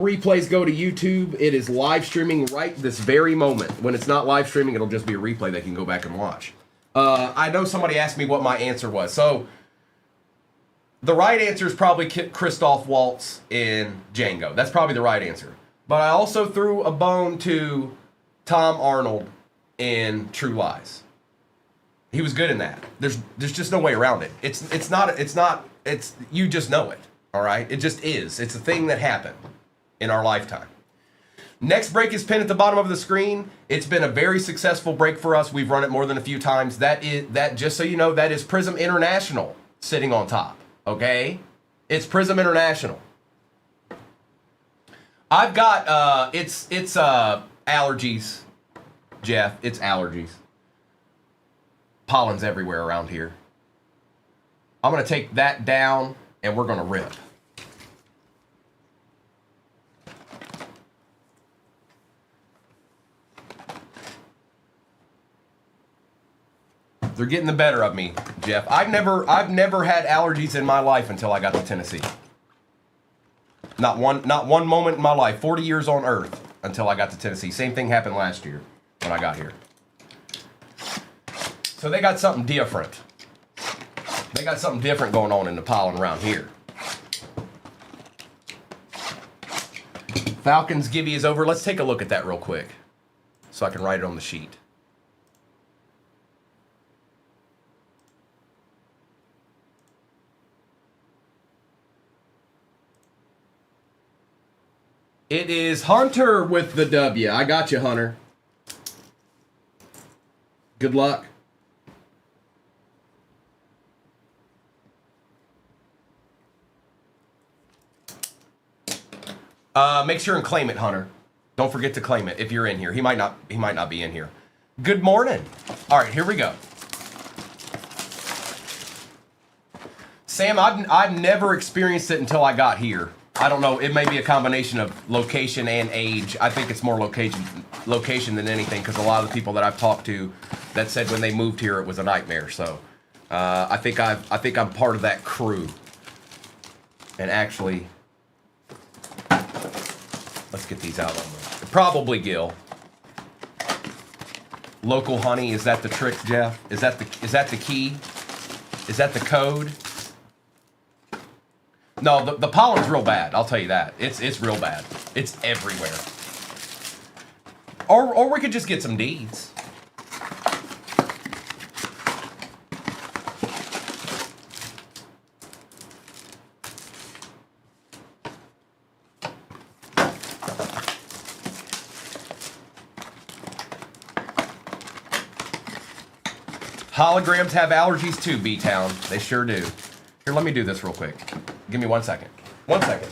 Replays go to YouTube. It is live streaming right this very moment. When it's not live streaming, it'll just be a replay they can go back and watch. I know somebody asked me what my answer was. So the right answer is probably Christoph Waltz in Django. That's probably the right answer. But I also threw a bone to Tom Arnold in True Lies. He was good in that. There's just no way around it. It's you just know it. All right? It just is. It's a thing that happened in our lifetime. Next break is pinned at the bottom of the screen. It's been a very successful break for us. We've run it more than a few times. That just so you know, that is Prism International sitting on top. Okay? It's Prism International. I've got it's allergies, Jeff. It's allergies. Pollen's everywhere around here. I'm gonna take that down and we're gonna rip. They're getting the better of me, Jeff. I've never had allergies in my life until I got to Tennessee. Not one moment in my life, 40 years on earth, until I got to Tennessee. Same thing happened last year when I got here. So they got something different. They got something different going on in the pollen around here. Falcons Gibby is over. Let's take a look at that real quick so I can write it on the sheet. It is Hunter with the W. I got you, Hunter. Good luck. Make sure and claim it, Hunter. Don't forget to claim it if you're in here. He might not be in here. Good morning. All right, here we go. Sam, I've never experienced it until I got here. I don't know. It may be a combination of location and age. I think it's more location than anything, because a lot of the people that I've talked to that said when they moved here it was a nightmare. So I think I'm part of that crew. And actually, let's get these out. Probably Gil. Local honey, is that the trick, Jeff? Is that the key? Is that the code? No, the pollen's real bad. I'll tell you that. It's real bad. It's everywhere. Or we could just get some deeds. Holograms have allergies too, B-Town. They sure do. Here, let me do this real quick. Give me 1 second. 1 second.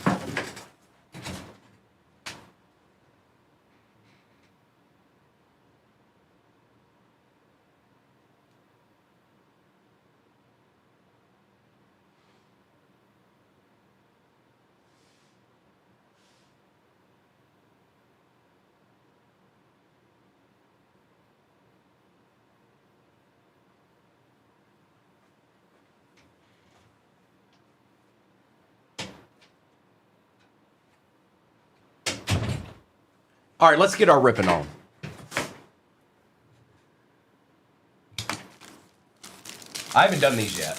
All right, let's get our ripping on. I haven't done these yet.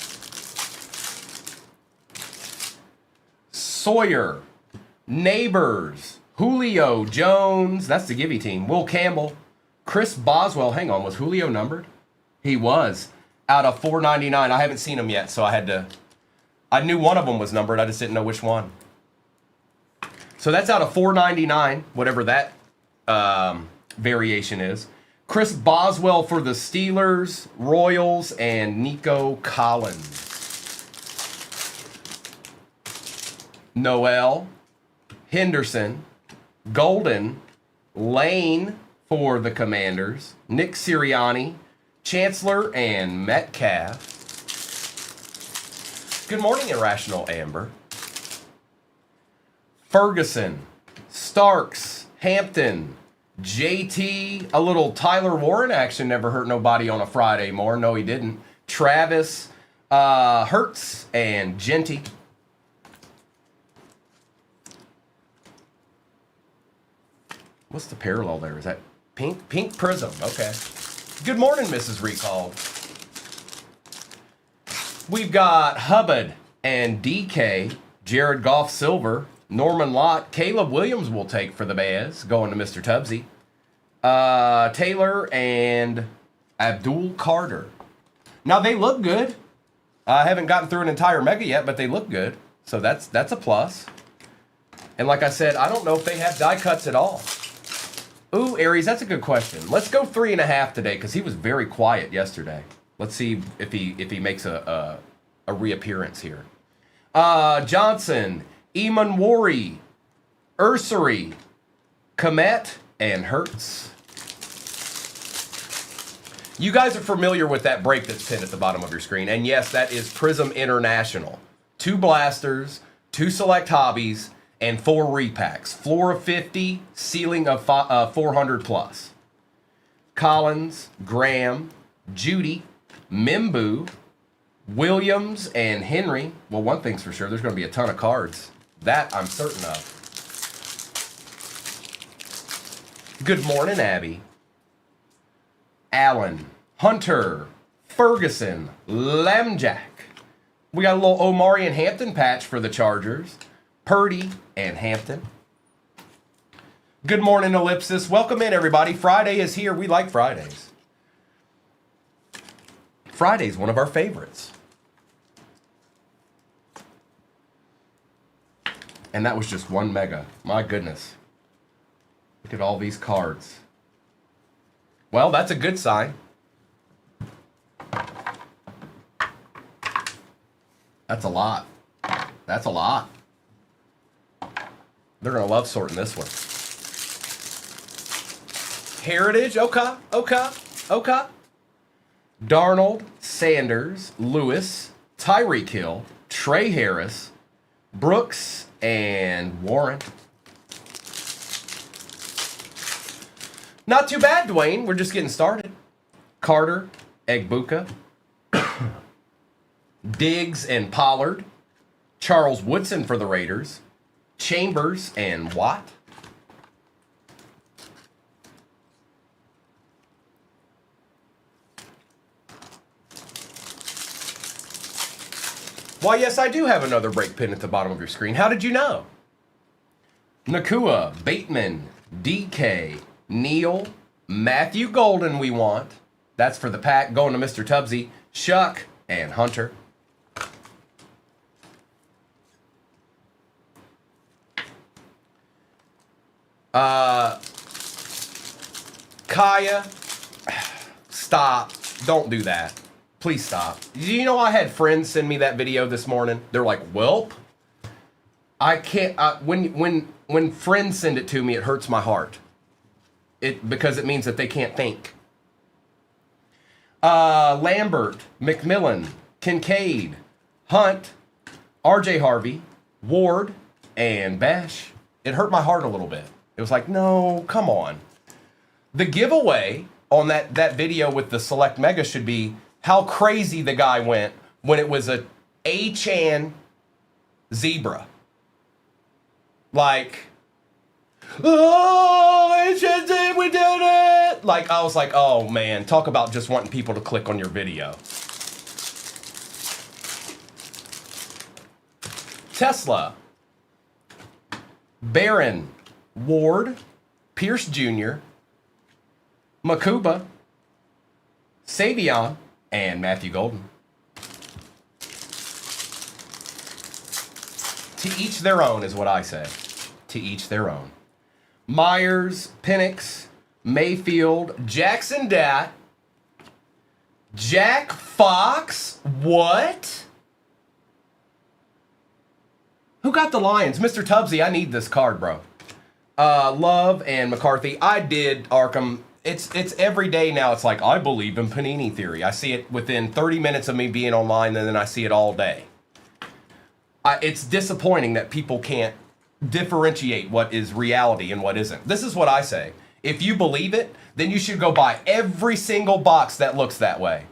Sawyer, Neighbors, Julio Jones, that's the Gibby team. Will Campbell, Chris Boswell, hang on, was Julio numbered? He was, out of 499. I haven't seen him yet, so I knew one of them was numbered, I just didn't know which one. So that's out of 499, whatever that variation is. Chris Boswell for the Steelers, Royals, and Nico Collins. Noel, Henderson, Golden, Lane for the Commanders, Nick Sirianni, Chancellor, and Metcalf. Good morning, Irrational Amber. Ferguson, Starks, Hampton, JT, a little Tyler Warren action never hurt nobody on a Friday more. No, he didn't. Travis, Hertz, and Genty. What's the parallel there? Is that pink? Pink Prism. Okay. Good morning, Mrs. Recall. We've got Hubbard and DK, Jared Goff Silver, Norman Lott, Caleb Williams will take for the Bears, going to Mr. Tubbsy. Taylor and Abdul Carter. Now they look good. I haven't gotten through an entire mega yet, but they look good. So that's a plus. And like I said, I don't know if they have die cuts at all. Ooh, Aries, that's a good question. Let's go 3.5 today because he was very quiet yesterday. Let's see if he makes a reappearance here. Johnson, Eamon Worry, Ursary, Komet, and Hertz. You guys are familiar with that break that's pinned at the bottom of your screen. And yes, that is Prism International. 2 blasters, 2 select hobbies, and 4 repacks. Floor of 50, ceiling of 400 plus. Collins, Graham, Judy, Mimbu, Williams, and Henry. Well, one thing's for sure, there's going to be a ton of cards. That I'm certain of. Good morning, Abby. Allen, Hunter, Ferguson, Lamjack. We got a little Omari and Hampton patch for the Chargers. Purdy and Hampton. Good morning, Ellipsis. Welcome in, everybody. Friday is here. We like Fridays. Friday's one of our favorites. And that was just 1 mega. My goodness. Look at all these cards. Well, that's a good sign. That's a lot. That's a lot. They're going to love sorting this one. Heritage, okay. Darnold, Sanders, Lewis, Tyreek Hill, Trey Harris, Brooks, and Warren. Not too bad, Dwayne. We're just getting started. Carter, Egbuka, Diggs and Pollard, Charles Woodson for the Raiders, Chambers and Watt. Why, yes, I do have another break pin at the bottom of your screen. How did you know? Nakua, Bateman, DK, Neal, Matthew Golden we want. That's for the pack. Going to Mr. Tubbsy, Shuck, and Hunter. Kaya, stop. Don't do that. Please stop. You know, I had friends send me that video this morning. They're like, "Welp, I can't." When friends send it to me, it hurts my heart. Because it means that they can't think. Lambert, McMillan, Kincaid, Hunt, R.J. Harvey, Ward, and Bash. It hurt my heart a little bit. It was like, no, come on. The giveaway on that video with the Select Mega should be how crazy the guy went when it was a A-Chan zebra. Like, oh, A-Chan, we did it! Like, I was like, oh man, talk about just wanting people to click on your video. Tesla, Barron, Ward, Pierce Jr., Makuba, Savion, and Matthew Golden. To each their own is what I say. To each their own. Myers, Penix, Mayfield, Jackson Dat, Jack Fox. What? Who got the Lions? Mr. Tubbsy, I need this card, bro. Love and McCarthy. I did, Arkham. It's every day now. It's like, I believe in Panini theory. I see it within 30 minutes of me being online, and then I see it all day. It's disappointing that people can't differentiate what is reality and what isn't. This is what I say. If you believe it, then you should go buy every single box that looks that way.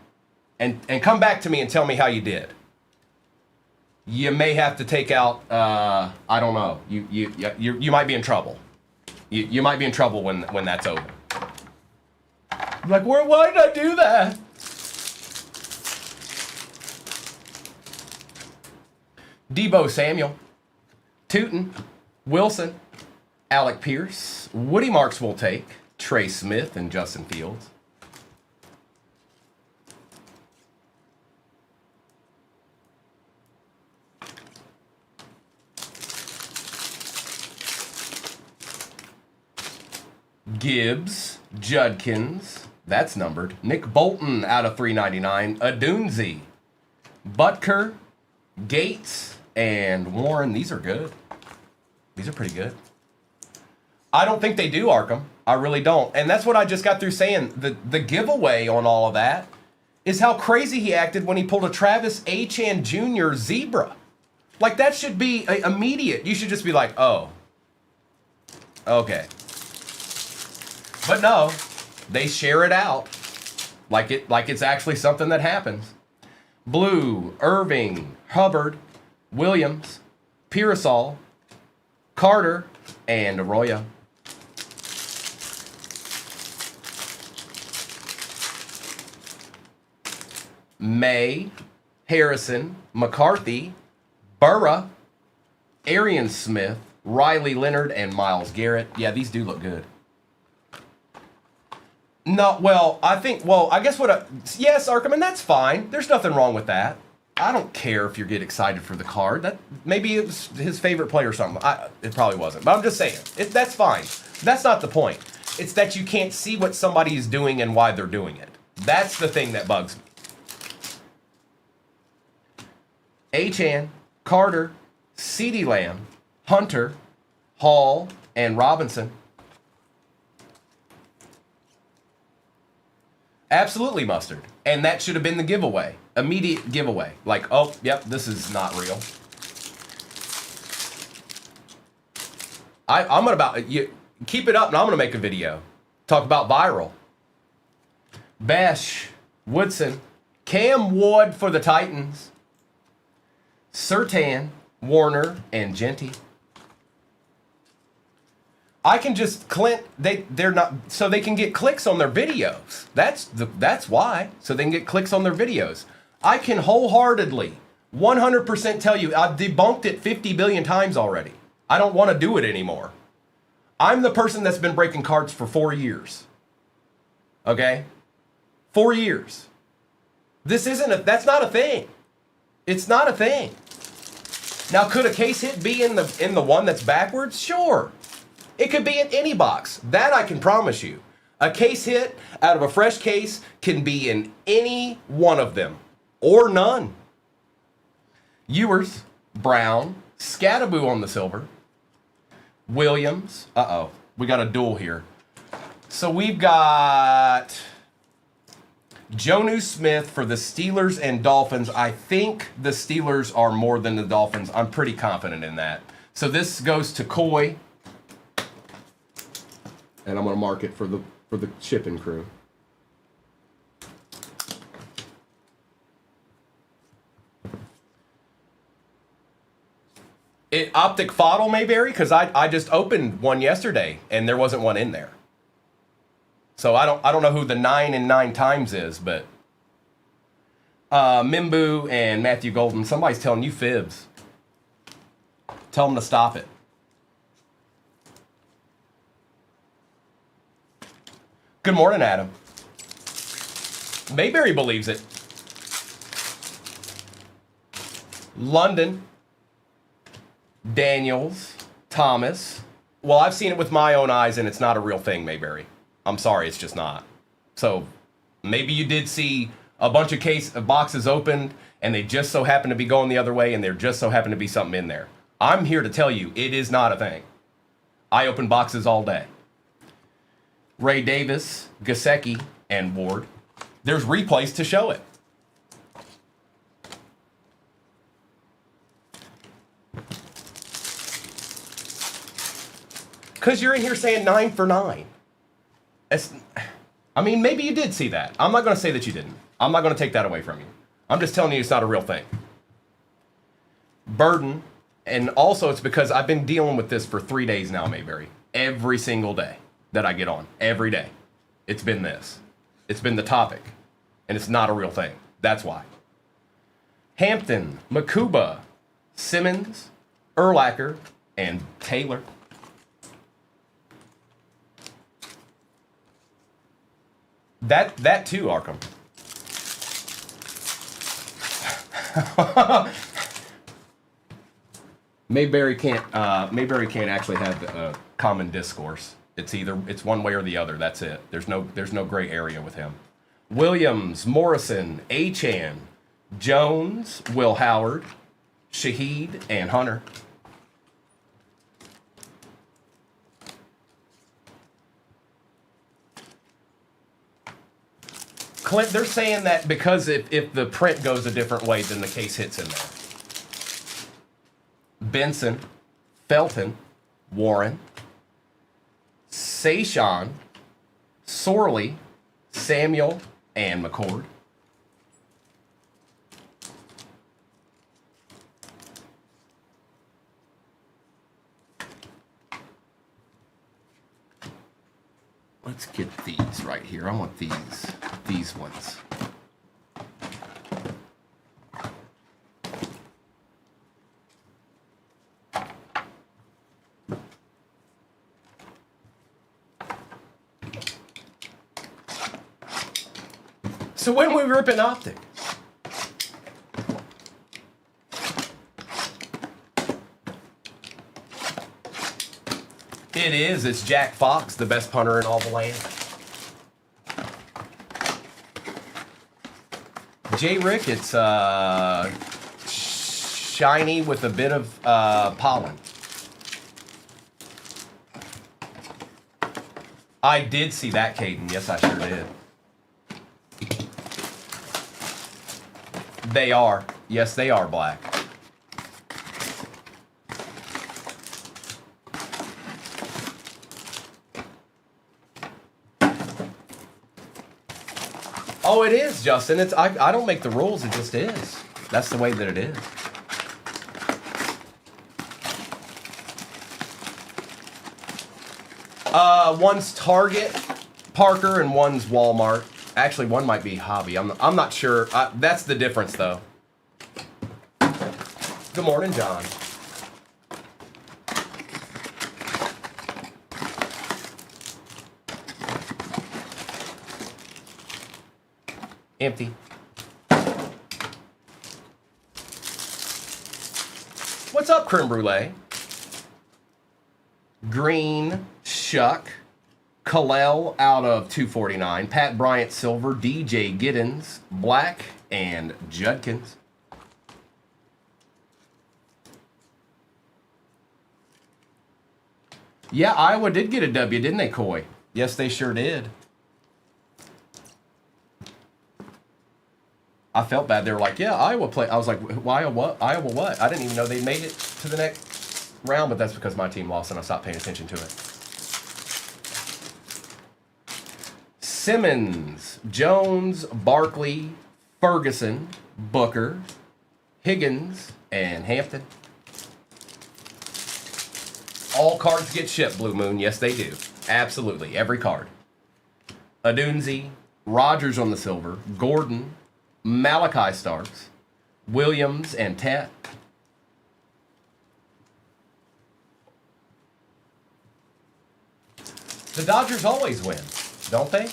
And come back to me and tell me how you did. You may have to take out, I don't know. You might be in trouble. You might be in trouble when that's over. I'm like, why did I do that? Debo Samuel, Tootin, Wilson, Alec Pierce, Woody Marks will take, Trey Smith, and Justin Fields. Gibbs, Judkins, that's numbered. Nick Bolton out of 399. Adunzi, Butker, Gates, and Warren. These are good. These are pretty good. I don't think they do, Arkham. I really don't. And that's what I just got through saying. The giveaway on all of that is how crazy he acted when he pulled a Travis Achan Jr. zebra. Like, that should be immediate. You should just be like, oh, okay. But no, they share it out like it's actually something that happens. Blue, Irving, Hubbard, Williams, Pearsall, Carter, and Arroyo. May, Harrison, McCarthy, Burra, Arian Smith, Riley Leonard, and Myles Garrett. Yeah, these do look good. No, well, I guess yes, Arkham, and that's fine. There's nothing wrong with that. I don't care if you get excited for the card. That maybe it was his favorite player or something. It probably wasn't, but I'm just saying that's fine. That's not the point. It's that you can't see what somebody is doing and why they're doing it. That's the thing that bugs me. Achan, Carter, CeeDee Lamb, Hunter, Hall, and Robinson. Absolutely mustard. And that should have been the giveaway. Immediate giveaway. Like, oh, yep, this is not real. I'm gonna keep it up and I'm gonna make a video. Talk about viral. Bash, Woodson, Cam Ward for the Titans, Surtain, Warner, and Genty. I can just they're not so they can get clicks on their videos. That's why. So they can get clicks on their videos. I can wholeheartedly 100% tell you I've debunked it 50 billion times already. I don't want to do it anymore. I'm the person that's been breaking cards for 4 years. Okay? 4 years. That's not a thing. It's not a thing. Now, could a case hit be in the one that's backwards? Sure. It could be in any box. That I can promise you. A case hit out of a fresh case can be in any one of them. Or none. Ewers, Brown, Scattaboo on the silver. Williams. Uh-oh. We got a duel here. So we've got Jonnu Smith for the Steelers and Dolphins. I think the Steelers are more than the Dolphins. I'm pretty confident in that. So this goes to Coy. And I'm going to mark it for the shipping crew. Optic Fodl may vary because I just opened one yesterday and there wasn't one in there. So I don't know who the 9 and 9 times is, but Mimbu and Matthew Golden, somebody's telling you fibs. Tell them to stop it. Good morning, Adam. Mayberry believes it. London, Daniels, Thomas. Well, I've seen it with my own eyes, and it's not a real thing, Mayberry. I'm sorry, it's just not. So maybe you did see a bunch of boxes opened, and they just so happen to be going the other way, and there just so happened to be something in there. I'm here to tell you, it is not a thing. I open boxes all day. Ray Davis, Gesicki, and Ward. There's replays to show it. Because you're in here saying 9 for 9. I mean, maybe you did see that. I'm not going to say that you didn't. I'm not going to take that away from you. I'm just telling you it's not a real thing. Burden, and also it's because I've been dealing with this for 3 days now, Mayberry. every single day that I get on. Every day. It's been this. It's been the topic. And it's not a real thing. That's why. Hampton, Makuba, Simmons, Urlacher, and Taylor. That too, Arkham. Mayberry can't actually have a common discourse. It's one way or the other. That's it. There's no gray area with him. Williams, Morrison, Achan, Jones, Will Howard, Shaheed, and Hunter. Clint, they're saying that because if the print goes a different way, then the case hits in there. Benson, Felton, Warren, Saishon, Sorley, Samuel, and McCord. Let's get these right here. I want these ones. So when we rip an optic? It is. It's Jack Fox, the best punter in all the land. J-Rick, it's shiny with a bit of pollen. I did see that, Caden. Yes, I sure did. They are. Yes, they are black. Oh, it is, Justin. I don't make the rules. It just is. That's the way that it is. One's Target, Parker, and one's Walmart. Actually, one might be Hobby. I'm not sure. That's the difference, though. Good morning, John. Empty. What's up, creme brulee? Green, Shuck, Kalel out of 249, Pat Bryant silver, DJ Giddens black, and Judkins. Yeah, Iowa did get a W, didn't they, Coy? Yes, they sure did. I felt bad. They were like, yeah, Iowa play. I was like, why, what? Iowa what? I didn't even know they made it to the next round, but that's because my team lost and I stopped paying attention to it. Simmons, Jones, Barkley, Ferguson, Booker, Higgins, and Hampton. All cards get shipped, Blue Moon. Yes, they do. Absolutely. Every card. Adunzi, Rogers on the silver, Gordon, Malachi Starks, Williams, and Tat. The Dodgers always win, don't they?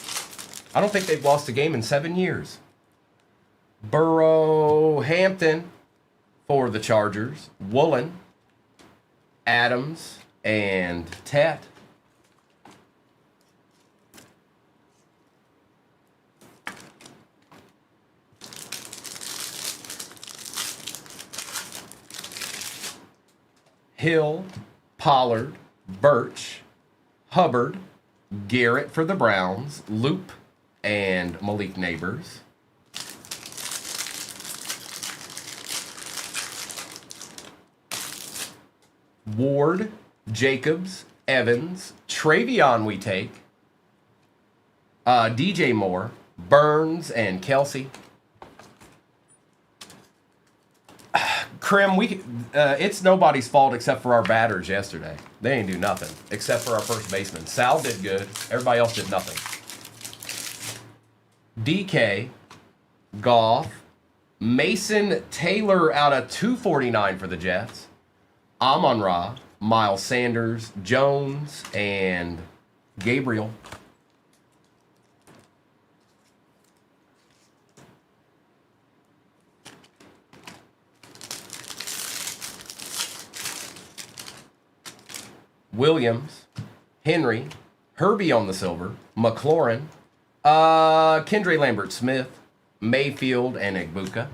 I don't think they've lost a game in 7 years. Burrow, Hampton for the Chargers, Woolen, Adams, and Tat. Hill, Pollard, Birch, Hubbard, Garrett for the Browns, Loop, and Malik Neighbors. Ward, Jacobs, Evans, Travion we take, DJ Moore, Burns, and Kelsey. Krim, it's nobody's fault except for our batters yesterday. They didn't do nothing except for our first baseman. Sal did good. Everybody else did nothing. DK, Goff, Mason Taylor out of 249 for the Jets. Amon-Ra, Miles Sanders, Jones, and Gabriel. Williams, Henry, Herbie on the silver, McLaurin, Kendra Lambert-Smith, Mayfield, and Egbuka.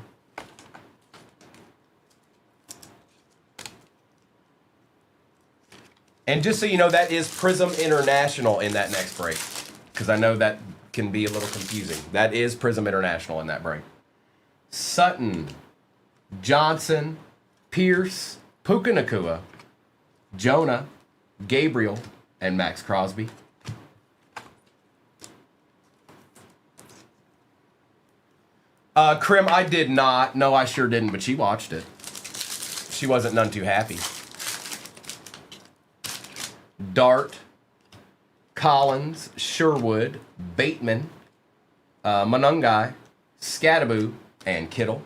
And just so you know, that is Prism International in that next break, because I know that can be a little confusing. That is Prism International in that break. Sutton, Johnson, Pierce, Puka Nacua, Jonah, Gabriel, and Max Crosby. Krim, I did not. No, I sure didn't, but she watched it. She wasn't none too happy. Dart, Collins, Sherwood, Bateman, Manungai, Scattaboo, and Kittle.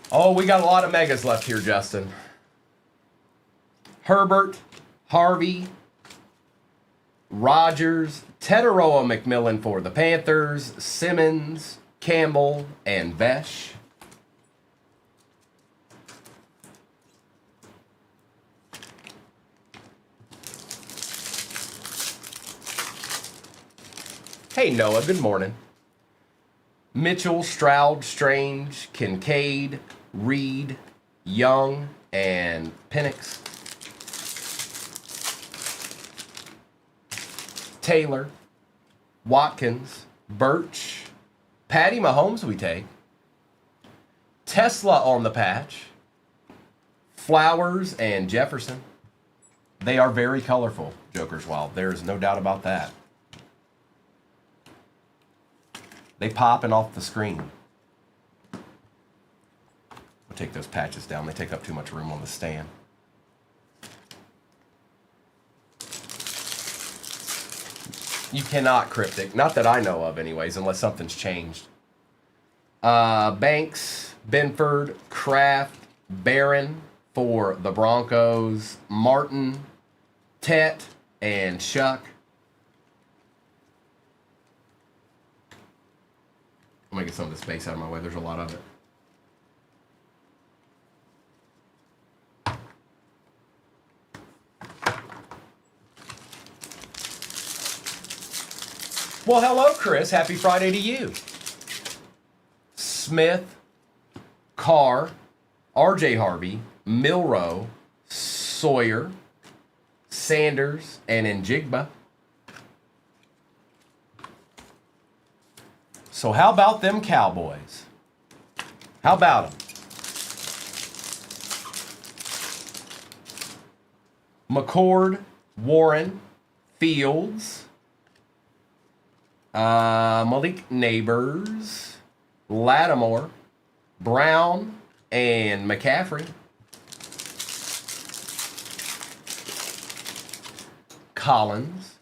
Oh, we got a lot of megas left here, Justin. Herbert, Harvey, Rogers, Tetaroa McMillan for the Panthers, Simmons, Campbell, and Vesh. Hey, Noah, good morning. Mitchell, Stroud, Strange, Kincaid, Reed, Young, and Penix. Taylor, Watkins, Birch, Patty Mahomes we take. Tesla on the patch. Flowers and Jefferson. They are very colorful, Joker's Wild. There is no doubt about that. They popping off the screen. We'll take those patches down. They take up too much room on the stand. You cannot cryptic. Not that I know of anyways, unless something's changed. Banks, Benford, Kraft, Barron for the Broncos, Martin, Tet, and Shuck. I'm going to get some of the space out of my way. There's a lot of it. Well, hello, Chris. Happy Friday to you. Smith, Carr, R.J. Harvey, Milrow, Sawyer, Sanders, and Njigba. So how about them Cowboys? How about them? McCord, Warren, Fields, Malik Neighbors, Lattimore, Brown, and McCaffrey. Collins,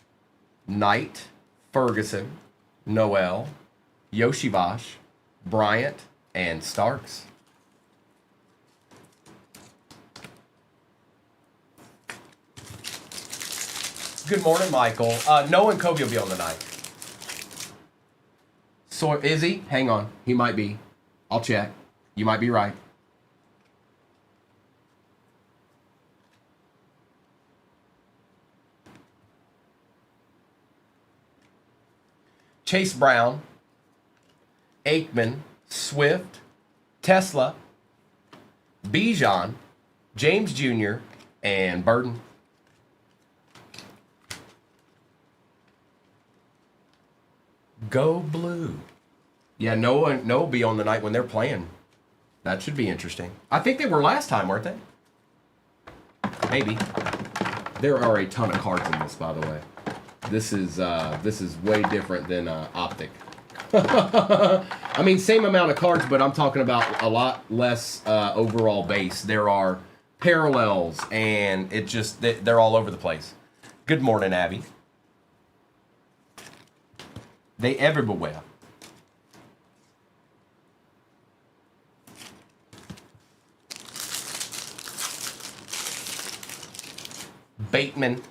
Knight, Ferguson, Noel, Yoshivash, Bryant, and Starks. Good morning, Michael. Noah and Kobe will be on tonight. So is he? Hang on. He might be. I'll check. You might be right. Chase Brown, Aikman, Swift, Tesla, Bijan, James Jr., and Burden. Go Blue. Yeah, Noah will be on the night when they're playing. That should be interesting. I think they were last time, weren't they? Maybe. There are a ton of cards in this, by the way. This is way different than Optic. I mean, same amount of cards, but I'm talking about a lot less overall base. There are parallels, and it just they're all over the place. Good morning, Abby. They everywhere. Bateman,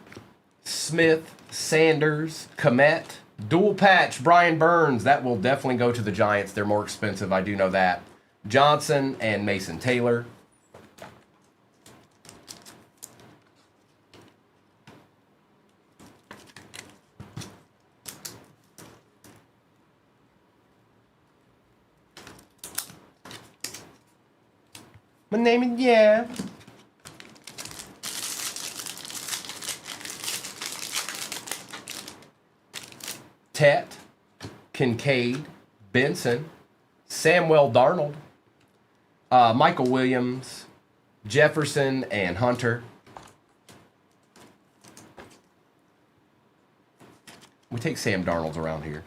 Smith, Sanders, Komet, dual patch, Brian Burns. That will definitely go to the Giants. They're more expensive. I do know that. Johnson and Mason Taylor. My name is yeah. Tet, Kincaid, Benson, Samuel Darnold, Michael Williams, Jefferson, and Hunter. We take Sam Darnold around here.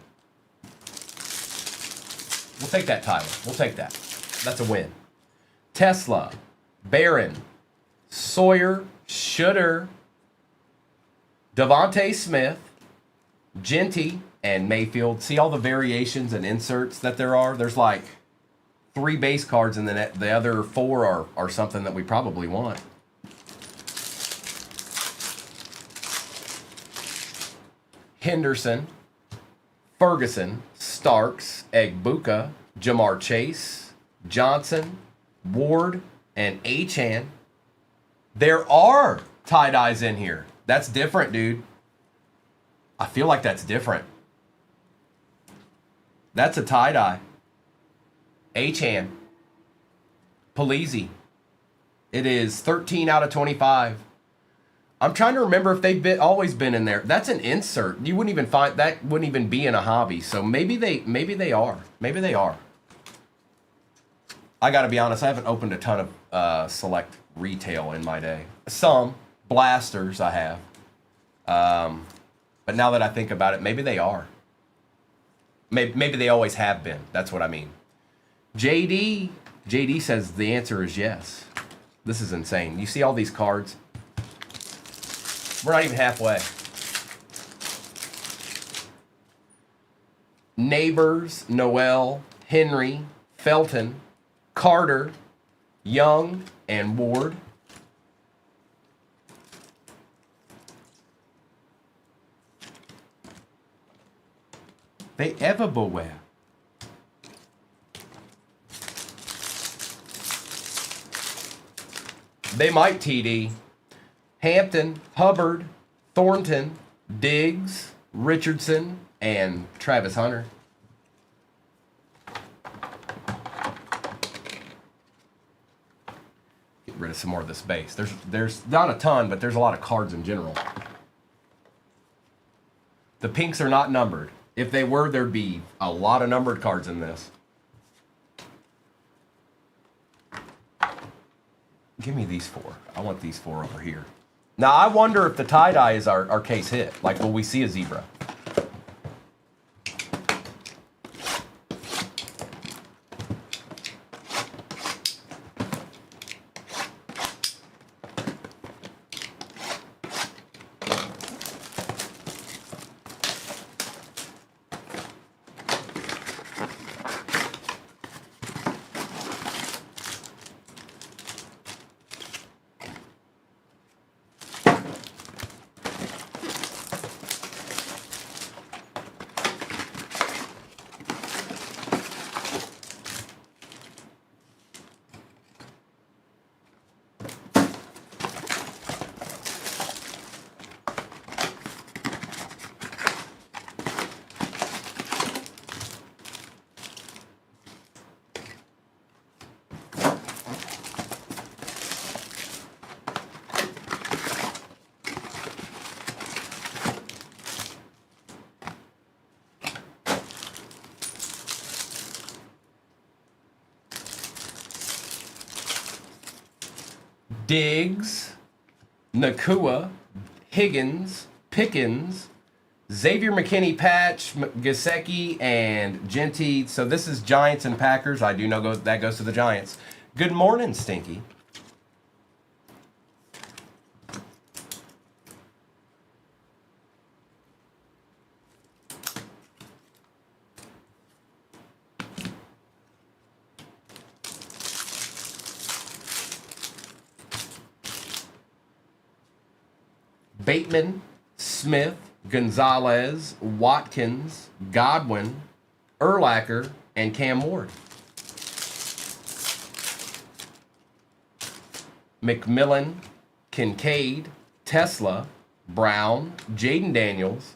We'll take that, Tyler. We'll take that. That's a win. Tesla, Barron, Sawyer, Shooter, Devontae Smith, Genty, and Mayfield. See all the variations and inserts that there are? There's like 3 base cards, and then the other 4 are something that we probably want. Henderson, Ferguson, Starks, Egbuka, Jamar Chase, Johnson, Ward, and Achan. There are tie-dyes in here. That's different, dude. I feel like that's different. That's a tie-dye. Achan. Polizzi. It is 13 out of 25. I'm trying to remember if they've always been in there. That's an insert. You wouldn't even find that wouldn't even be in a hobby. So maybe they are. Maybe they are. I gotta be honest, I haven't opened a ton of select retail in my day. Some blasters I have. But now that I think about it, maybe they are. Maybe they always have been. That's what I mean. JD says the answer is yes. This is insane. You see all these cards? We're not even halfway. Neighbors, Noel, Henry, Felton, Carter, Young, and Ward. They everywhere. They might TD. Hampton, Hubbard, Thornton, Diggs, Richardson, and Travis Hunter. Get rid of some more of this base. There's not a ton, but there's a lot of cards in general. The pinks are not numbered. If they were, there'd be a lot of numbered cards in this. Give me these 4. I want these 4 over here. Now, I wonder if the tie-dye is our case hit. Like, will we see a zebra? Diggs, Nakua, Higgins, Pickens, Xavier McKinney patch, Gasecki, and Genty. So this is Giants and Packers. I do know that goes to the Giants. Good morning, Stinky. Bateman, Smith, Gonzalez, Watkins, Godwin, Urlacher, and Cam Ward. McMillan, Kincaid, Tesla, Brown, Jaden Daniels,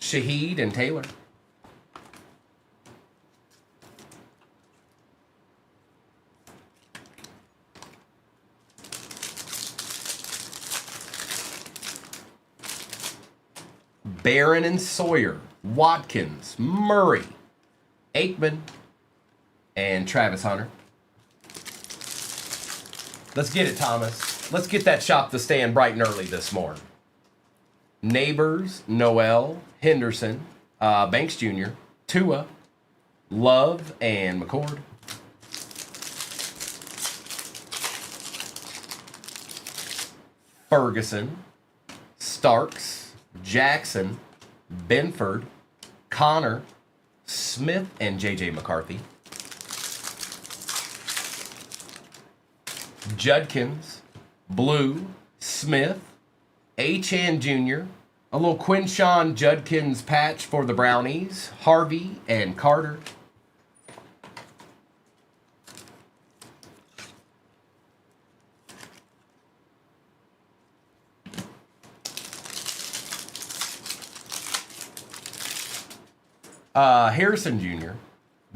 Shaheed, and Taylor. Barron and Sawyer, Watkins, Murray, Aikman, and Travis Hunter. Let's get it, Thomas. Let's get that shop to stand bright and early this morning. Neighbors, Noel, Henderson, Banks Jr., Tua, Love, and McCord. Ferguson, Starks, Jackson, Benford, Connor, Smith, and J.J. McCarthy. Judkins, Blue, Smith, Achan Jr., a little Quinshawn Judkins patch for the Brownies, Harvey, and Carter. Harrison Jr.,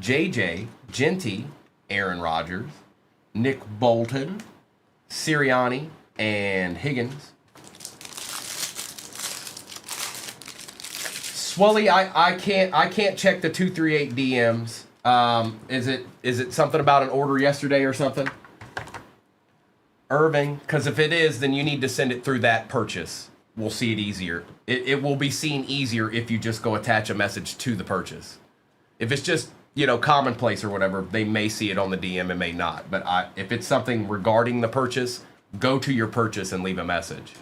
JJ, Genty, Aaron Rodgers, Nick Bolton, Sirianni, and Higgins. Swelly, I can't check the 238 DMs. Is it something about an order yesterday or something? Irving, because if it is, then you need to send it through that purchase. We'll see it easier. It will be seen easier if you just go attach a message to the purchase. If it's just, commonplace or whatever, they may see it on the DM and may not. But if it's something regarding the purchase, go to your purchase and leave a message.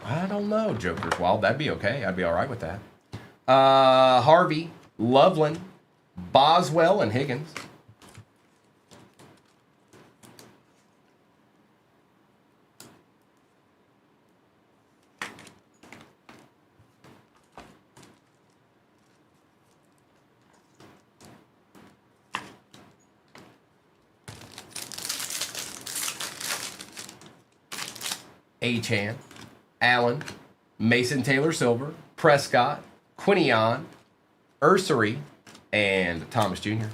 I don't know, Joker's Wild. That'd be okay. I'd be all right with that. Harvey, Loveland, Boswell, and Higgins. Achan, Allen, Mason Taylor Silver, Prescott, Quinion, Ursery, and Thomas Jr.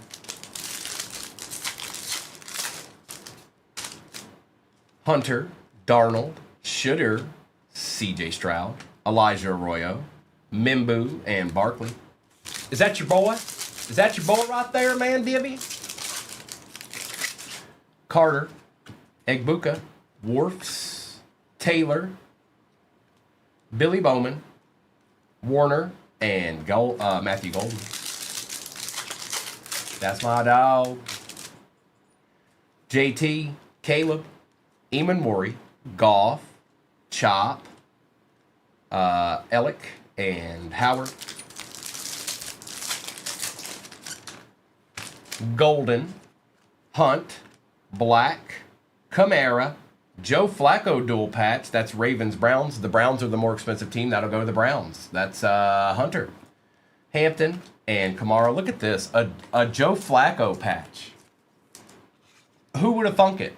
Hunter, Darnold, Shooter, CJ Stroud, Elijah Arroyo, Mimbu, and Barkley. Is that your boy? Is that your boy right there, man, Divvy? Carter, Egbuka, Worfs, Taylor, Billy Bowman, Warner, and Matthew Golden. That's my dog. JT, Caleb, Eamon Worry, Goff, Chop, Ellick, and Howard. Golden, Hunt, Black, Kamara, Joe Flacco dual patch. That's Ravens-Browns. The Browns are the more expensive team. That'll go to the Browns. That's Hunter. Hampton and Kamara. Look at this. A Joe Flacco patch. Who would have thunk it?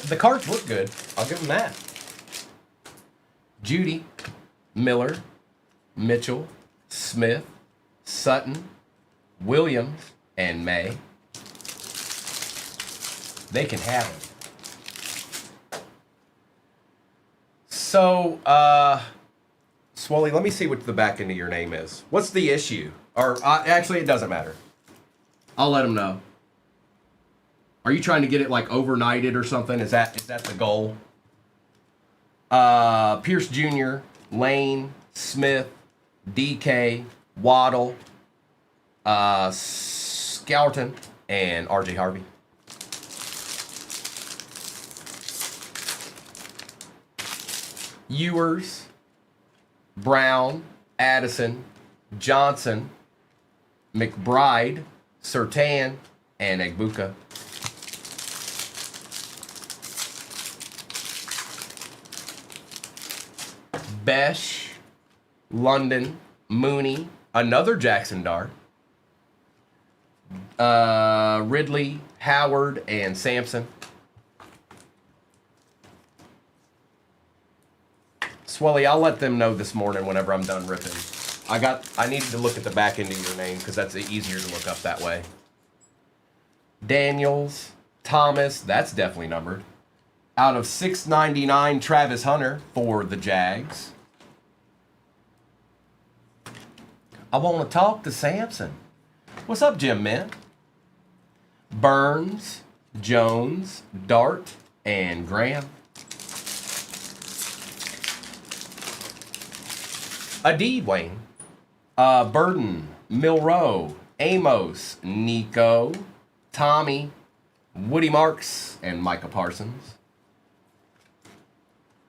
The cards look good. I'll give them that. Judy, Miller, Mitchell, Smith, Sutton, Williams, and May. They can have it. So, Swoley, let me see what the back end of your name is. What's the issue? Or, actually, it doesn't matter. I'll let him know. Are you trying to get it, like, overnighted or something? Is that the goal? Pierce Jr., Lane, Smith, DK, Waddle, Skelton, and RJ Harvey. Ewers, Brown, Addison, Johnson, McBride, Surtain, and Egbuka. Besh, London, Mooney, another Jackson Dart, Ridley, Howard, and Sampson. Swelly, I'll let them know this morning whenever I'm done ripping. I needed to look at the back end of your name because that's easier to look up that way. Daniels, Thomas, that's definitely numbered. Out of 699, Travis Hunter for the Jags. I want to talk to Sampson. What's up, Jim, man? Burns, Jones, Dart, and Graham. Adeed, Wayne. Burden, Milrow, Amos, Nico, Tommy, Woody Marks, and Micah Parsons.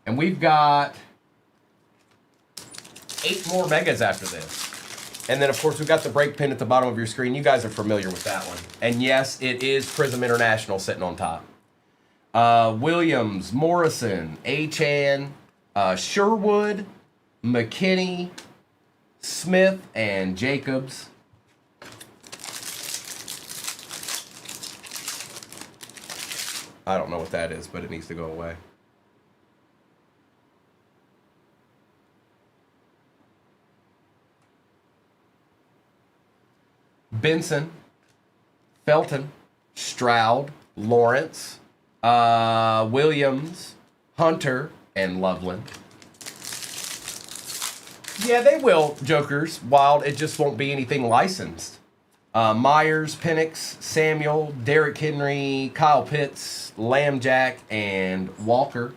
And we've got 8 more megas after this. And then, of course, we've got the break pin at the bottom of your screen. You guys are familiar with that one. And yes, it is Prism International sitting on top. Williams, Morrison, Achan, Sherwood, McKinney, Smith, and Jacobs. I don't know what that is, but it needs to go away. Benson, Felton, Stroud, Lawrence, Williams, Hunter, and Loveland. Yeah, they will, Jokers. Wild, it just won't be anything licensed. Myers, Penix, Samuel, Derrick Henry, Kyle Pitts, Lambjack, and Walker.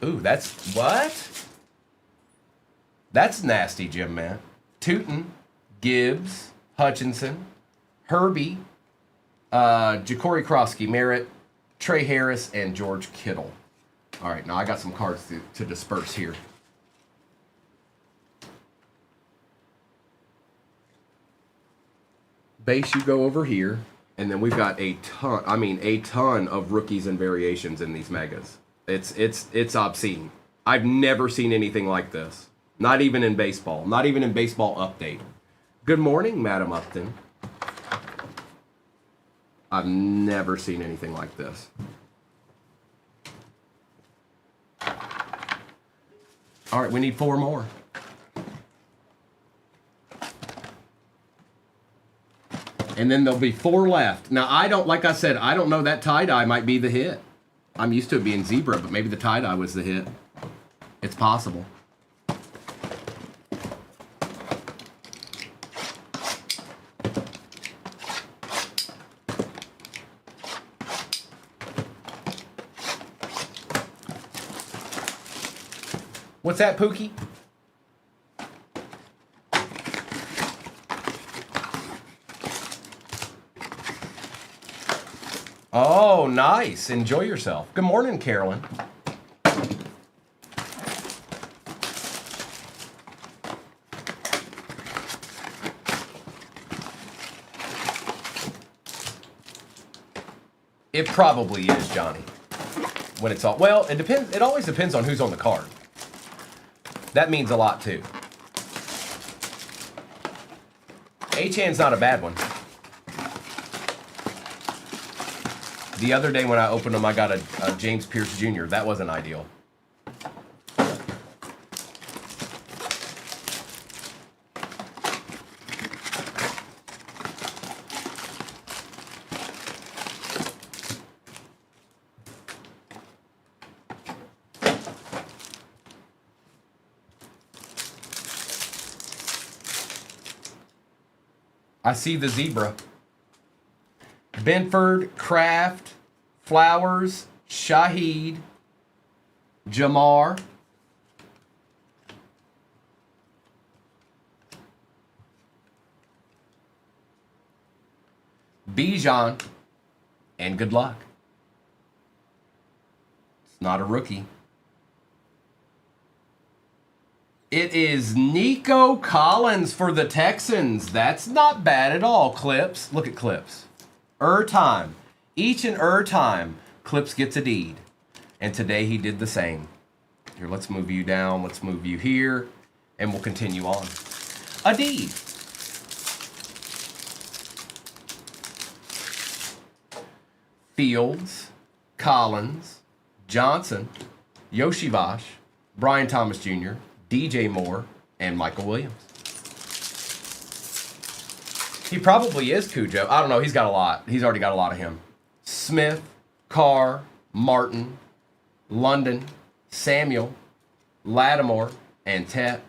Ooh, that's what? That's nasty, Jim, man. Tootin, Gibbs, Hutchinson, Herbie, Ja'Cory Krosky, Merritt, Trey Harris, and George Kittle. All right, now I got some cards to disperse here. Base, you go over here, and then we've got a ton of rookies and variations in these megas. It's obscene. I've never seen anything like this. Not even in baseball. Not even in Baseball Update. Good morning, Madam Upton. I've never seen anything like this. All right, we need 4 more. And then there'll be 4 left. Now, like I said, I don't know, that tie-dye might be the hit. I'm used to it being zebra, but maybe the tie-dye was the hit. It's possible. What's that, Pookie? Oh, nice. Enjoy yourself. Good morning, Carolyn. It probably is, Johnny. When it's all, well, it depends. It always depends on who's on the card. That means a lot too. Achan's not a bad one. The other day when I opened them, I got a James Pierce Jr. That wasn't ideal. I see the zebra. Benford, Kraft, Flowers, Shaheed, Jamar, Bijan, and good luck. It's not a rookie. It is Nico Collins for the Texans. That's not bad at all, Clips. Look at Clips. Time. Each and time, Clips gets a deed. And today he did the same. Here, let's move you down. Let's move you here. And we'll continue on. A deed. Fields, Collins, Johnson, Yoshivash, Brian Thomas Jr., DJ Moore, and Michael Williams. He probably is Cujo. I don't know. He's got a lot. He's already got a lot of him. Smith, Carr, Martin, London, Samuel, Lattimore, and Tep.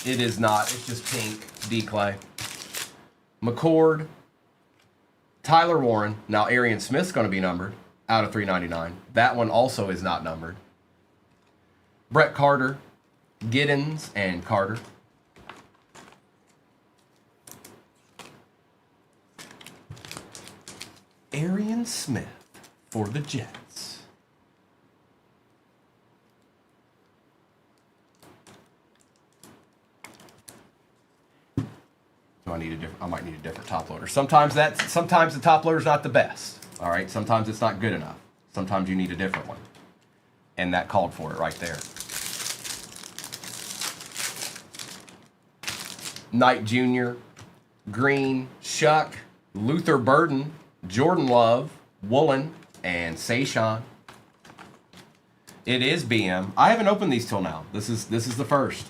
It is not. It's just pink. D. Clay. McCord, Tyler Warren. Now, Arian Smith's going to be numbered out of 399. That one also is not numbered. Brett Carter, Giddens, and Carter. Arian Smith for the Jets. So I might need a different top loader. Sometimes the top loader's not the best. All right. Sometimes it's not good enough. Sometimes you need a different one. And that called for it right there. Knight Jr., Green, Shuck, Luther Burden, Jordan Love, Woolen, and Sayshawn. It is BM. I haven't opened these till now. This is the first.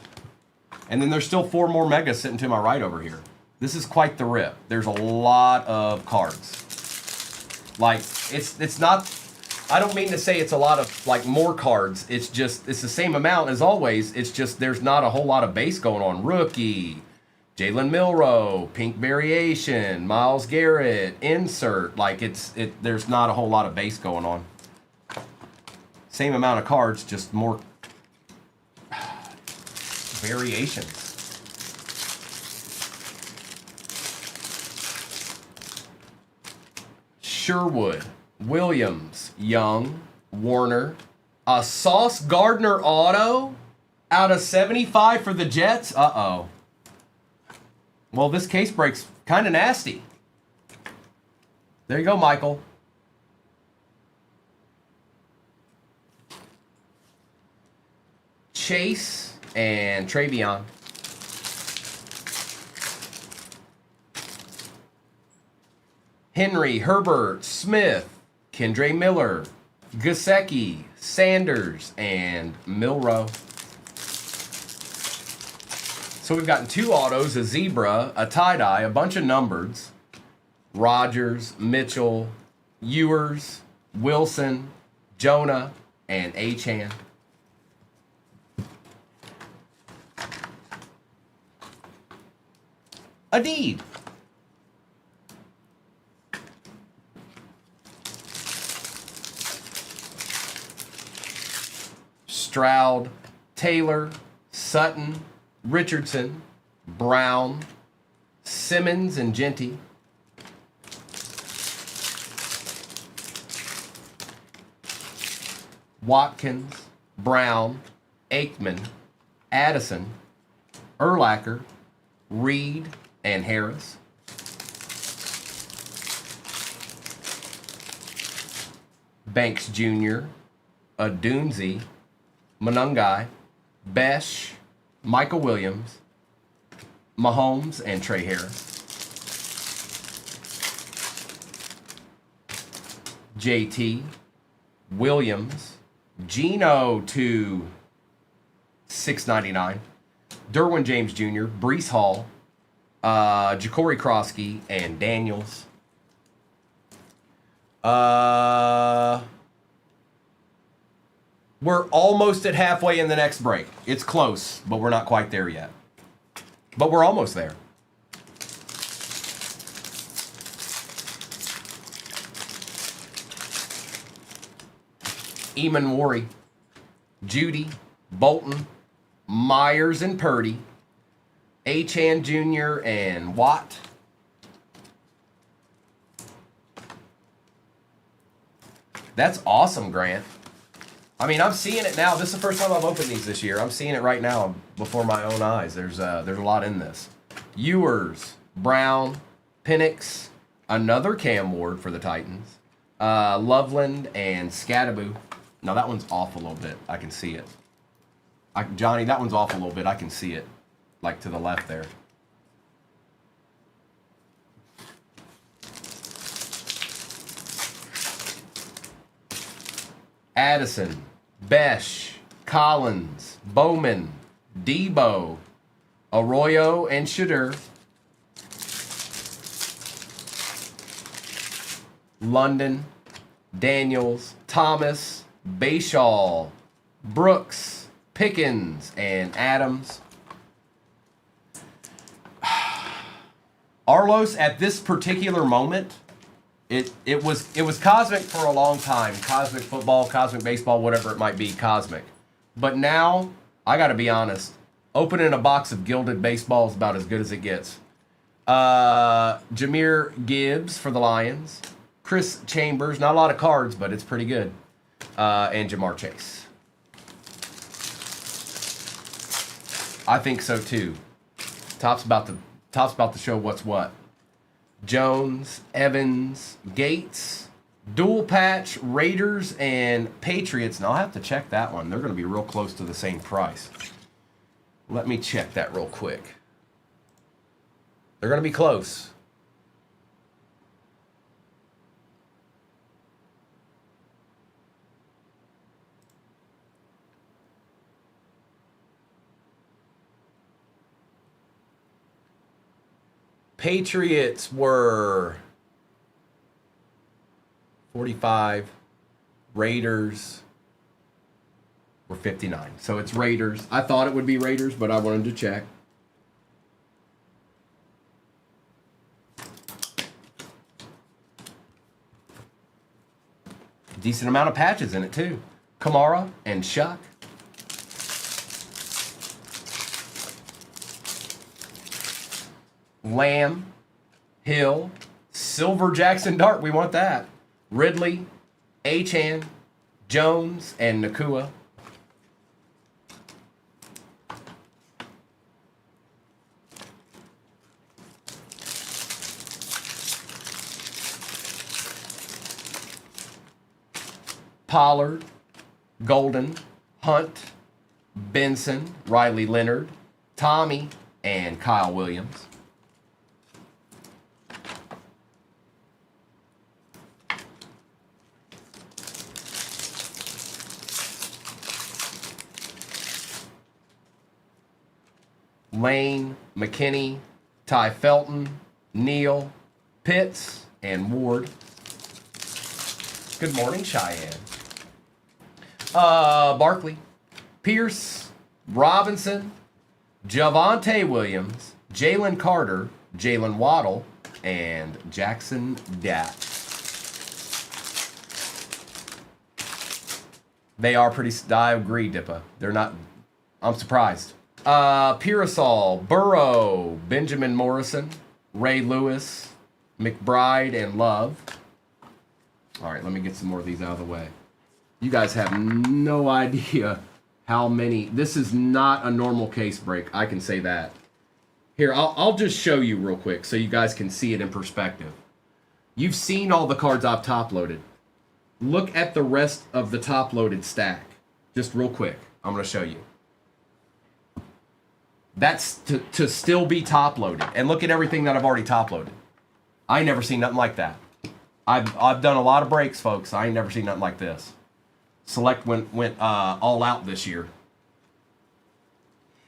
And then there's still 4 more megas sitting to my right over here. This is quite the rip. There's a lot of cards. Like, it's not, I don't mean to say it's a lot of, like, more cards. It's just, it's the same amount as always. It's just there's not a whole lot of base going on. Rookie, Jalen Milroe, Pink Variation, Myles Garrett, Insert. Like, there's not a whole lot of base going on. Same amount of cards, just more variations. Sherwood, Williams, Young, Warner, a Sauce Gardner auto out of 75 for the Jets. Uh-oh. Well, this case break's kind of nasty. There you go, Michael. Chase and Travion. Henry, Herbert, Smith, Kendre Miller, Gesicki, Sanders, and Milroe. So we've gotten 2 autos, a zebra, a tie-dye, a bunch of numbereds. Rogers, Mitchell, Ewers, Wilson, Jonah, and Achan. Adeed. Stroud, Taylor, Sutton, Richardson, Brown, Simmons, and Genty. Watkins, Brown, Aikman, Addison, Urlacher, Reed, and Harris. Banks Jr., Adunzi, Monungai, Besh, Michael Williams, Mahomes, and Trey Harris. JT, Williams, Geno to 699, Derwin James Jr., Brees Hall, Ja'Cory Krosky, and Daniels. We're almost at halfway in the next break. It's close, but we're not quite there yet. But we're almost there. Eamon Worry, Judy, Bolton, Myers and Purdy, Achan Jr. and Watt. That's awesome, Grant. I mean, I'm seeing it now. This is the first time I've opened these this year. I'm seeing it right now before my own eyes. There's a lot in this. Ewers, Brown, Penix, another Cam Ward for the Titans, Loveland, and Scattaboo. Now, that one's off a little bit. I can see it. Johnny, that one's off a little bit. I can see it, like to the left there. Addison, Besh, Collins, Bowman, Debo, Arroyo, and Shadur. London, Daniels, Thomas, Bashaw, Brooks, Pickens, and Adams. Arlos, at this particular moment, it was cosmic for a long time. Cosmic football, cosmic baseball, whatever it might be, cosmic. But now, I got to be honest, opening a box of gilded baseball is about as good as it gets. Jahmyr Gibbs for the Lions. Chris Chambers, not a lot of cards, but it's pretty good. And Jamar Chase. I think so too. Top's about to show what's what. Jones, Evans, Gates, dual patch, Raiders, and Patriots. Now, I'll have to check that one. They're going to be real close to the same price. Let me check that real quick. They're going to be close. Patriots were 45. Raiders were 59. So it's Raiders. I thought it would be Raiders, but I wanted to check. Decent amount of patches in it, too. Kamara and Shuck. Lamb, Hill, Silver Jackson Dart, we want that. Ridley, Achan, Jones, and Nakua. Pollard, Golden, Hunt, Benson, Riley Leonard, Tommy, and Kyle Williams. Lane, McKinney, Ty Felton, Neal, Pitts, and Ward. Good morning, Cheyenne. Barkley, Pierce, Robinson, Javonte Williams, Jalen Carter, Jalen Waddle, and Jackson Datt. They are pretty, I agree, Dippa. They're not, I'm surprised. Pearsall, Burrow, Benjamin Morrison, Ray Lewis, McBride, and Love. All right, let me get some more of these out of the way. You guys have no idea how many. This is not a normal case break. I can say that. Here, I'll just show you real quick so you guys can see it in perspective. You've seen all the cards I've top-loaded. Look at the rest of the top-loaded stack. Just real quick. I'm going to show you. That's to still be top-loaded. And look at everything that I've already top-loaded. I ain't never seen nothing like that. I've done a lot of breaks, folks. I ain't never seen nothing like this. Select went all out this year.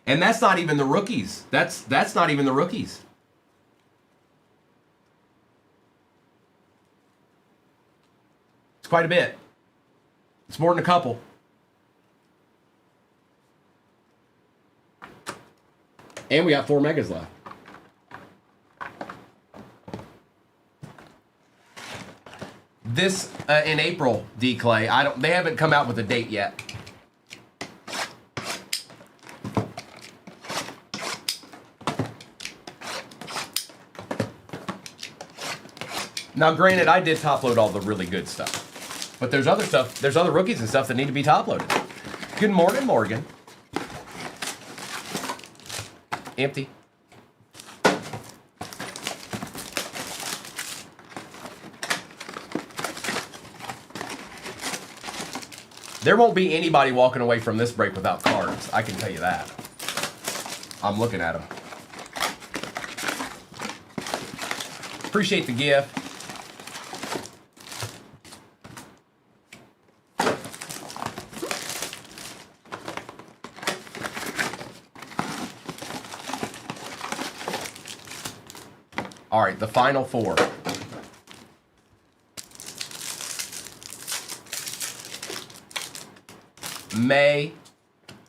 And that's not even the rookies. That's not even the rookies. It's quite a bit. It's more than a couple. And we got 4 megas left. This in April, D. Clay. They haven't come out with a date yet. Now, granted, I did top load all the really good stuff, but there's other stuff. There's other rookies and stuff that need to be top loaded. Good morning, Morgan. Empty. There won't be anybody walking away from this break without cards. I can tell you that. I'm looking at them. Appreciate the gift. All right, the final four. May,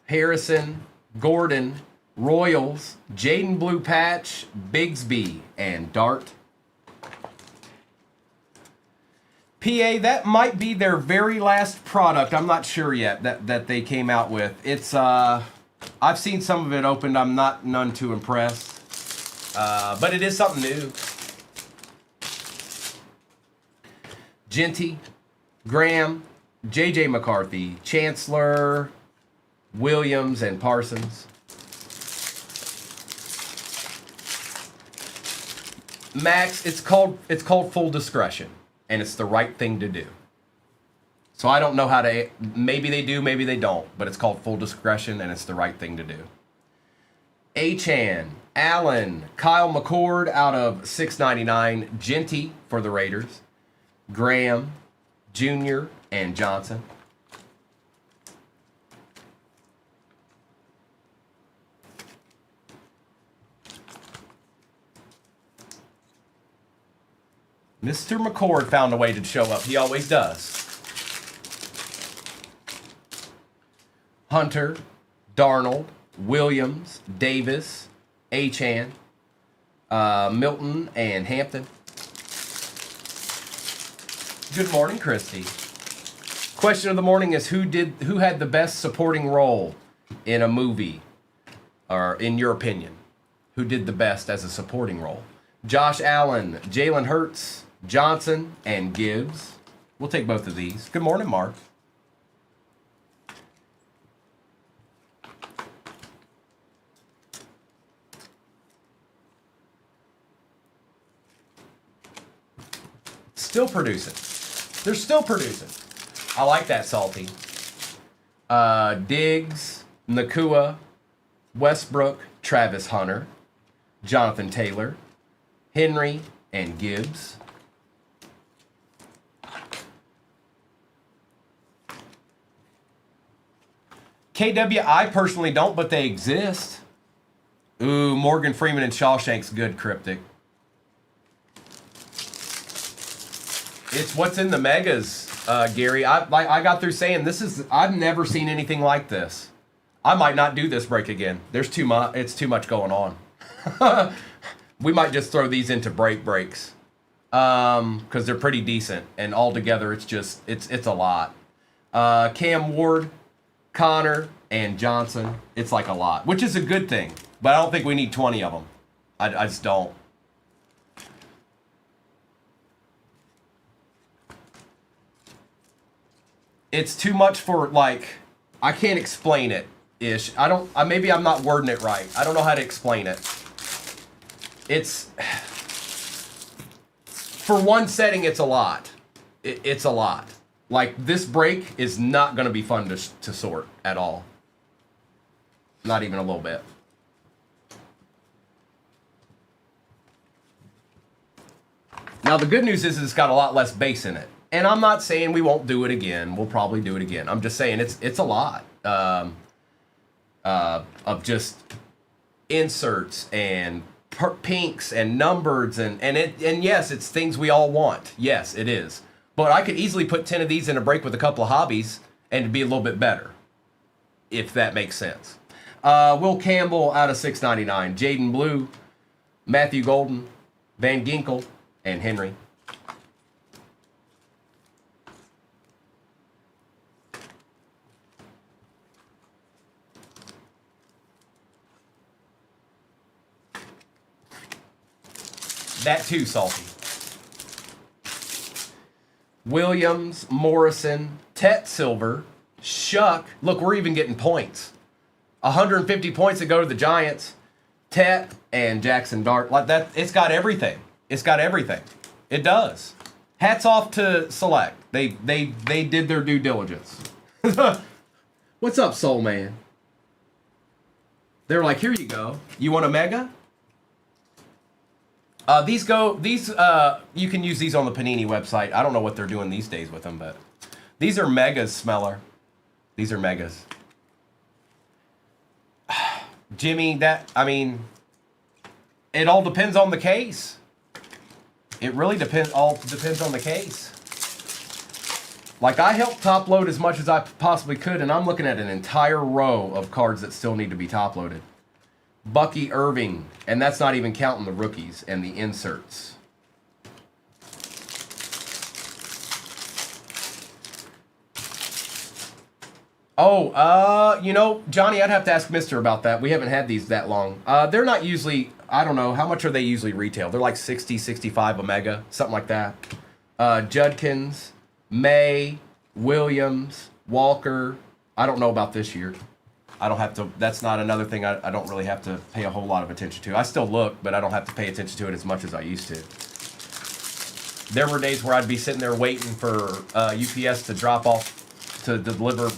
Harrison, Gordon, Royals, Jaden Blue Patch, Bigsby, and Dart. PA, that might be their very last product. I'm not sure yet that they came out with. It's I've seen some of it opened. I'm none too impressed. But it is something new. Genty, Graham, J.J. McCarthy, Chancellor, Williams, and Parsons. Max, it's called full discretion, and it's the right thing to do. So I don't know how to, maybe they do, maybe they don't, but it's called full discretion, and it's the right thing to do. Achan, Allen, Kyle McCord out of $6.99, Genty for the Raiders, Graham, Jr., and Johnson. Mr. McCord found a way to show up. He always does. Hunter, Darnold, Williams, Davis, Achan, Milton, and Hampton. Good morning, Christy. Question of the morning is who had the best supporting role in a movie, or in your opinion, who did the best as a supporting role? Josh Allen, Jalen Hurts, Johnson, and Gibbs. We'll take both of these. Good morning, Mark. Still producing. They're still producing. I like that, Salty. Diggs, Nakua, Westbrook, Travis Hunter, Jonathan Taylor, Henry, and Gibbs. KW, I personally don't, but they exist. Ooh, Morgan Freeman and Shawshank's good, Cryptic. It's what's in the megas, Gary. I got through saying I've never seen anything like this. I might not do this break again. There's too much. It's too much going on. We might just throw these into breaks, because they're pretty decent, and altogether it's a lot. Cam Ward, Connor, and Johnson. It's like a lot, which is a good thing. But I don't think we need 20 of them. I just don't. It's too much for, like, I can't explain it, ish. Maybe I'm not wording it right. I don't know how to explain it. It's, for one setting, it's a lot. It's a lot. Like, this break is not going to be fun to sort at all. Not even a little bit. Now, the good news is it's got a lot less bass in it. And I'm not saying we won't do it again. We'll probably do it again. I'm just saying it's a lot of just inserts and pinks and numbers and yes, it's things we all want. Yes, it is. But I could easily put 10 of these in a break with a couple of hobbies and it'd be a little bit better, if that makes sense. Will Campbell out of $6.99, Jaden Blue, Matthew Golden, Van Ginkel, and Henry. That too salty. Williams, Morrison, Tet Silver, Shuck. Look, we're even getting points. 150 points that go to the Giants. Tet and Jackson Dart. Like that, it's got everything. It's got everything. It does. Hats off to Select. They did their due diligence. What's up, Soul Man? They're like, here you go. You want a mega? You can use these on the Panini website. I don't know what they're doing these days with them, but these are megas, Smeller. These are megas. Jimmy, it all depends on the case. It really depends on the case. Like, I helped top load as much as I possibly could, and I'm looking at an entire row of cards that still need to be top loaded. Bucky Irving, and that's not even counting the rookies and the inserts. Oh, Johnny, I'd have to ask Mister about that. We haven't had these that long. They're not usually, I don't know, how much are they usually retail? They're like 60, 65 a mega, something like that. Judkins, May, Williams, Walker. I don't know about this year. I don't have to, that's not another thing I don't really have to pay a whole lot of attention to. I still look, but I don't have to pay attention to it as much as I used to. There were days where I'd be sitting there waiting for UPS to drop off, to deliver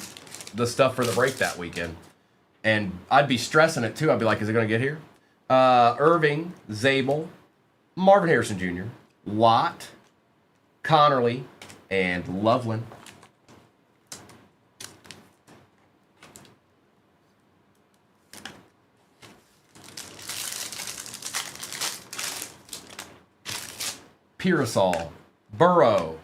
the stuff for the break that weekend. And I'd be stressing it too. I'd be like, is it going to get here? Irving, Zabel, Marvin Harrison Jr., Lott, Connerly, and Loveland. Pearsall, Burrow,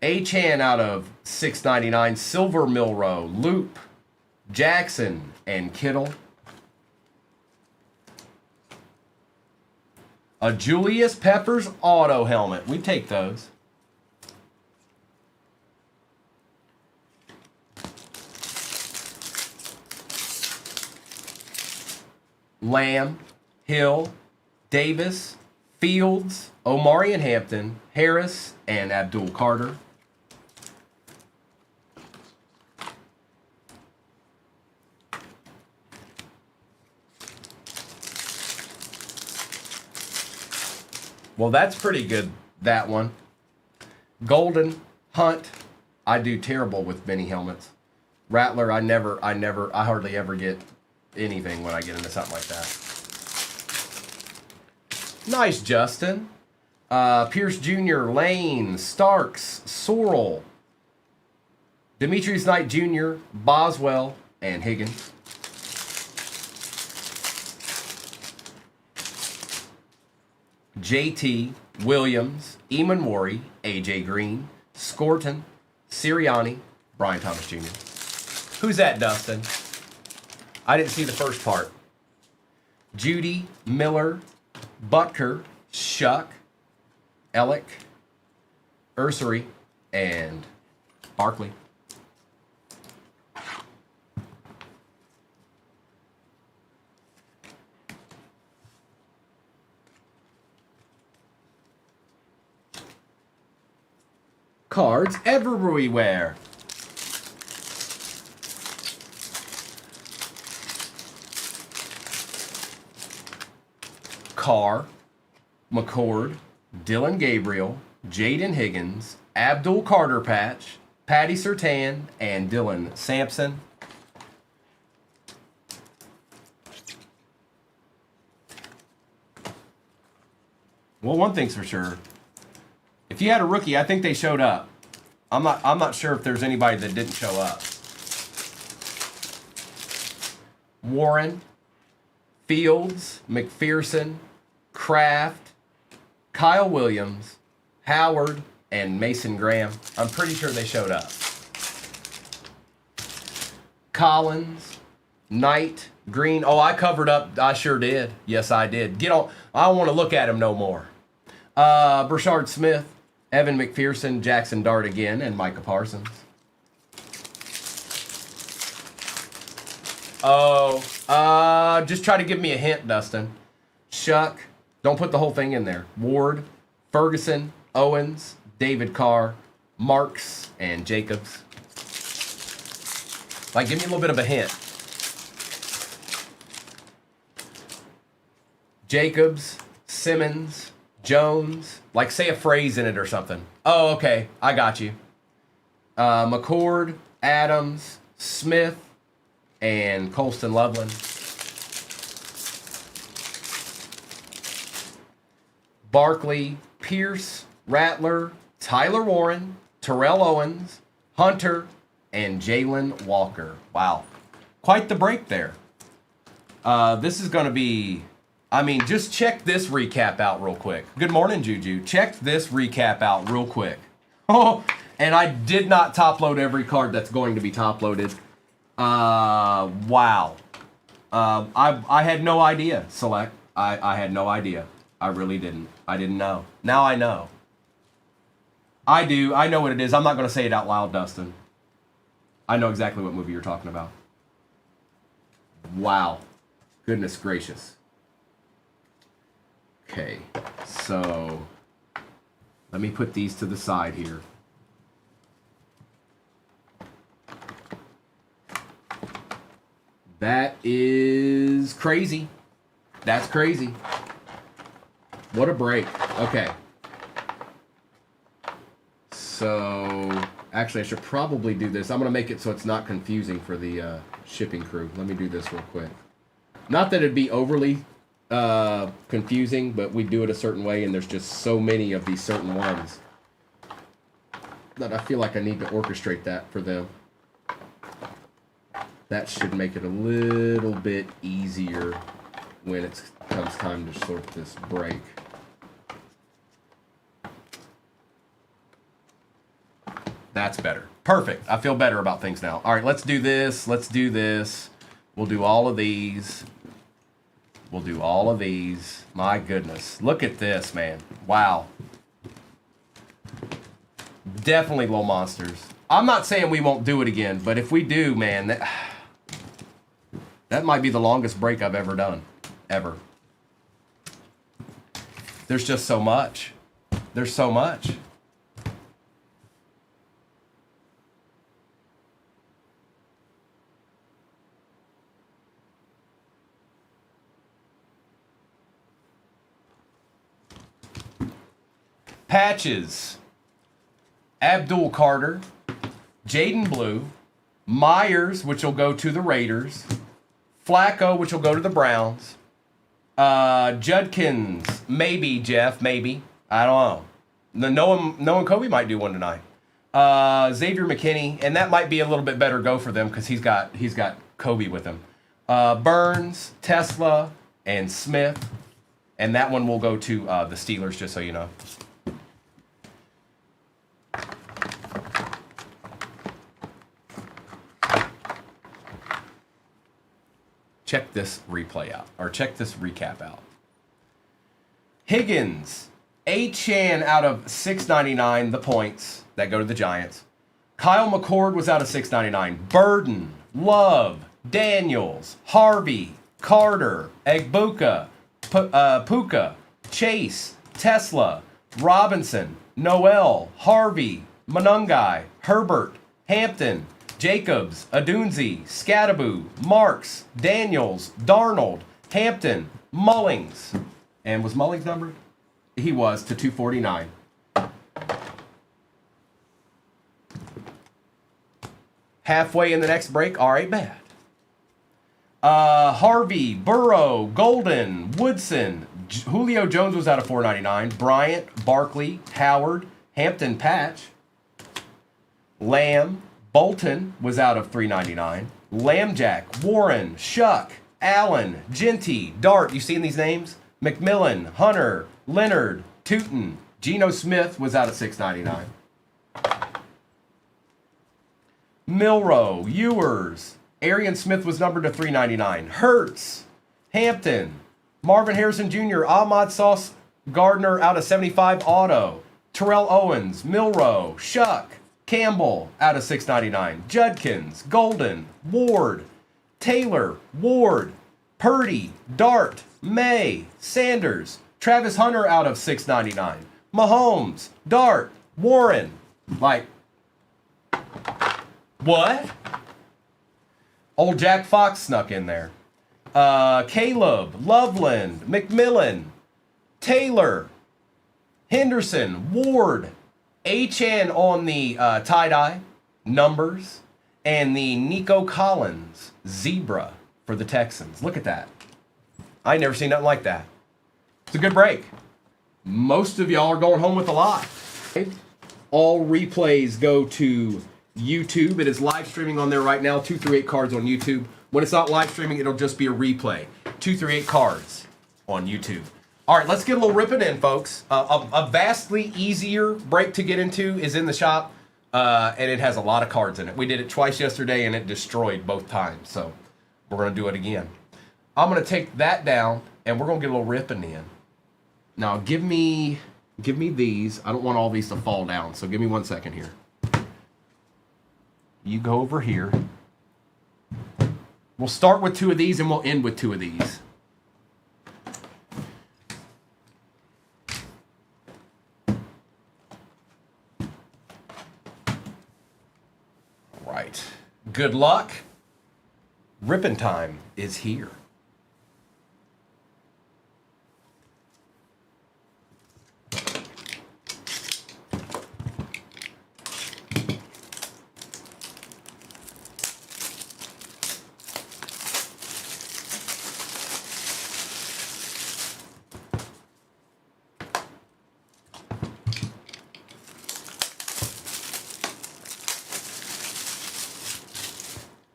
A-Chan out of 699, Silver Milrow, Loop, Jackson, and Kittle. A Julius Peppers auto helmet. We take those. Lamb, Hill, Davis, Fields, Omarion Hampton, Harris, and Abdul Carter. Well, that's pretty good, that one. Golden, Hunt. I do terrible with mini helmets. Rattler, I hardly ever get anything when I get into something like that. Nice, Justin. Pierce Jr., Lane, Starks, Sorrell, Demetrius Knight Jr., Boswell, and Higgins. JT, Williams, Eamon Worry, AJ Green, Scorton, Sirianni, Brian Thomas Jr. Who's that, Dustin? I didn't see the first part. Judy, Miller, Butker, Shuck, Ellick, Ursery, and Barkley. Cards everywhere. Carr, McCord, Dylan Gabriel, Jaden Higgins, Abdul Carter Patch, Patty Surtain, and Dylan Sampson. Well, one thing's for sure. If you had a rookie, I think they showed up. I'm not sure if there's anybody that didn't show up. Warren, Fields, McPherson, Kraft, Kyle Williams, Howard, and Mason Graham. I'm pretty sure they showed up. Collins, Knight, Green. Oh, I covered up. I sure did. Yes, I did. Get on. I don't want to look at him no more. Brashard Smith, Evan McPherson, Jackson Dart again, and Micah Parsons. Oh, just try to give me a hint, Dustin. Shuck, Don't put the whole thing in there. Ward, Ferguson, Owens, David Carr, Marks, and Jacobs. Like, give me a little bit of a hint. Jacobs, Simmons, Jones. Like, say a phrase in it or something. Oh, okay. I got you. McCord, Adams, Smith, and Colston Loveland. Barkley, Pierce, Rattler, Tyler Warren, Terrell Owens, Hunter, and Jalen Walker. Wow. Quite the break there. This is going to be... I mean, just check this recap out real quick. Good morning, Juju. Check this recap out real quick. Oh, and I did not top load every card that's going to be top loaded. Wow. I had no idea, Select. I had no idea. I really didn't. I didn't know. Now I know. I do. I know what it is. I'm not going to say it out loud, Dustin. I know exactly what movie you're talking about. Wow. Goodness gracious. Okay. So, let me put these to the side here. That is crazy. That's crazy. What a break. Okay. So, actually, I should probably do this. I'm going to make it so it's not confusing for the shipping crew. Let me do this real quick. Not that it'd be overly confusing, but we do it a certain way, and there's just so many of these certain ones that I feel like I need to orchestrate that for them. That should make it a little bit easier when it comes time to sort this break. That's better. Perfect. I feel better about things now. All right, let's do this. Let's do this. We'll do all of these. We'll do all of these. My goodness. Look at this, man. Wow. Definitely low monsters. I'm not saying we won't do it again, but if we do, man, that might be the longest break I've ever done. Ever. There's just so much. There's so much. Patches. Abdul Carter. Jaden Blue. Myers, which will go to the Raiders. Flacco, which will go to the Browns. Judkins. Maybe, Jeff. Maybe. I don't know. Noah Kobe might do one tonight. Xavier McKinney. And that might be a little bit better go for them because he's got Kobe with him. Burns, Tesla, and Smith. And that one will go to the Steelers, just so you know. Check this replay out, or check this recap out. Higgins, Achane out of $6.99, the points that go to the Giants. Kyle McCord was out of $6.99. Burden, Love, Daniels, Harvey, Carter, Egbuka, Puka, Chase, Tesla, Robinson, Noel, Harvey, Monungai, Herbert, Hampton, Jacobs, Adunzi, Scattaboo, Marks, Daniels, Darnold, Hampton, Mullings. And was Mullings numbered? He was to 249. Halfway in the next break, all right, bad. Harvey, Burrow, Golden, Woodson, Julio Jones was out of $4.99. Bryant, Barkley, Howard, Hampton Patch, Lamb, Bolton was out of $3.99. Lambjack, Warren, Shuck, Allen, Genty, Dart. You seen these names? McMillan, Hunter, Leonard, Tootin. Geno Smith was out of $6.99. Milrow, Ewers. Arian Smith was numbered to $3.99. Hertz, Hampton, Marvin Harrison Jr., Ahmad Sauce Gardner out of 75 auto. Terrell Owens, Milrow, Shuck, Campbell out of $6.99. Judkins, Golden, Ward, Taylor, Ward, Purdy, Dart, May, Sanders, Travis Hunter out of 699. Mahomes, Dart, Warren. Like, what? Old Jack Fox snuck in there. Caleb, Loveland, McMillan, Taylor, Henderson, Ward, Achan on the tie-dye, numbers, and the Nico Collins zebra for the Texans. Look at that. I ain't never seen nothing like that. It's a good break. Most of y'all are going home with a lot. All replays go to YouTube. It is live streaming on there right now. 2 through 8 cards on YouTube. When it's not live streaming, it'll just be a replay. 2 through 8 cards on YouTube. All right, let's get a little ripping in, folks. A vastly easier break to get into is in the shop, and it has a lot of cards in it. We did it twice yesterday, and it destroyed both times, so we're going to do it again. I'm going to take that down, and we're going to get a little ripping in. Now, give me these. I don't want all these to fall down, so give me 1 second here. You go over here. We'll start with 2 of these, and we'll end with 2 of these. Right. Good luck. Ripping time is here.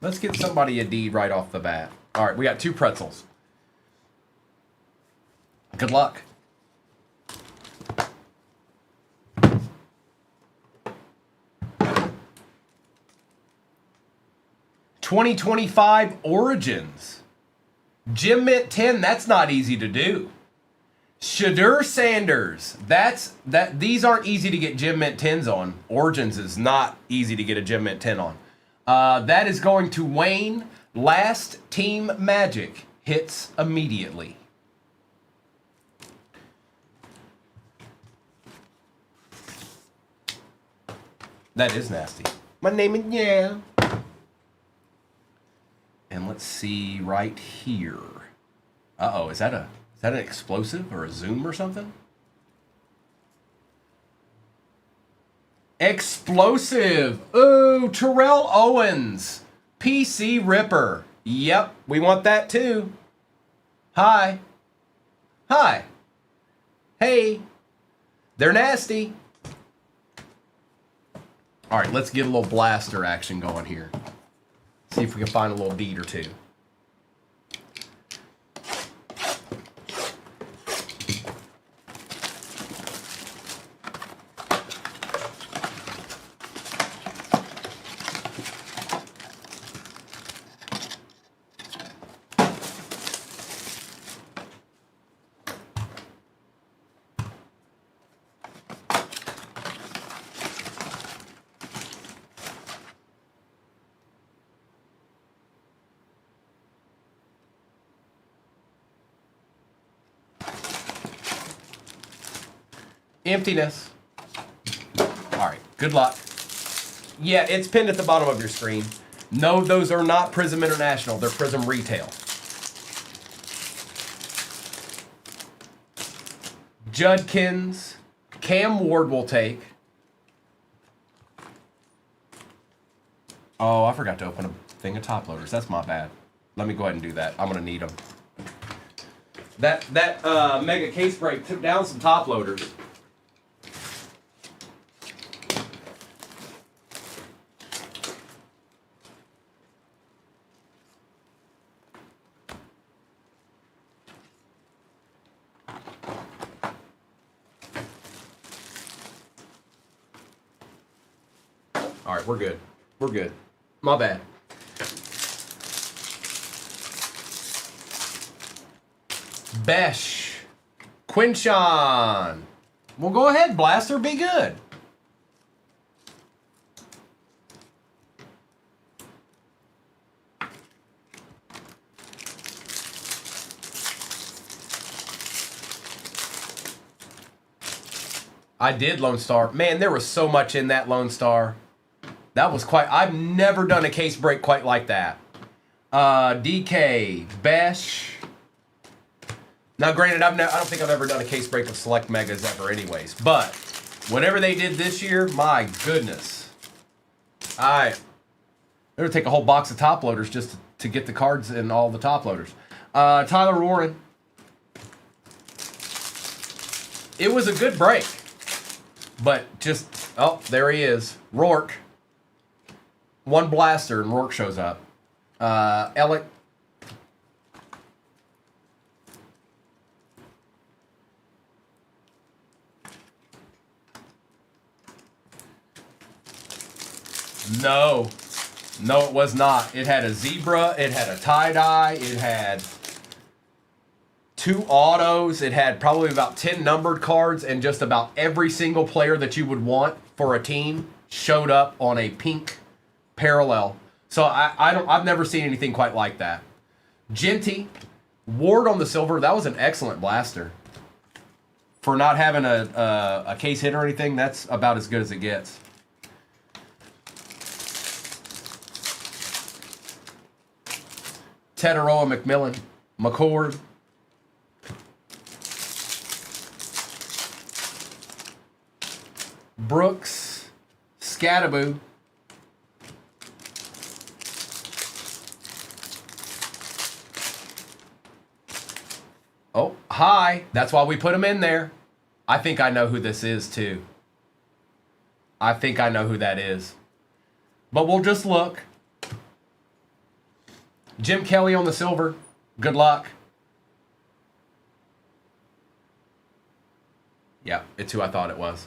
Let's get somebody a D right off the bat. All right, we got 2 pretzels. Good luck. '25 Origins. Jim Mint 10, that's not easy to do. Shadur Sanders, these aren't easy to get Jim Mint 10s on. Origins is not easy to get a Jim Mint 10 on. That is going to Wayne. Last Team Magic hits immediately. That is nasty. My name is yeah. And let's see right here. Uh-oh, is that an explosive or a zoom or something? Explosive. Ooh, Terrell Owens. PC Ripper. Yep, we want that too. Hi. Hi. Hey. They're nasty. All right, let's get a little blaster action going here. See if we can find a little bead or 2. Emptiness. All right, good luck. Yeah, it's pinned at the bottom of your screen. No, those are not Prism International. They're Prism Retail. Judkins. Cam Ward will take. Oh, I forgot to open a thing of top loaders. That's my bad. Let me go ahead and do that. I'm going to need them. That mega case break took down some top loaders. All right, we're good. We're good. My bad. Besh. Quinchon. Well, go ahead, Blaster. Be good. I did Lone Star. Man, there was so much in that Lone Star. That was quite... I've never done a case break quite like that. DK, Besh. Now, granted, I don't think I've ever done a case break of Select Megas ever anyways. But whatever they did this year, my goodness. They're going to take a whole box of top loaders just to get the cards in all the top loaders. Tyler Warren. It was a good break. But just, oh, there he is. Rourke. One blaster and Rourke shows up. Alec. No. No, it was not. It had a zebra. It had a tie-dye. It had 2 autos. It had probably about 10 numbered cards, and just about every single player that you would want for a team showed up on a pink parallel. So I've never seen anything quite like that. Genty, Ward on the silver. That was an excellent blaster. For not having a case hit or anything, that's about as good as it gets. Tetaroa McMillan, McCord. Brooks, Scattaboo. Oh, hi. That's why we put him in there. I think I know who this is, too. I think I know who that is. But we'll just look. Jim Kelly on the silver. Good luck. Yeah, it's who I thought it was.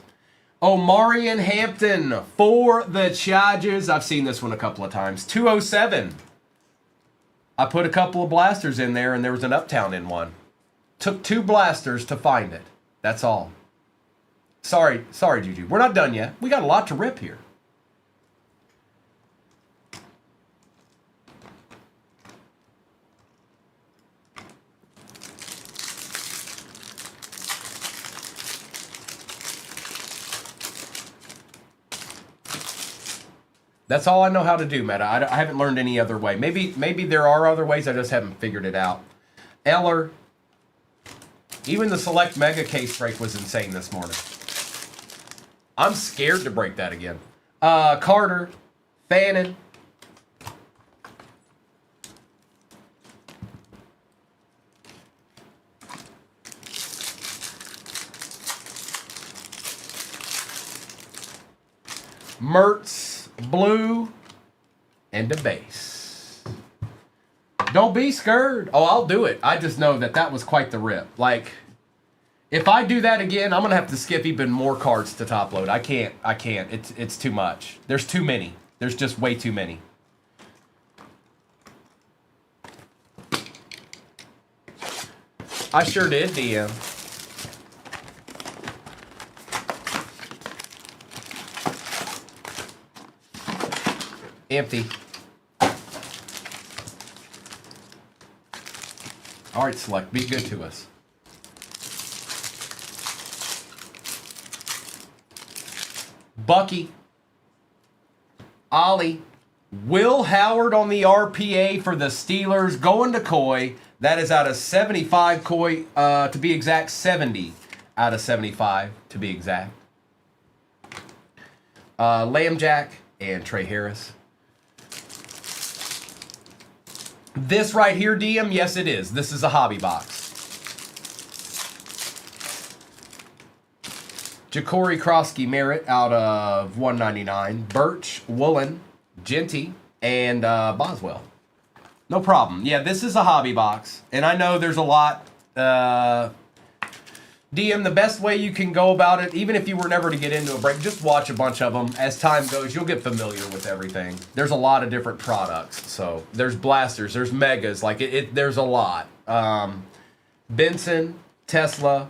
Omarion Hampton for the Chargers. I've seen this one a couple of times. 207. I put a couple of blasters in there, and there was an Uptown in one. Took 2 blasters to find it. That's all. Sorry, Juju. We're not done yet. We got a lot to rip here. That's all I know how to do, Meta. I haven't learned any other way. Maybe there are other ways. I just haven't figured it out. Eller. Even the Select Mega case break was insane this morning. I'm scared to break that again. Carter. Fannin. Mertz. Blue, and a base. Don't be scared. Oh, I'll do it. I just know that was quite the rip. Like, if I do that again, I'm going to have to skip even more cards to top load. I can't. It's too much. There's too many. There's just way too many. I sure did, DM. Empty. All right, Select. Be good to us. Bucky. Ollie. Will Howard on the RPA for the Steelers. Going to Coy. That is out of 75 Coy, to be exact. 70 out of 75 to be exact. Lambjack and Trey Harris. This right here, DM, yes it is. This is a hobby box. Ja'Cory Krosky Merritt out of 199. Birch, Woolen, Genty, and Boswell. No problem. Yeah, this is a hobby box. And I know there's a lot. DM, the best way you can go about it, even if you were never to get into a break, just watch a bunch of them. As time goes, you'll get familiar with everything. There's a lot of different products. So there's blasters, there's megas, like there's a lot. Benson, Tesla,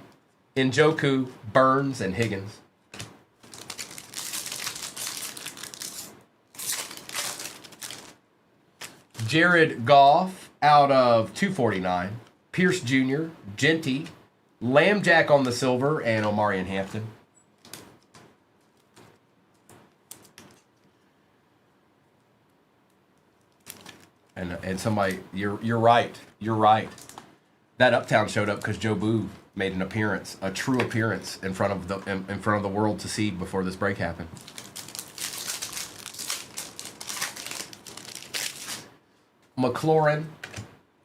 Njoku, Burns, and Higgins. Jared Goff out of 249. Pierce Jr., Genty, Lambjack on the silver, and Omarion Hampton. And somebody, you're right. You're right. That Uptown showed up because Joe Boo made an appearance, a true appearance in front of the world to see before this break happened. McLaurin,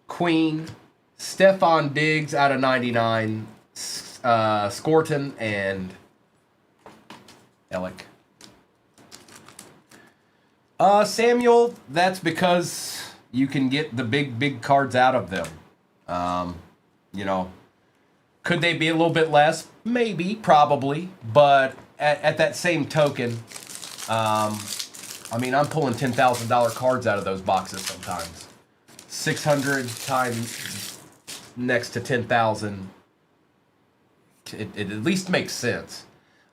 Queen, Stephon Diggs out of 99, Scorton, and Ellick. Samuel, that's because you can get the big cards out of them. You know, could they be a little bit less? Maybe, probably, but at that same token, I mean, I'm pulling $10,000 cards out of those boxes sometimes. 600 times next to 10,000. It at least makes sense.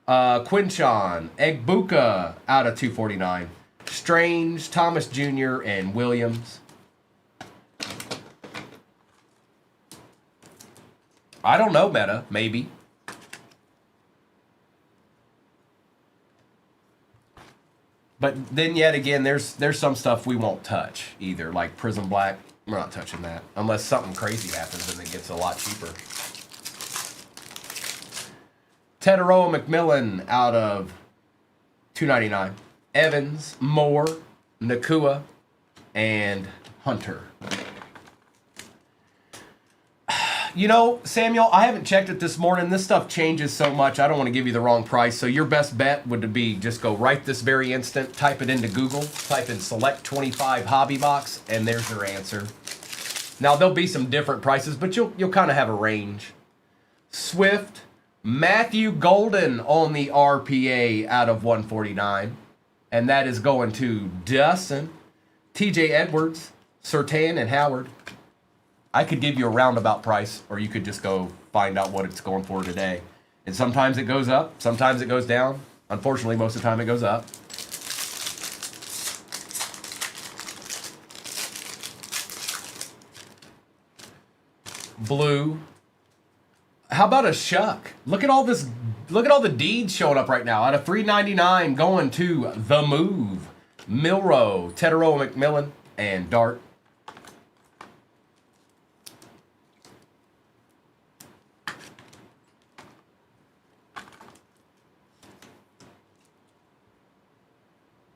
Quinchon, Egbuka out of 249. Strange, Thomas Jr., and Williams. I don't know, Meta. Maybe. But then yet again, there's some stuff we won't touch either, like Prism Black. We're not touching that unless something crazy happens and it gets a lot cheaper. Tedero McMillan out of 299. Evans, Moore, Nakua, and Hunter. You know, Samuel, I haven't checked it this morning. This stuff changes so much. I don't want to give you the wrong price. So your best bet would be just go right this very instant, type it into Google, type in select 25 hobby box, and there's your answer. Now, there'll be some different prices, but you'll kind of have a range. Swift, Matthew Golden on the RPA out of 149. And that is going to Dustin, TJ Edwards, Surtain, and Howard. I could give you a roundabout price, or you could just go find out what it's going for today. And sometimes it goes up, sometimes it goes down. Unfortunately, most of the time it goes up. Blue. How about a Shuck? Look at all this. Look at all the deeds showing up right now. Out of 399 going to The Move, Milrow, Tedero McMillan, and Dart.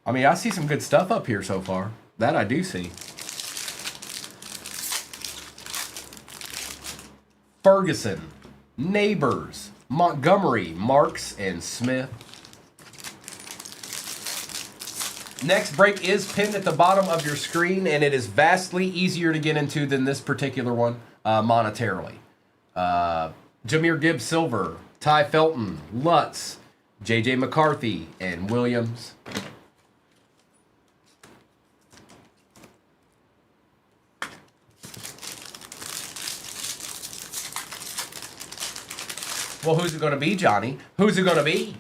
I mean, I see some good stuff up here so far. That I do see. Ferguson, Neighbors, Montgomery, Marks, and Smith. Next break is pinned at the bottom of your screen, and it is vastly easier to get into than this particular one monetarily. Jameer Gibbs Silver, Ty Felton, Lutz, J.J. McCarthy, and Williams. Well, who's it going to be, Johnny? Who's it going to be?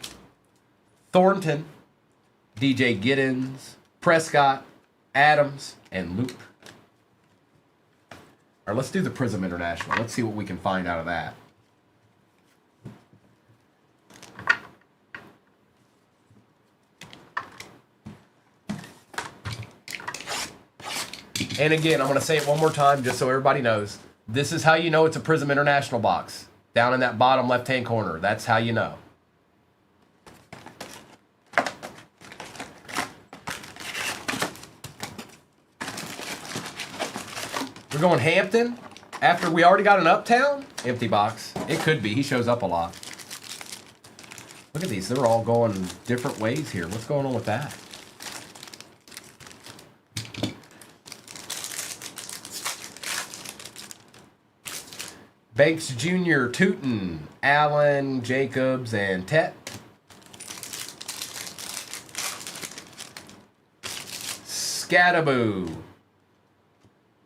Thornton, DJ Giddens, Prescott, Adams, and Loop. All right, let's do the Prism International. Let's see what we can find out of that. And again, I'm going to say it one more time just so everybody knows. This is how you know it's a Prism International box. Down in that bottom left-hand corner. That's how you know. We're going Hampton after we already got an Uptown? Empty box. It could be. He shows up a lot. Look at these. They're all going different ways here. What's going on with that? Banks Jr., Tootin, Allen, Jacobs, and Tet. Scattaboo.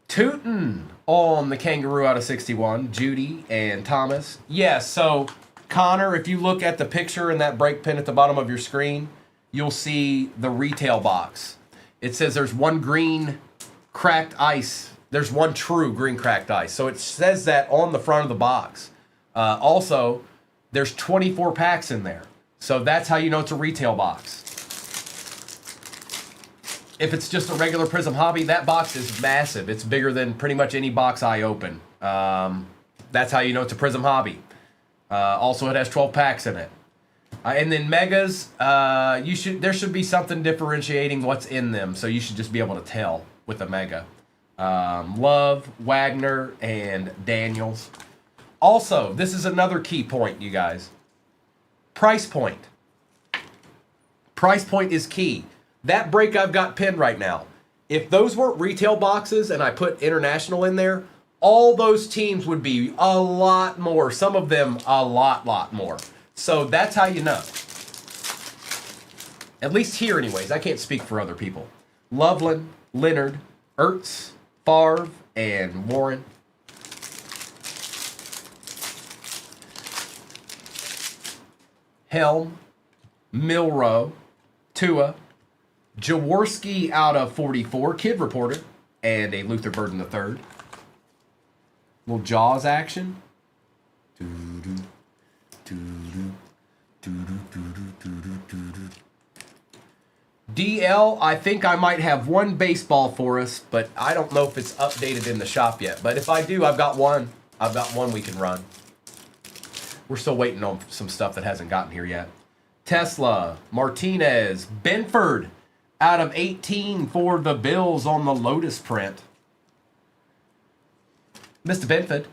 Tootin on the Kangaroo out of 61. Judy and Thomas. Yes, so Connor, if you look at the picture in that break pin at the bottom of your screen, you'll see the retail box. It says there's one green cracked ice. There's one true green cracked ice. So it says that on the front of the box. Also, there's 24 packs in there. So that's how you know it's a retail box. If it's just a regular Prism Hobby, that box is massive. It's bigger than pretty much any box I open. That's how you know it's a Prism Hobby. Also, it has 12 packs in it. And then Megas, there should be something differentiating what's in them, so you should just be able to tell with a Mega. Love, Wagner, and Daniels. Also, this is another key point, you guys. Price point. Price point is key. That break I've got pinned right now, if those weren't retail boxes and I put international in there, all those teams would be a lot more. Some of them a lot more. So that's how you know. At least here anyways. I can't speak for other people. Loveland, Leonard, Ertz, Favre, and Warren. Helm, Milrow, Tua, Jaworski out of 44, Kid Reporter, and a Luther Burden III. Little Jaws action. DL, I think I might have one baseball for us, but I don't know if it's updated in the shop yet. But if I do, I've got one. I've got one we can run. We're still waiting on some stuff that hasn't gotten here yet. Tesla, Martinez, Benford out of 18 for the Bills on the Lotus print. Mr. Benford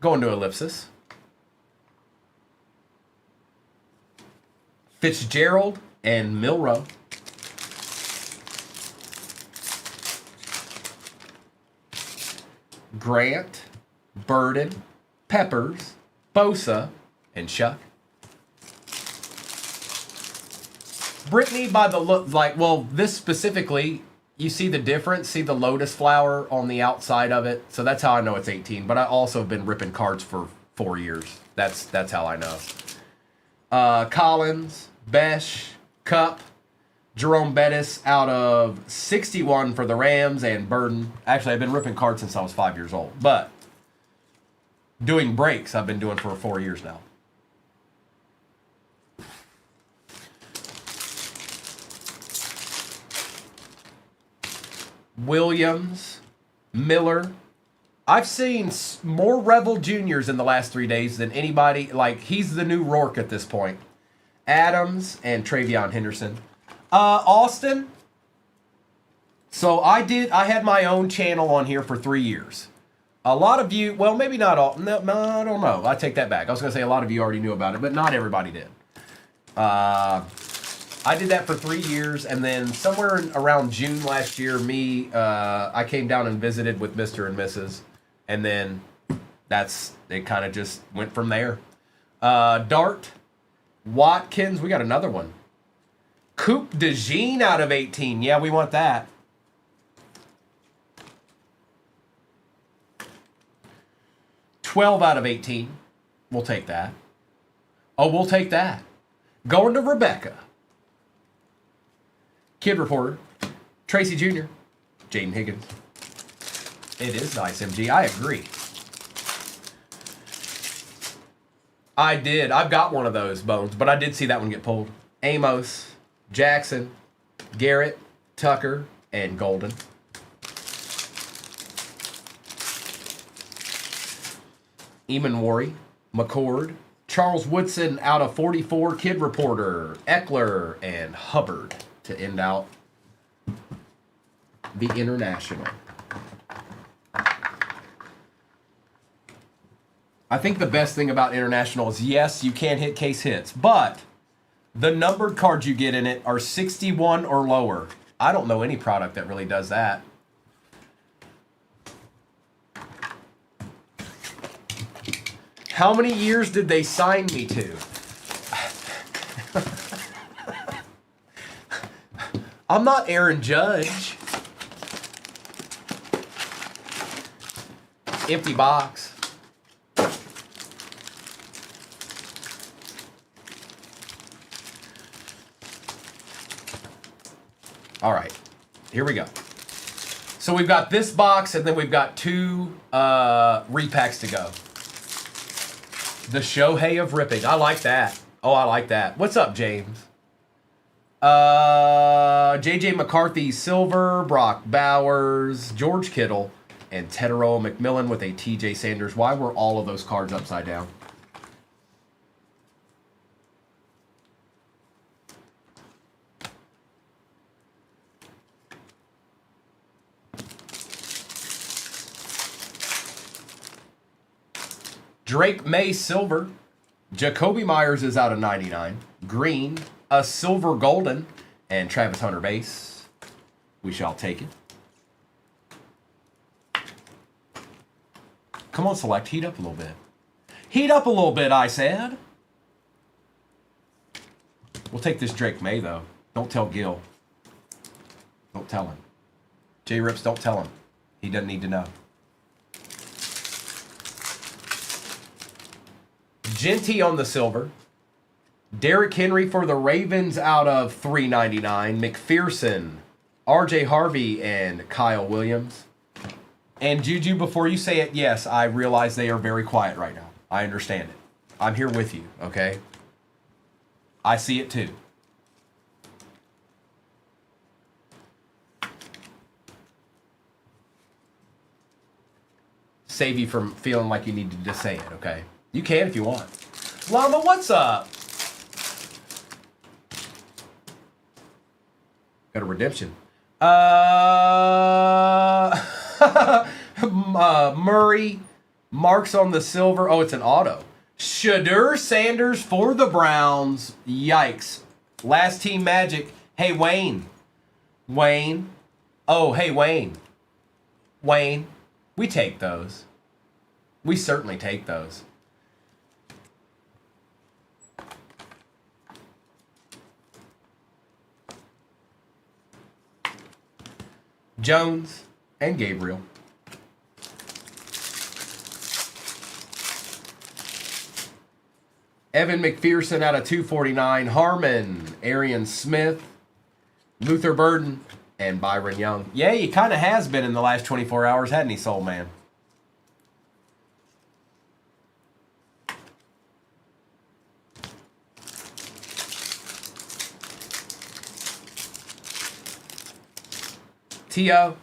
going to ellipsis. Fitzgerald and Milrow. Grant, Burden, Peppers, Bosa, and Shuck. Brittany, by the look, like, well, this specifically, you see the difference, see the lotus flower on the outside of it. So that's how I know it's 18. But I also have been ripping cards for 4 years. That's how I know. Collins, Besh, Cup, Jerome Bettis out of 61 for the Rams, and Burden. Actually, I've been ripping cards since I was 5 years old. But doing breaks, I've been doing for 4 years now. Williams, Miller. I've seen more Rebel Juniors in the last 3 days than anybody. Like, he's the new Rourke at this point. Adams and Travion Henderson. Austin. So I had my own channel on here for 3 years. A lot of you, well, maybe not all. No, I don't know. I take that back. I was going to say a lot of you already knew about it, but not everybody did. I did that for 3 years, and then somewhere around June last year, I came down and visited with Mr. and Mrs., and then it kind of just went from there. Dart, Watkins, we got another one. Coupe de Jean out of 18. Yeah, we want that. $12 out of 18. We'll take that. Oh, we'll take that. Going to Rebecca. Kid Reporter, Tracy Jr., Jaden Higgins. It is nice, MG. I agree. I did. I've got one of those bones, but I did see that one get pulled. Amos, Jackson, Garrett, Tucker, and Golden. Eamon Worry, McCord, Charles Woodson out of 44, Kid Reporter, Eckler, and Hubbard to end out the international. I think the best thing about international is, yes, you can hit case hits, but the numbered cards you get in it are 61 or lower. I don't know any product that really does that. How many years did they sign me to? I'm not Aaron Judge. Empty box. All right, here we go. So we've got this box, and then we've got 2 repacks to go. The Shohei of ripping. I like that. Oh, I like that. What's up, James? J.J. McCarthy, silver. Brock Bowers, George Kittle, and Tedero McMillan with a T.J. Sanders. Why were all of those cards upside down? Drake May, silver. Jacoby Myers is out of 99. Green. A silver golden. And Travis Hunter base. We shall take it. Come on, Select. Heat up a little bit. Heat up a little bit, I said. We'll take this Drake May, though. Don't tell Gil. Don't tell him. J-Rips, don't tell him. He doesn't need to know. Genty on the silver. Derrick Henry for the Ravens out of 399. McPherson, RJ Harvey, and Kyle Williams. And Juju, before you say it, yes, I realize they are very quiet right now. I understand it. I'm here with you, okay? I see it too. Save you from feeling like you need to just say it, okay? You can if you want. Llama, what's up? Got a redemption. Murray, Marks on the silver. Oh, it's an auto. Shadur Sanders for the Browns. Yikes. Last team magic. Hey, Wayne. Wayne. Oh, hey, Wayne. Wayne. We take those. We certainly take those. Jones and Gabriel. Evan McPherson out of 249. Harmon, Arian Smith, Luther Burden, and Byron Young. Yeah, he kind of has been in the last 24 hours, hadn't he, Soul Man? T.O.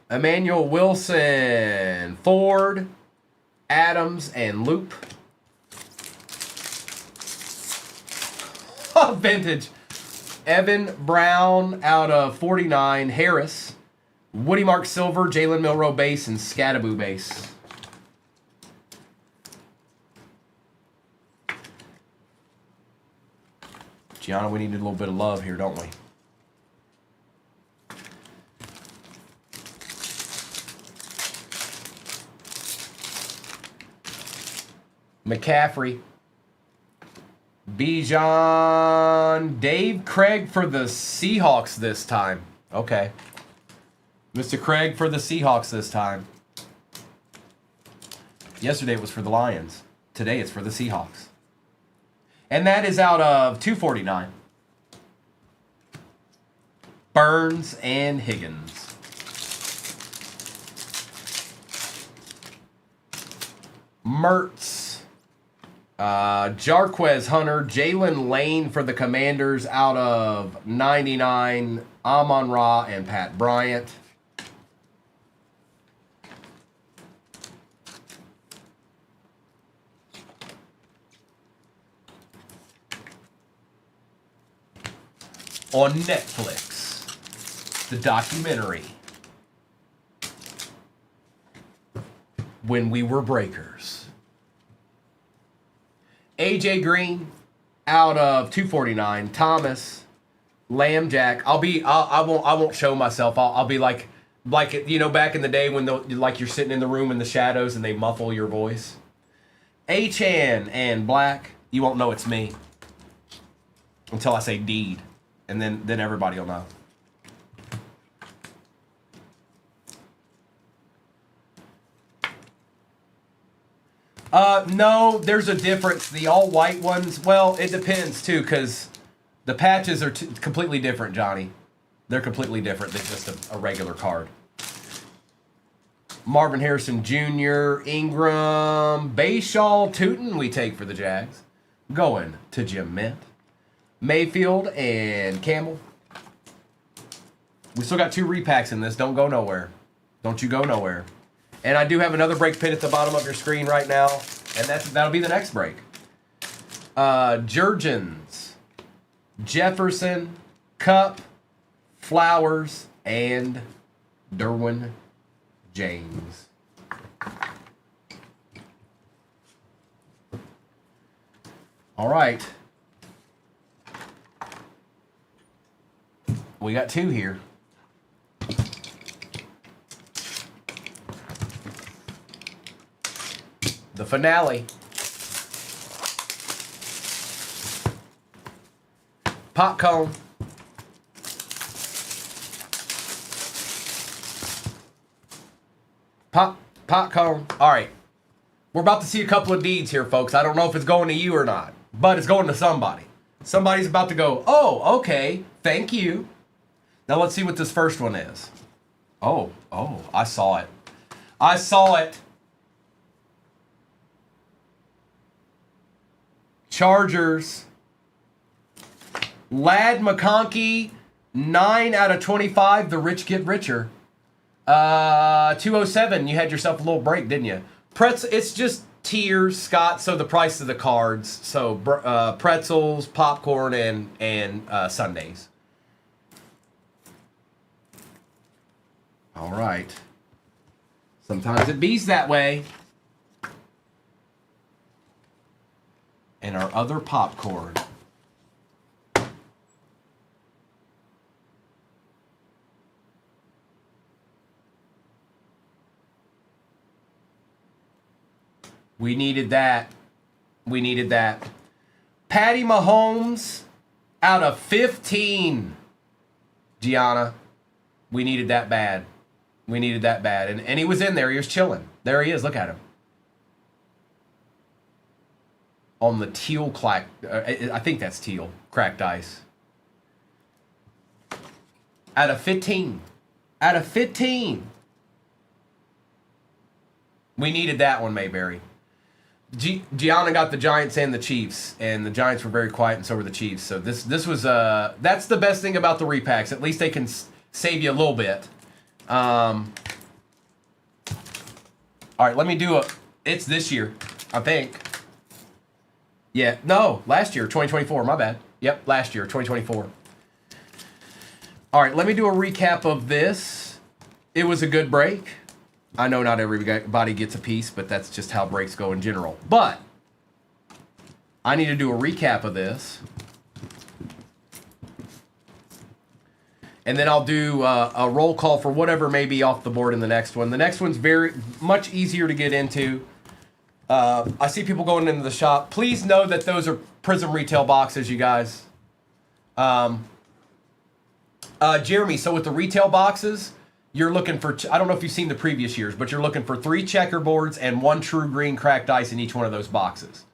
Emmanuel Wilson, Ford, Adams, and Loop. Vintage. Evan Brown out of 49. Harris. Woody Mark Silver, Jalen Milroe base, and Scattaboo base. Gianna, we need a little bit of love here, don't we? McCaffrey. Bijan. Dave Craig for the Seahawks this time. Okay. Mr. Craig for the Seahawks this time. Yesterday it was for the Lions. Today it's for the Seahawks. And that is out of 249. Burns and Higgins. Mertz. Jarquez Hunter, Jalen Lane for the Commanders out of 99. Amon-Ra and Pat Bryant. On Netflix, the documentary When We Were Breakers. AJ Green out of 249. Thomas, Lamb Jack. I won't show myself. I'll be like you know, back in the day when like you're sitting in the room in the shadows and they muffle your voice. Achan and Black. You won't know it's me until I say deed, and then everybody will know. No, there's a difference. The all-white ones, well, it depends, too, because the patches are completely different, Johnny. They're completely different than just a regular card. Marvin Harrison Jr., Ingram, Bayshaw, Tootin, we take for the Jags. Going to Jim Mint. Mayfield and Campbell. We still got 2 repacks in this. Don't go nowhere. Don't you go nowhere. And I do have another break pin at the bottom of your screen right now. And that'll be the next break. Jurgens, Jefferson, Cup, Flowers, and Derwin James. All right. We got 2 here. The finale. Pop cone. Pop cone. All right. We're about to see a couple of deeds here, folks. I don't know if it's going to you or not, but it's going to somebody. Somebody's about to go, oh, okay, thank you. Now let's see what this first one is. Oh, I saw it. I saw it. Chargers. Lad McConkey, 9 out of 25. The rich get richer. 207. You had yourself a little break, didn't you? It's just tiers, Scott. So the price of the cards. So pretzels, popcorn, and sundaes. All right. Sometimes it bees that way. And our other popcorn. We needed that. We needed that. Patty Mahomes out of 15. Gianna. We needed that bad. We needed that bad. And he was in there. He was chilling. There he is. Look at him. On the teal I think that's teal. Cracked ice. Out of 15. Out of 15. We needed that one, Mayberry. Gianna got the Giants and the Chiefs, and the Giants were very quiet, and so were the Chiefs. So this was that's the best thing about the repacks. At least they can save you a little bit. All right, let me do it's this year, I think. Yeah, no, last year, 2024. My bad. Yep, last year, 2024. All right, let me do a recap of this. It was a good break. I know not everybody gets a piece, but that's just how breaks go in general. But I need to do a recap of this. And then I'll do a roll call for whatever may be off the board in the next one. The next one's very much easier to get into. I see people going into the shop. Please know that those are Prism retail boxes, you guys. Jeremy, so with the retail boxes, you're looking for, I don't know if you've seen the previous years, but you're looking for 3 checkerboards and 1 true green cracked ice in each one of those boxes.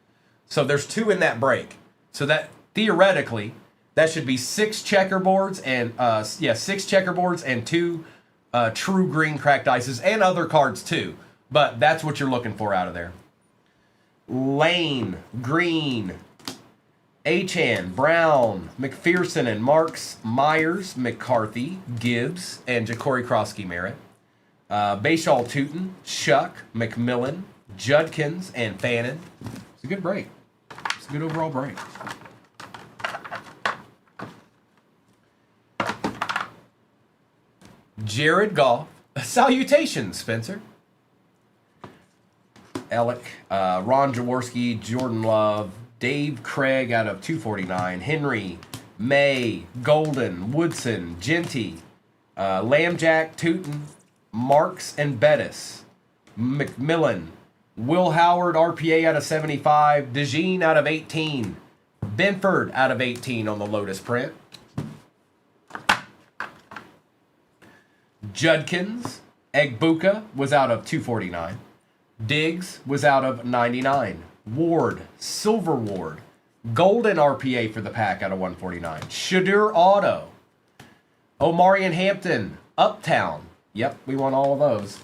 So there's 2 in that break. So that, theoretically, that should be 6 checkerboards and, 6 checkerboards and 2 true green cracked ices and other cards too. But that's what you're looking for out of there. Lane, Green, Achan, Brown, McPherson and Marks, Myers, McCarthy, Gibbs, and Ja'Cory Krosky Merritt. Bayshall Tootin, Shuck, McMillan, Judkins, and Fannin. It's a good break. It's a good overall break. Jared Goff. Salutations, Spencer. Alec, Ron Jaworski, Jordan Love, Dave Craig out of 249, Henry, May, Golden, Woodson, Genty, Lambjack, Tootin, Marks and Bettis, McMillan, Will Howard, RPA out of 75, DeJean out of 18, Benford out of 18 on the Lotus print. Judkins, Egbuka was out of 249. Diggs was out of 99. Ward, Silver Ward, Golden RPA for the pack out of 149. Shadur Auto, Omarion Hampton, Uptown. Yep, we won all of those.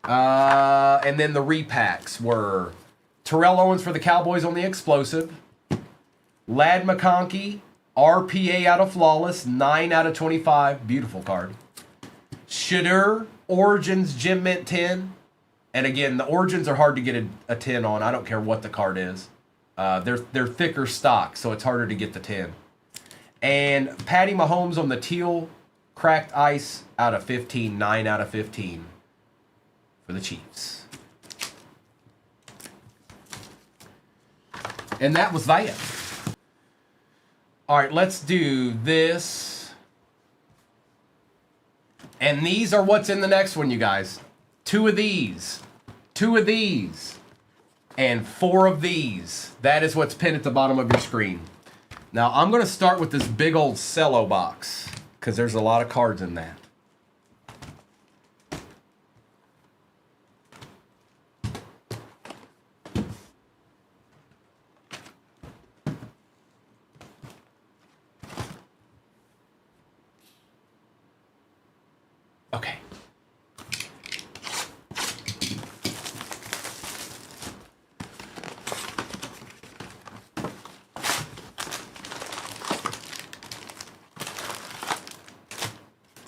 And then the repacks were Terrell Owens for the Cowboys on the Explosive, Lad McConkey, RPA out of Flawless, 9 out of 25. Beautiful card. Shadur, Origins, Gem Mint 10. And again, the Origins are hard to get a 10 on. I don't care what the card is. They're thicker stock, so it's harder to get the 10. And Patty Mahomes on the teal, cracked ice out of 15, 9 out of 15 for the Chiefs. And that was that. All right, let's do this. And these are what's in the next one, you guys. 2 of these, 2 of these, and 4 of these. That is what's pinned at the bottom of your screen. Now, I'm going to start with this big old cello box because there's a lot of cards in that. Okay.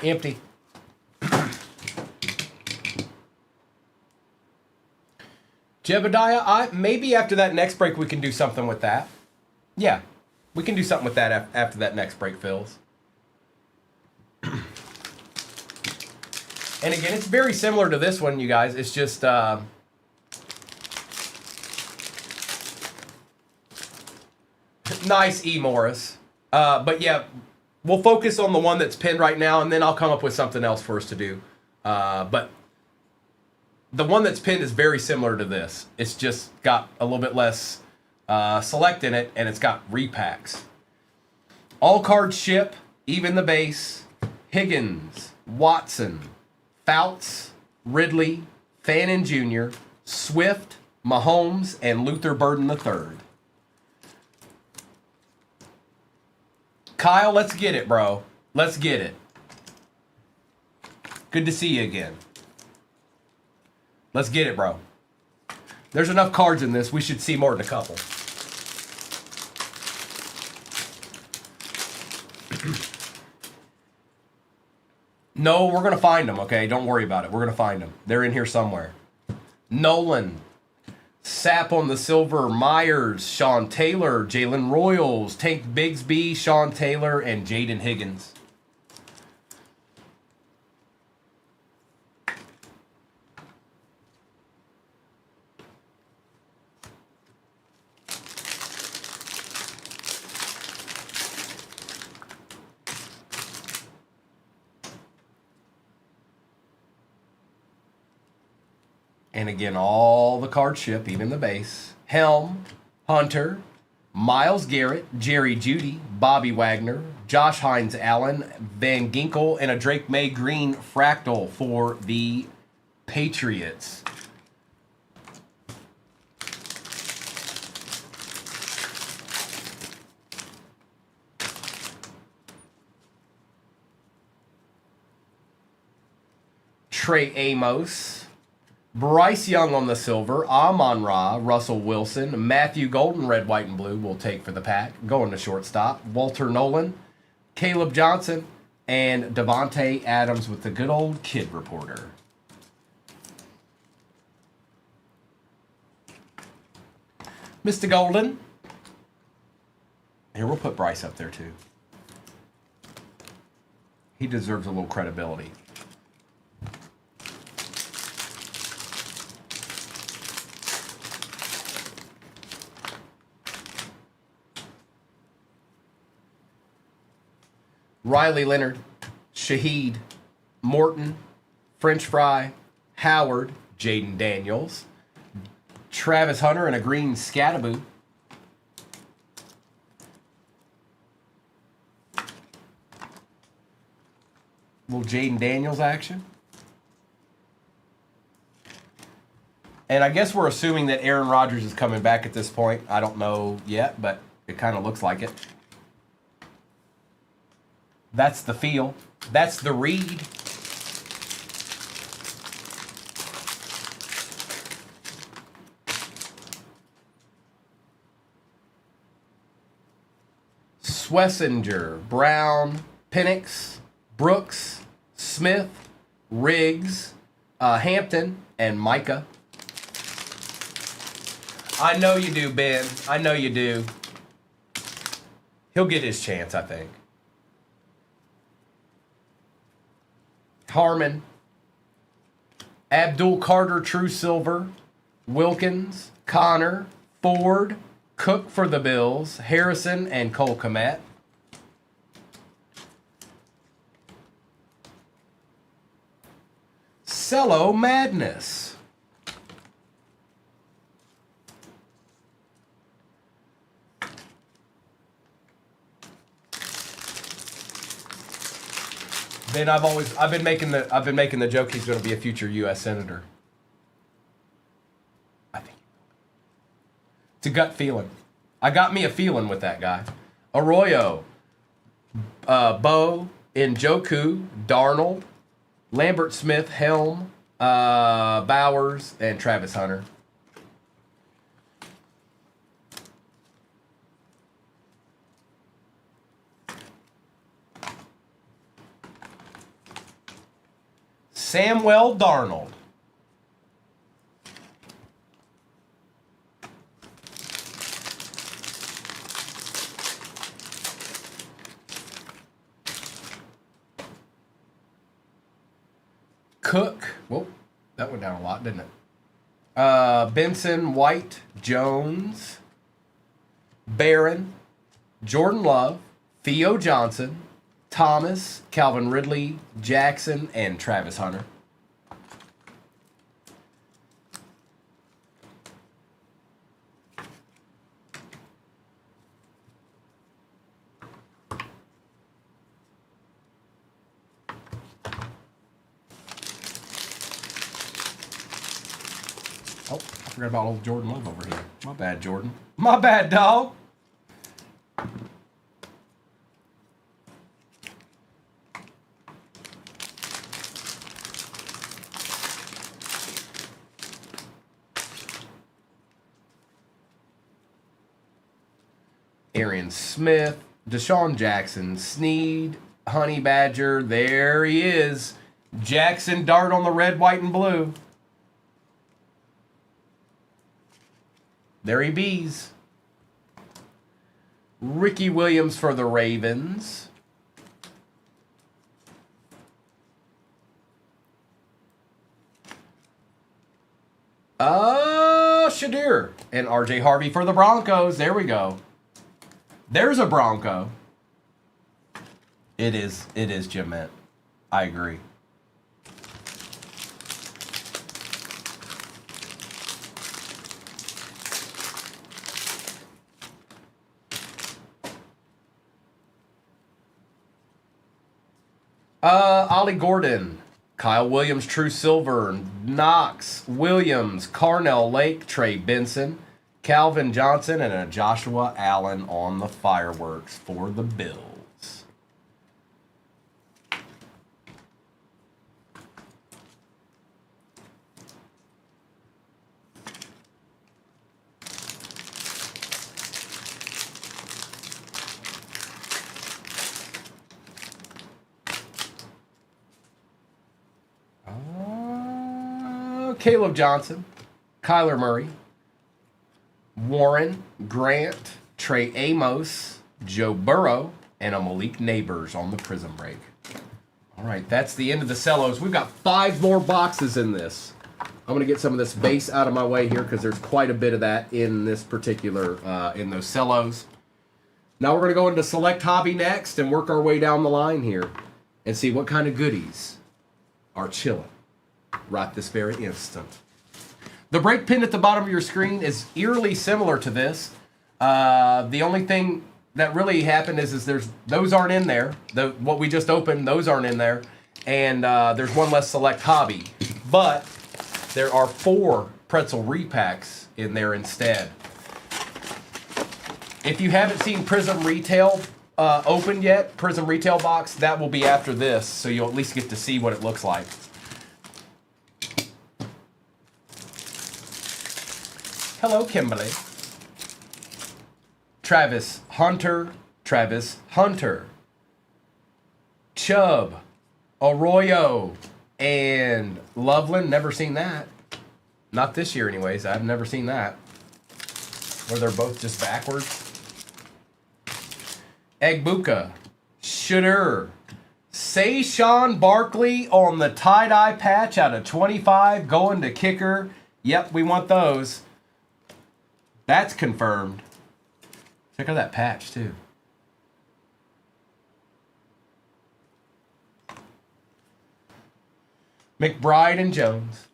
Empty. Jebediah, maybe after that next break we can do something with that. Yeah, we can do something with that after that next break fills. And again, it's very similar to this one, you guys. It's just nice E. Morris. But yeah, we'll focus on the one that's pinned right now, and then I'll come up with something else for us to do. But the one that's pinned is very similar to this. It's just got a little bit less select in it, and it's got repacks. All cards ship, even the base. Higgins, Watson, Fouts, Ridley, Fannin Jr., Swift, Mahomes, and Luther Burden III. Kyle, let's get it, bro. Let's get it. Good to see you again. Let's get it, bro. There's enough cards in this. We should see more than a couple. No, we're going to find them, okay? Don't worry about it. We're going to find them. They're in here somewhere. Nolan. Sap on the silver. Myers. Sean Taylor. Jalen Royals. Tank Bigsby. Sean Taylor. And Jaden Higgins. And again, all the cards ship, even the base. Helm, Hunter, Myles Garrett, Jerry Jeudy, Bobby Wagner, Josh Hines Allen, Van Ginkel, and a Drake May Green fractal for the Patriots. Trey Amos. Bryce Young on the silver, Amon-Ra, Russell Wilson, Matthew Golden, red, white, and blue will take for the pack, going to shortstop, Walter Nolan, Caleb Johnson, and Devontae Adams with the good old kid reporter. Mr. Golden. Here, we'll put Bryce up there too. He deserves a little credibility. Riley Leonard, Shaheed, Morton, French Fry, Howard, Jaden Daniels, Travis Hunter, and a green Scattaboo. Little Jaden Daniels action. And I guess we're assuming that Aaron Rodgers is coming back at this point. I don't know yet, but it kind of looks like it. That's the feel. That's the read. Swessinger, Brown, Penix, Brooks, Smith, Riggs, Hampton, and Micah. I know you do, Ben. I know you do. He'll get his chance, I think. Harmon, Abdul Carter, True Silver, Wilkins, Connor, Ford, Cook for the Bills, Harrison, and Cole Kmet. Cello Madness. Ben, I've been making the joke he's going to be a future U.S. senator. I think it's a gut feeling. I got me a feeling with that guy. Arroyo, Bo, Njoku, Darnold, Lambert Smith, Helm, Bowers, and Travis Hunter. Samuel Darnold. Cook. Whoa, that went down a lot, didn't it? Benson, White, Jones, Barron, Jordan Love, Theo Johnson, Thomas, Calvin Ridley, Jackson, and Travis Hunter. Oh, I forgot about old Jordan Love over here. My bad, Jordan. My bad, dog. Arian Smith, Deshaun Jackson, Sneed, Honey Badger. There he is. Jackson Dart on the red, white, and blue. There he bees. Ricky Williams for the Ravens. Shadir and RJ Harvey for the Broncos. There we go. There's a Bronco. It is Jim Mint. I agree. Ollie Gordon, Kyle Williams, True Silver, Knox, Williams, Carnell Lake, Trey Benson, Calvin Johnson, and a Joshua Allen on the fireworks for the Bills. Caleb Johnson, Kyler Murray, Warren, Grant, Trey Amos, Joe Burrow, and a Malik Neighbors on the Prism Break. All right, that's the end of the cellos. We've got 5 more boxes in this. I'm going to get some of this base out of my way here because there's quite a bit of that in this particular, in those cellos. Now we're going to go into Select Hobby next and work our way down the line here and see what kind of goodies are chilling right this very instant. The break pin at the bottom of your screen is eerily similar to this. The only thing that really happened is those aren't in there. What we just opened, those aren't in there. And there's one less Select Hobby. But there are 4 pretzel repacks in there instead. If you haven't seen Prism Retail opened yet, Prism Retail box, that will be after this. So you'll at least get to see what it looks like. Hello, Kimberly. Travis Hunter, Travis Hunter, Chubb, Arroyo, and Loveland. Never seen that. Not this year anyways. I've never seen that. Where they're both just backwards. Egbuka, Shooter, Saquon Barkley on the tie-dye patch out of 25 going to kicker. Yep, we want those. That's confirmed. Check out that patch too. McBride and Jones.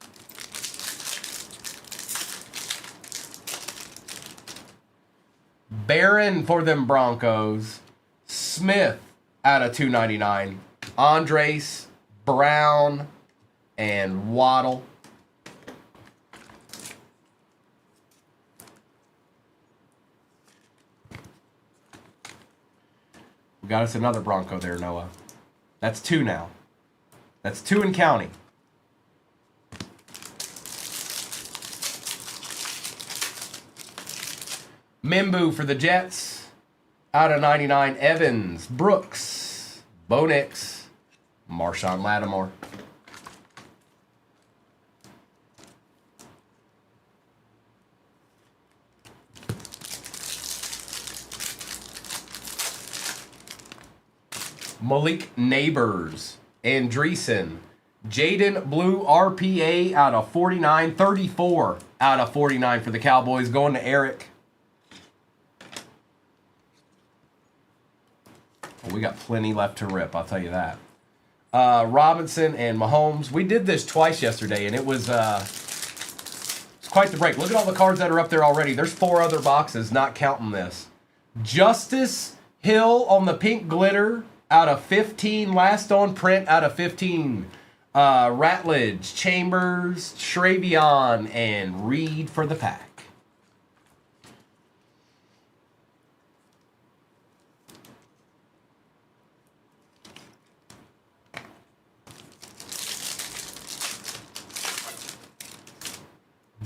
Barron for them Broncos. Smith out of 299. Andres, Brown, and Waddle. We got us another Bronco there, Noah. That's 2 now. That's 2 in counting. Mimbu for the Jets. Out of 99, Evans, Brooks, Bo Nix, Marshawn Lattimore. Malik Neighbors, Andreessen, Jaden Blue RPA out of 49, 34 out of 49 for the Cowboys, going to Eric. We got plenty left to rip, I'll tell you that. Robinson and Mahomes. We did this twice yesterday, and it's quite the break. Look at all the cards that are up there already. There's 4 other boxes, not counting this. Justice Hill on the pink glitter out of 15. Last on print out of 15. Ratledge, Chambers, Shravion, and Reed for the pack.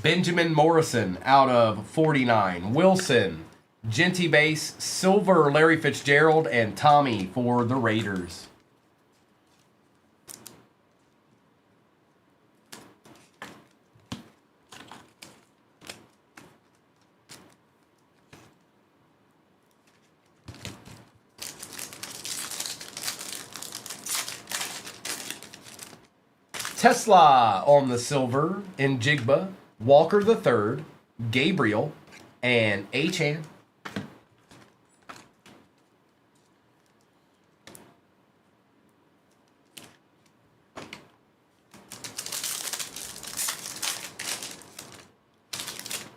Benjamin Morrison out of 49. Wilson, Genty base, silver Larry Fitzgerald, and Tommy for the Raiders. Tesla on the silver, in Jigba, Walker III, Gabriel, and Achan.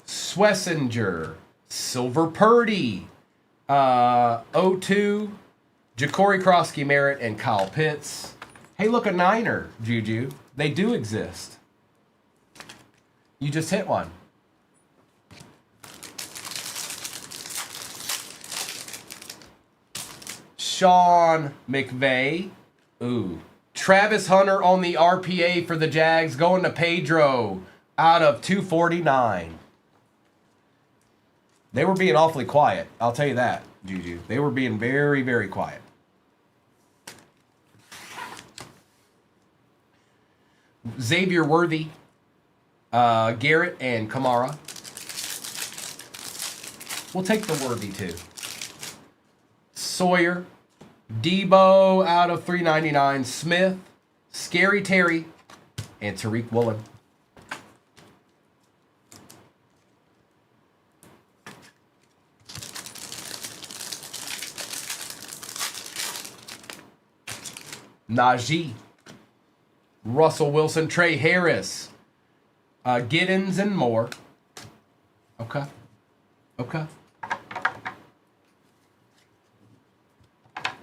Swessinger, Silver Purdy, 02, Ja'Cory Krosky Merritt, and Kyle Pitts. Hey, look, a Niner, Juju. They do exist. You just hit one. Sean McVay. Ooh. Travis Hunter on the RPA for the Jags, going to Pedro out of 249. They were being awfully quiet. I'll tell you that, Juju. They were being very, very quiet. Xavier Worthy, Garrett, and Kamara. We'll take the Worthy too. Sawyer, Debo out of 399. Smith, Scary Terry, and Tariq Woolen. Najee, Russell Wilson, Trey Harris, Giddens, and more. Okay. Okay.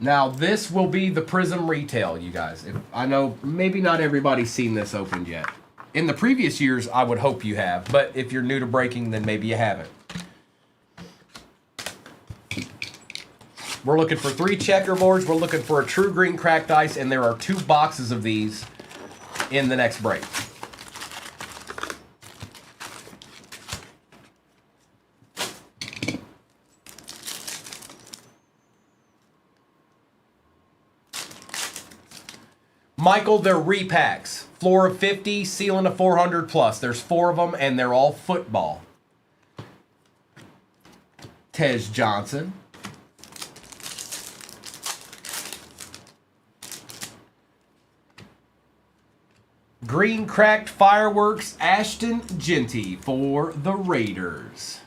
Now, this will be the Prism Retail, you guys. I know maybe not everybody's seen this opened yet. In the previous years, I would hope you have. But if you're new to breaking, then maybe you haven't. We're looking for 3 checkerboards. We're looking for a true green cracked ice. And there are 2 boxes of these in the next break. Michael, they're repacks. Floor of 50, ceiling of 400 plus. There's 4 of them, and they're all football. Tej Johnson. Green cracked fireworks, Ashton Genty for the Raiders.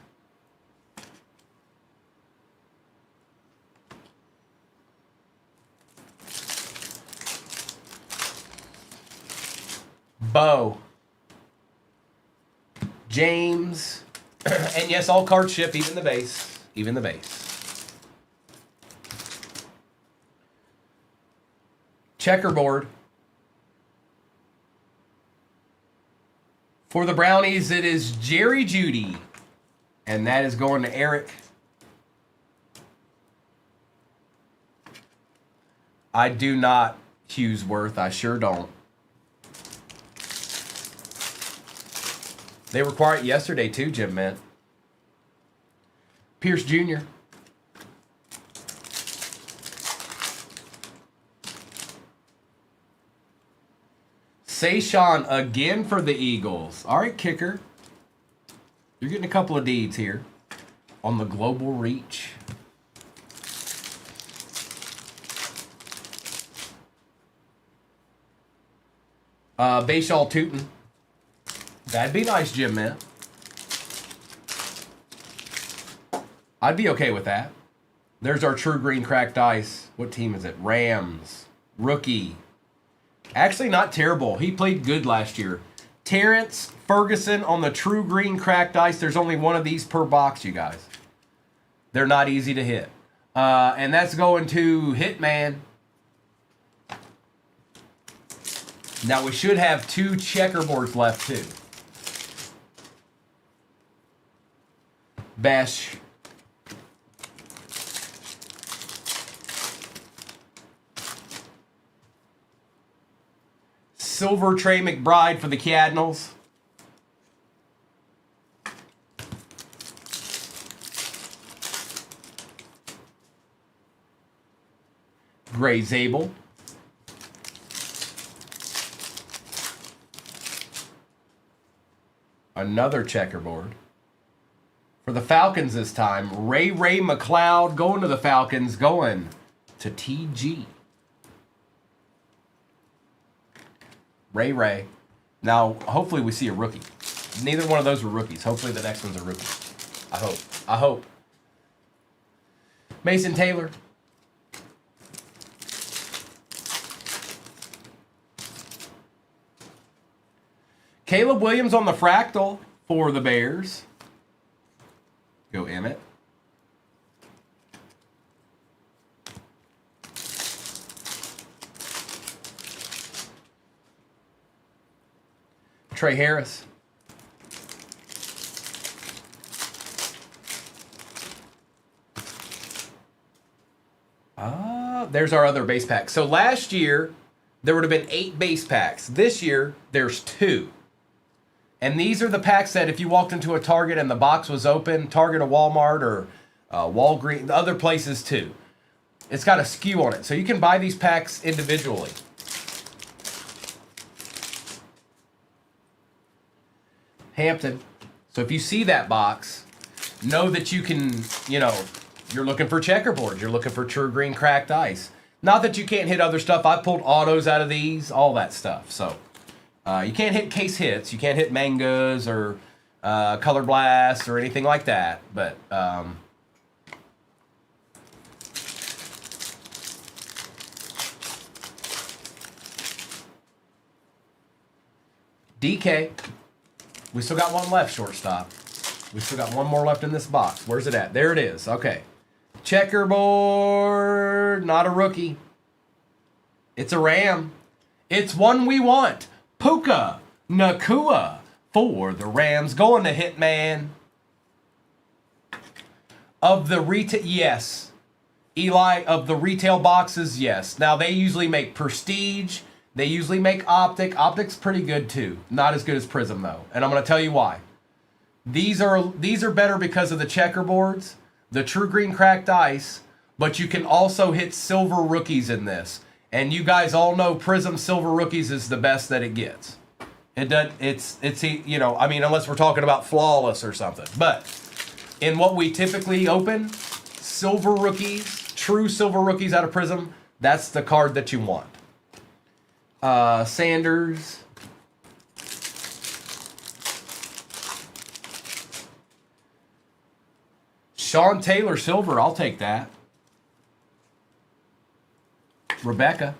Bo. James. And yes, all cards ship, even the base. Even the base. Checkerboard. For the Brownies, it is Jerry Jeudy. And that is going to Eric. I do not Hughesworth. I sure don't. They were quiet yesterday too, Jim meant. Pierce Jr. Sayshawn again for the Eagles. All right, kicker. You're getting a couple of deeds here on the global reach. Bayshaw Tootin. That'd be nice, Jim, man. I'd be okay with that. There's our true green cracked ice. What team is it? Rams. Rookie. Actually, not terrible. He played good last year. Terrence Ferguson on the true green cracked ice. There's only one of these per box, you guys. They're not easy to hit. And that's going to Hitman. Now, we should have 2 checkerboards left, too. Bash. Silver Trey McBride for the Cardinals. Gray Zabel. Another checkerboard. For the Falcons this time, Ray McLeod going to the Falcons, going to TG. Ray. Now, hopefully we see a rookie. Neither one of those were rookies. Hopefully the next one's a rookie. I hope. Mason Taylor. Caleb Williams on the fractal for the Bears. Go Emmett. Trey Harris. There's our other base pack. So last year, there would have been 8 base packs. This year, there's 2. And these are the packs that if you walked into a Target and the box was open, Target or Walmart or Walgreens, other places too. It's got a SKU on it. So you can buy these packs individually. Hampton. So if you see that box, know that you can, you're looking for checkerboard. You're looking for true green cracked ice. Not that you can't hit other stuff. I pulled autos out of these, all that stuff. So you can't hit case hits. You can't hit mangas or color blasts or anything like that. But DK. We still got one left, shortstop. We still got one more left in this box. Where's it at? There it is. Okay. Checkerboard. Not a rookie. It's a Ram. It's one we want. Puka Nakua for the Rams. Going to Hitman. Of the retail, yes. Eli, of the retail boxes, yes. Now, they usually make Prestige. They usually make Optic. Optic's pretty good too. Not as good as Prism though. And I'm going to tell you why. These are better because of the checkerboards, the true green cracked ice, but you can also hit silver rookies in this. And you guys all know Prism Silver Rookies is the best that it gets. It does. It's you know, I mean, unless we're talking about Flawless or something. But in what we typically open, Silver Rookies, true Silver Rookies out of Prism, that's the card that you want. Sanders. Sean Taylor Silver, I'll take that. Rebecca.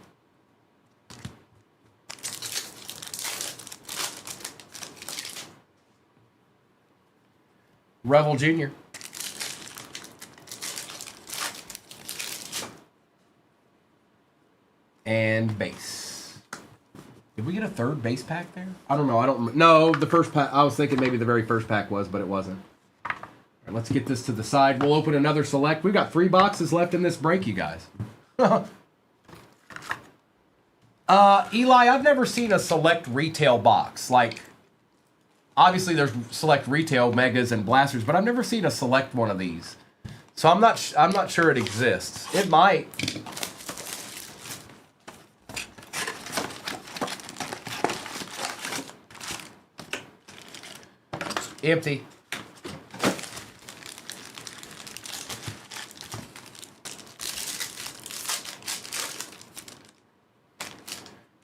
Revel Jr. And base. Did we get a third base pack there? I don't know. I don't. No, the first pack. I was thinking maybe the very first pack was, but it wasn't. All right, let's get this to the side. We'll open another select. We've got 3 boxes left in this break, you guys. Eli, I've never seen a select retail box. Like, obviously there's select retail megas and blasters, but I've never seen a select one of these. So I'm not sure it exists. It might. Empty.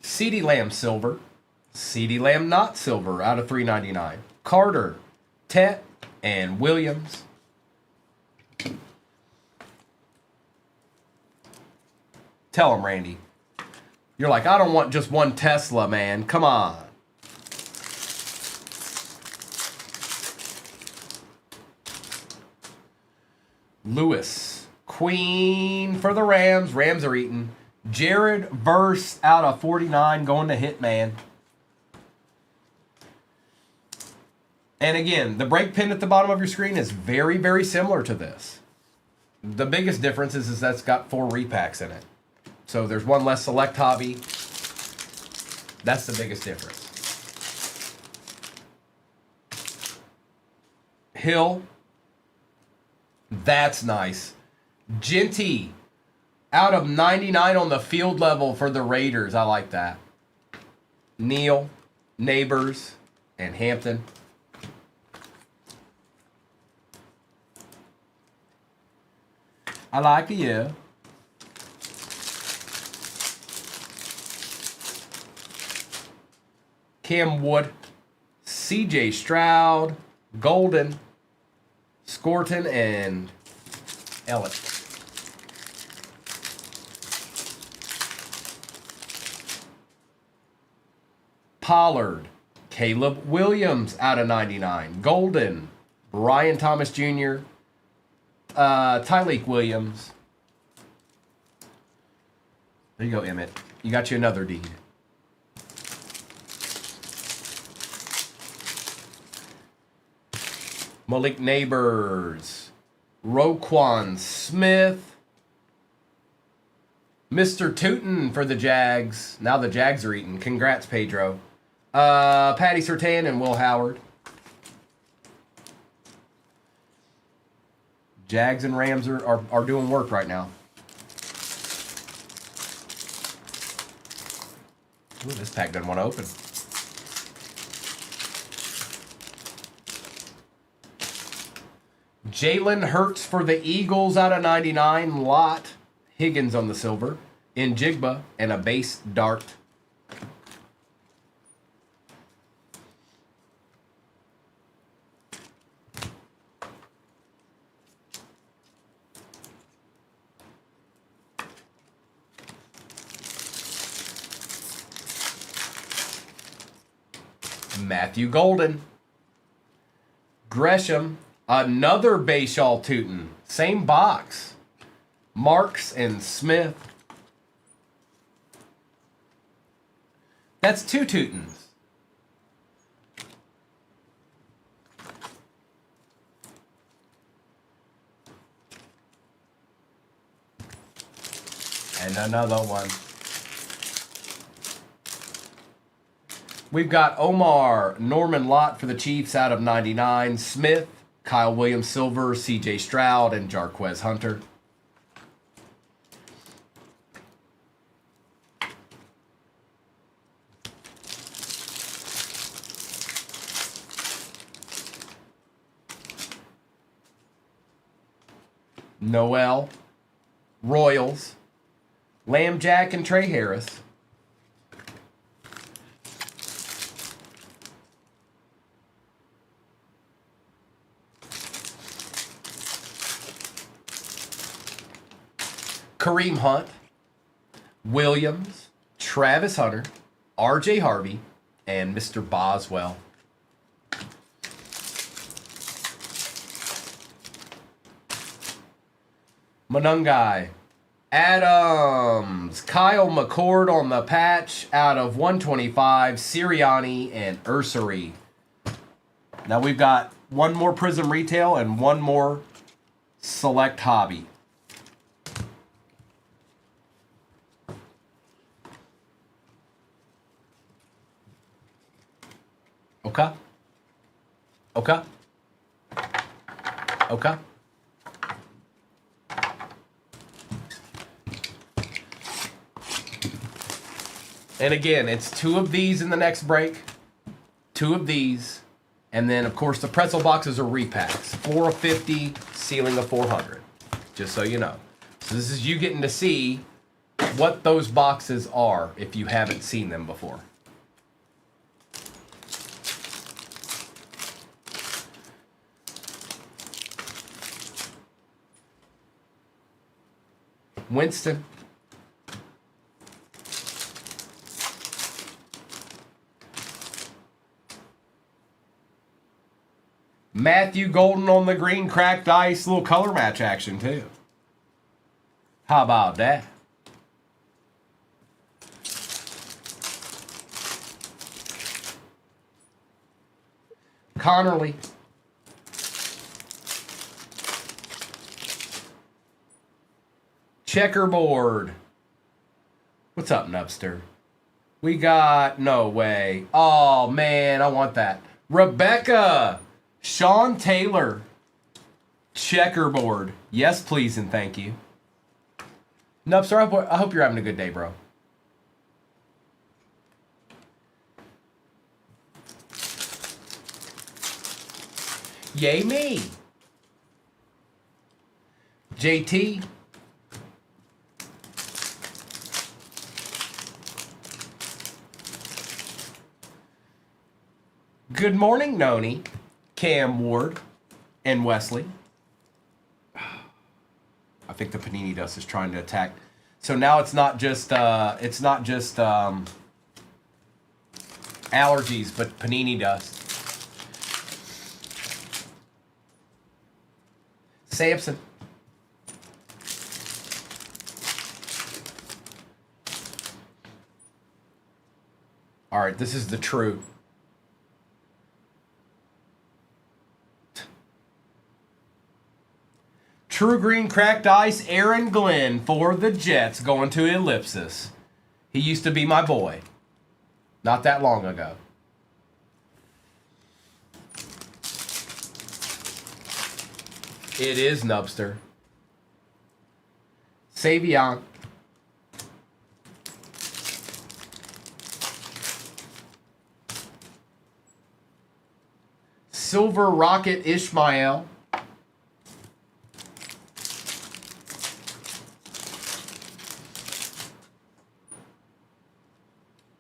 CeeDee Lamb Silver. CeeDee Lamb Not Silver out of $3.99. Carter, Tet, and Williams. Tell him, Randy. You're like, I don't want just one Tesla, man. Come on. Lewis. Queen for the Rams. Rams are eating. Jared Verse out of 49 going to Hitman. And again, the break pin at the bottom of your screen is very, very similar to this. The biggest difference is that's got 4 repacks in it. So there's one less select hobby. That's the biggest difference. Hill. That's nice. Genty. Out of 99 on the field level for the Raiders. I like that. Neal, Neighbors, and Hampton. I like you. Cam Wood, CJ Stroud, Golden, Scorton, and Elliott. Pollard, Caleb Williams out of 99. Golden, Brian Thomas Jr., Tyleek Williams. There you go, Emmett. You got you another deed. Malik Neighbors, Roquan Smith, Mr. Tootin for the Jags. Now the Jags are eating. Congrats, Pedro. Patty Surtain and Will Howard. Jags and Rams are doing work right now. Ooh, this pack doesn't want to open. Jalen Hurts for the Eagles out of 99. Lot. Higgins on the silver. Njigba and a base dart. Matthew Golden. Gresham. Another Bashaw Tootin. Same box. Marks and Smith. That's 2 Tootins. And another one. We've got Omar Norman Lott for the Chiefs out of 99. Smith, Kyle Williams Silver, CJ Stroud, and Jarquez Hunter. Noel, Royals, Lamb Jack, and Trey Harris. Kareem Hunt, Williams, Travis Hunter, RJ Harvey, and Mr. Boswell. Monungai, Adams, Kyle McCord on the patch out of 125, Sirianni, and Ursary. Now we've got one more Prism Retail and one more Select Hobby. Okay. Okay. Okay. And again, it's 2 of these in the next break, 2 of these, and then of course the pretzel boxes are repacks. 4 of 50, ceiling of 400. Just so you know. So this is you getting to see what those boxes are if you haven't seen them before. Winston. Matthew Golden on the green, cracked ice, little color match action too. How about that? Connerly. Checkerboard. What's up, Nubster? We got, no way. Oh, man, I want that. Rebecca. Sean Taylor. Checkerboard. Yes, please, and thank you. Nubster, I hope you're having a good day, bro. Yay me. JT. Good morning, Noni, Cam Ward, and Wesley. I think the Panini Dust is trying to attack. So now it's not just allergies, but Panini Dust. Sampson. All right, this is the true. True green cracked ice, Aaron Glenn for the Jets going to Ellipsis. He used to be my boy. Not that long ago. It is Nubster. Savion. Silver Rocket Ishmael.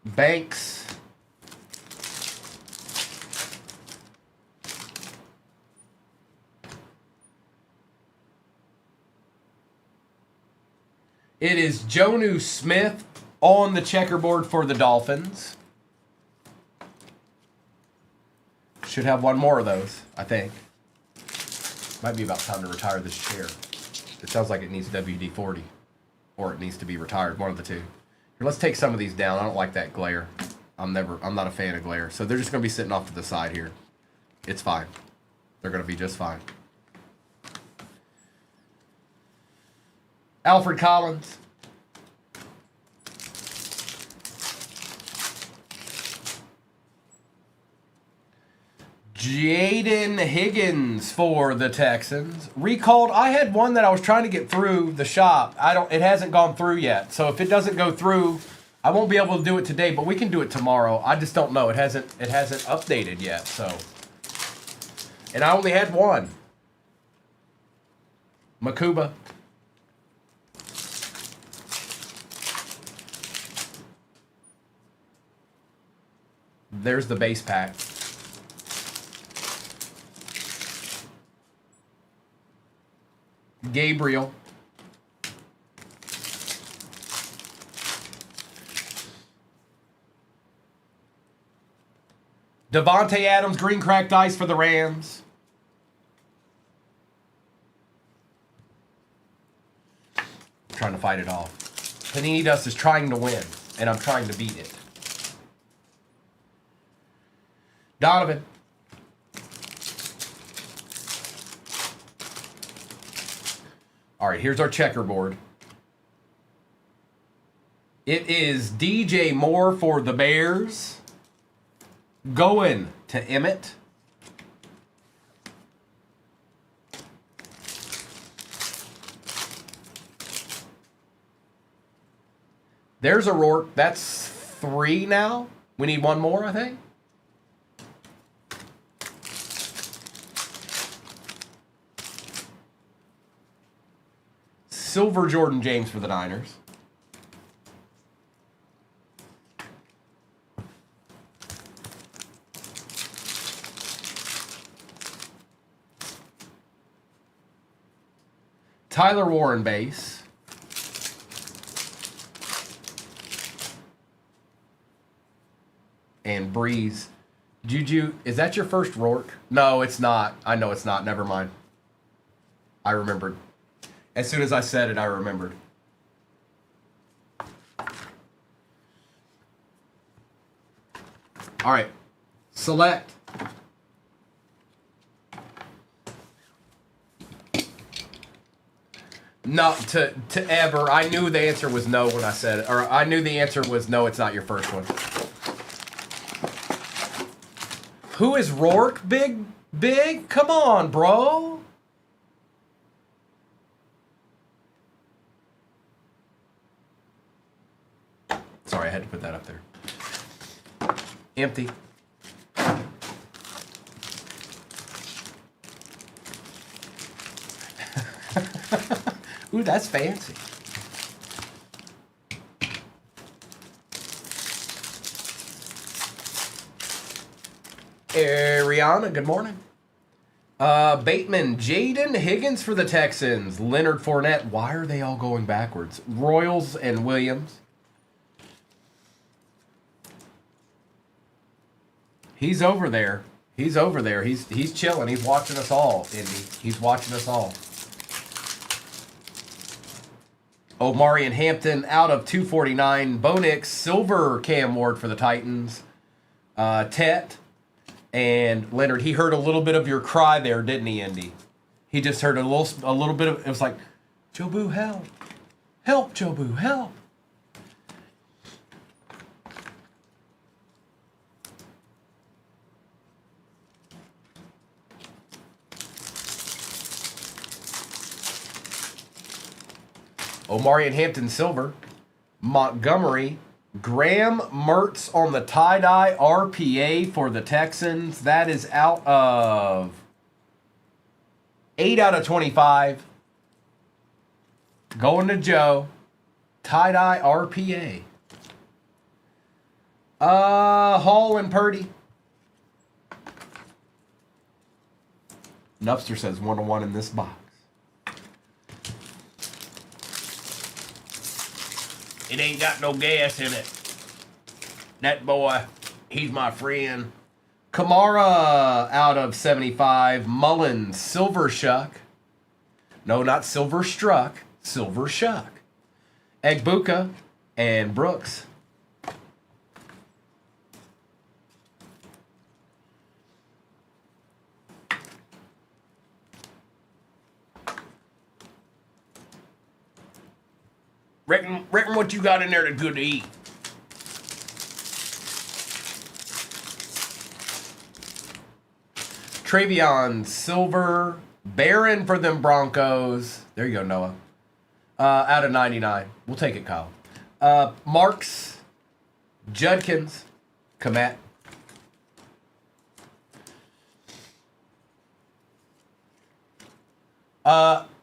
Banks. It is Jonu Smith on the checkerboard for the Dolphins. Should have one more of those, I think. Might be about time to retire this chair. It sounds like it needs WD-40. Or it needs to be retired, one of the two. Here, let's take some of these down. I don't like that glare. I'm not a fan of glare. So they're just gonna be sitting off to the side here. It's fine. They're gonna be just fine. Alfred Collins. Jaden Higgins for the Texans. Recalled. I had one that I was trying to get through the shop. It hasn't gone through yet. So if it doesn't go through, I won't be able to do it today, but we can do it tomorrow. I just don't know. It hasn't updated yet, so. And I only had one. Makuba. There's the base pack. Gabriel. Devontae Adams, green cracked ice for the Rams. I'm trying to fight it off. Panini Dust is trying to win, and I'm trying to beat it. Donovan. All right, here's our checkerboard. It is DJ Moore for the Bears. Going to Emmett. There's a Rourke. That's 3 now. We need 1 more, I think. Silver Jordan James for the Niners. Tyler Warren base. And Breeze. Juju, is that your first Rourke? No, it's not. I know it's not. Never mind. I remembered. As soon as I said it, I remembered. All right. Select. No, to ever. I knew the answer was no when I said it. Or I knew the answer was no, it's not your first one. Who is Rourke? Big? Come on, bro. Sorry, I had to put that up there. Empty. Ooh, that's fancy. Ariana, good morning. Bateman, Jaden Higgins for the Texans. Leonard Fournette. Why are they all going backwards? Royals and Williams. He's over there. He's over there. He's chilling. He's watching us all, Indy. He's watching us all. Omari and Hampton out of 249. Bo Nix, silver Cam Ward for the Titans. Tet and Leonard. He heard a little bit of your cry there, didn't he, Indy? He just heard a little bit of it. Was like, Jobu, help. Help, Jobu, help. Omari and Hampton silver. Montgomery. Graham Mertz on the tie-dye RPA for the Texans. That is out of 8 out of 25. Going to Joe. Tie-dye RPA. Hall and Purdy. Nupster says 1-1 in this box. It ain't got no gas in it. That boy, he's my friend. Kamara out of 75. Mullins, Silver Shuck. No, not Silver Struck. Silver Shuck. Egbuka and Brooks. Reckon what you got in there that's good to eat. Travion, silver, Barron for them Broncos. There you go, Noah. Out of 99. We'll take it, Kyle. Marks, Judkins, Komet.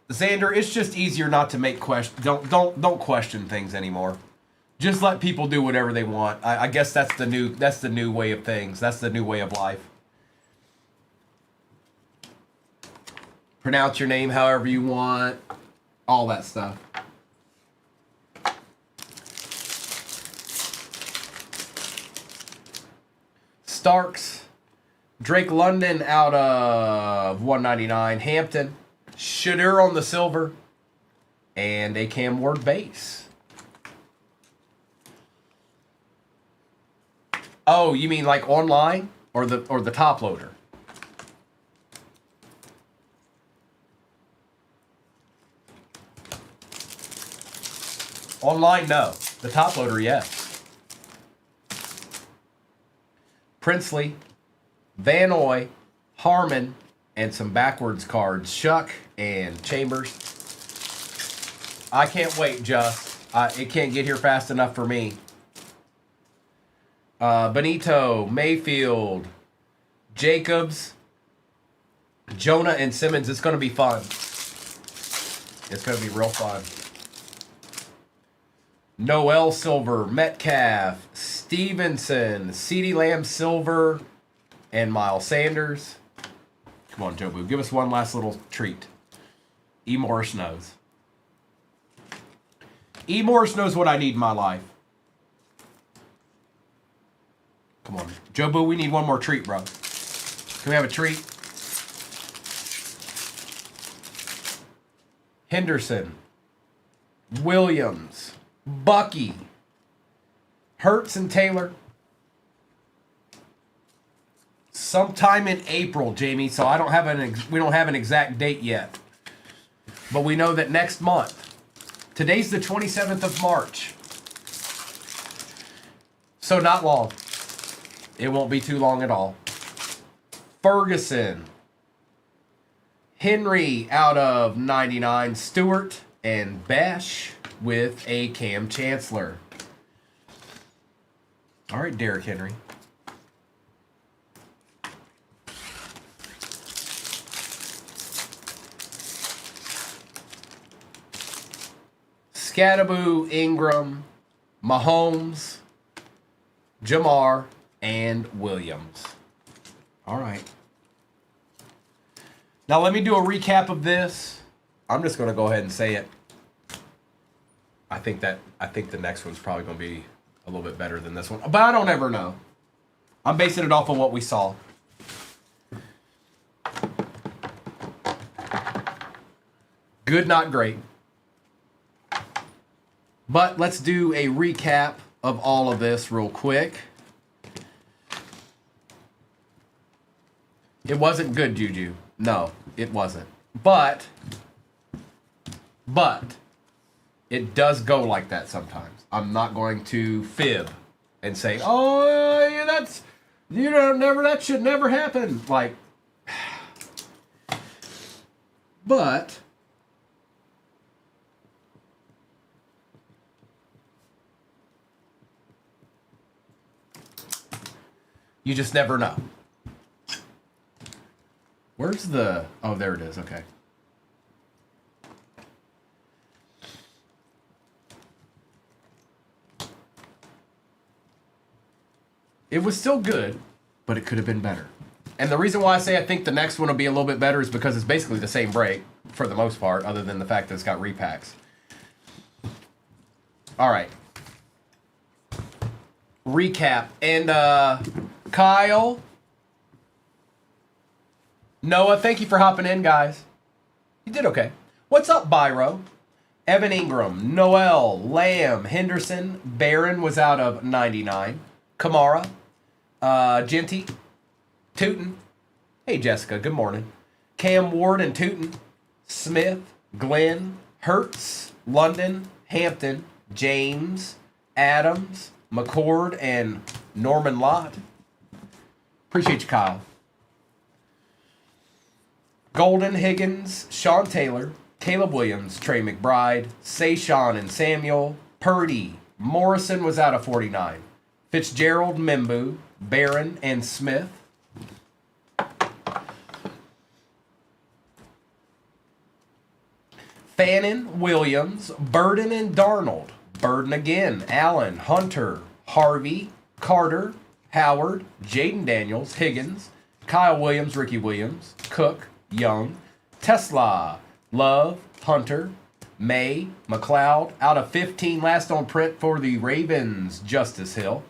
Xander, it's just easier not to make don't question things anymore. Just let people do whatever they want. I guess that's the new way of things. That's the new way of life. Pronounce your name however you want. All that stuff. Starks. Drake London out of 199. Hampton. Shadur on the silver. And a Cam Ward base. Oh, you mean like online or the top loader? Online, no. The top loader, yes. Princely, Vanoy, Harmon, and some backwards cards. Shuck and Chambers. I can't wait, Just. It can't get here fast enough for me. Benito, Mayfield, Jacobs, Jonah, and Simmons. It's going to be fun. It's going to be real fun. Noel Silver, Metcalf, Stevenson, CeeDee Lamb Silver, and Miles Sanders. Come on, Jobu. Give us one last little treat. E. Morris knows. E. Morris knows what I need in my life. Come on. Jobu, we need one more treat, bro. Can we have a treat? Henderson. Williams. Bucky. Hurts and Taylor. Sometime in April, Jamie. So I don't have we don't have an exact date yet. But we know that next month. Today's the 27th of March. So not long. It won't be too long at all. Ferguson. Henry out of 99. Stewart and Bash with a Cam Chancellor. All right, Derrick Henry. Scattaboo, Ingram, Mahomes, Jamar, and Williams. All right. Now let me do a recap of this. I'm just going to go ahead and say it. I think the next one's probably going to be a little bit better than this one, but I don't ever know. I'm basing it off of what we saw. Good, not great. But let's do a recap of all of this real quick. It wasn't good, Juju. No, it wasn't. But it does go like that sometimes. I'm not going to fib and say, "Oh, yeah, that's that should never happen." Like, but you just never know. Where's the... Oh, there it is. Okay. It was still good, but it could have been better. And the reason why I say I think the next one will be a little bit better is because it's basically the same break, for the most part, other than the fact that it's got repacks. All right. Recap. And, Kyle... Noah, thank you for hopping in, guys. You did okay. What's up, Byro? Evan Ingram, Noel, Lamb, Henderson, Barron was out of 99. Kamara, Genty, Tootin. Hey, Jessica, good morning. Cam Ward and Tootin. Smith, Glenn, Hertz, London, Hampton, James, Adams, McCord, and Norman Lott. Appreciate you, Kyle. Golden, Higgins, Sean Taylor, Caleb Williams, Trey McBride, Sayshawn and Samuel, Purdy, Morrison was out of 49, Fitzgerald, Mimbu, Barron, and Smith. Fannin, Williams, Burden, and Darnold. Burden again. Allen, Hunter, Harvey, Carter, Howard, Jaden Daniels, Higgins, Kyle Williams, Ricky Williams, Cook, Young, Tesla, Love, Hunter, May, McLeod, out of 15, last on print for the Ravens, Justice Hill.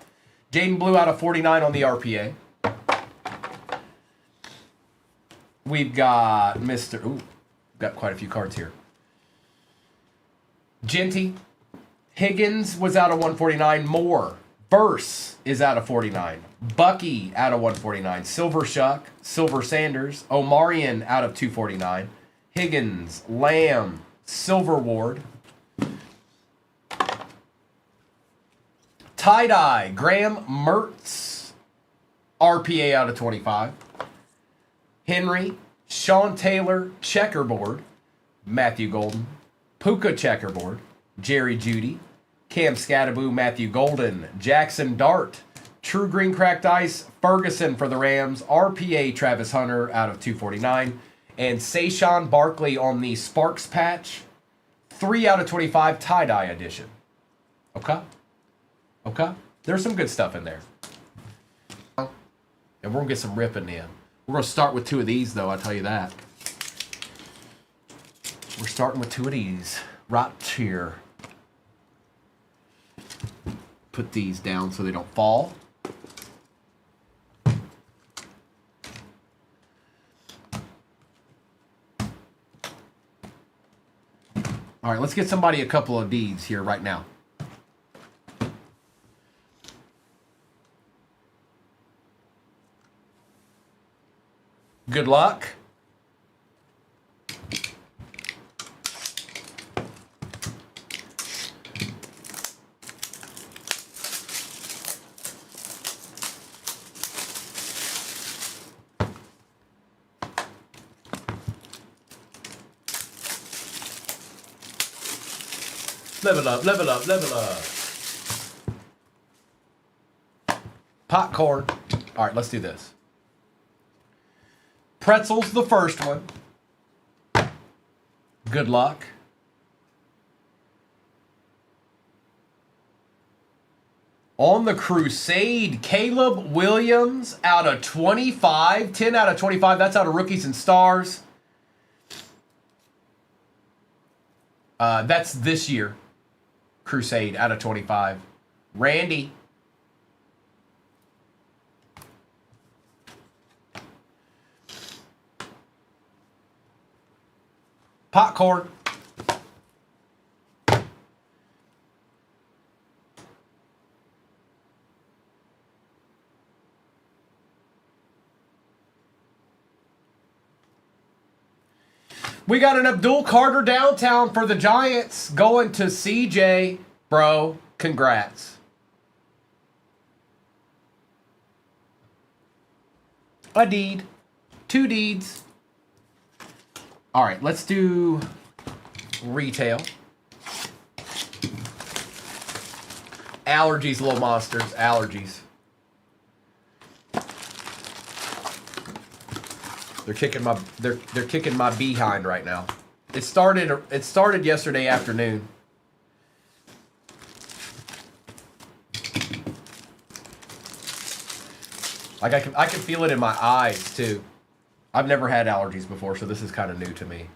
Jaden Blue out of 49 on the RPA. We've got Mr. Ooh, got quite a few cards here. Genty. Higgins was out of 149. Moore. Burse is out of 49. Bucky out of 149. Silver Shuck. Silver Sanders. Omarion out of 249. Higgins. Lamb. Silver Ward. Tie-dye. Graham Mertz. RPA out of 25. Henry. Sean Taylor. Checkerboard. Matthew Golden. Puka Checkerboard. Jerry Jeudy. Cam Scattaboo, Matthew Golden, Jackson Dart, True Green Cracked Ice, Ferguson for the Rams, RPA Travis Hunter out of 249, and Saquon Barkley on the Sparks patch, 3 out of 25 tie-dye edition. Okay? Okay? There's some good stuff in there. And we're going to get some ripping in. We're going to start with 2 of these, though, I'll tell you that. We're starting with 2 of these right here. Put these down so they don't fall. All right, let's get somebody a couple of these here right now. Good luck. Level up, level up, level up. Popcorn. All right, let's do this. Pretzels, the first one. Good luck. On the Crusade, Caleb Williams out of 25. 10 out of 25. That's out of Rookies and Stars. That's this year. Crusade out of 25. Randy. Popcorn. We got an Abdul Carter downtown for the Giants going to CJ. Bro, congrats. A deed. 2 deeds. All right, let's do retail. Allergies, little monsters. Allergies. They're kicking my behind right now. It started yesterday afternoon. Like I can feel it in my eyes too. I've never had allergies before, so this is kind of new to me.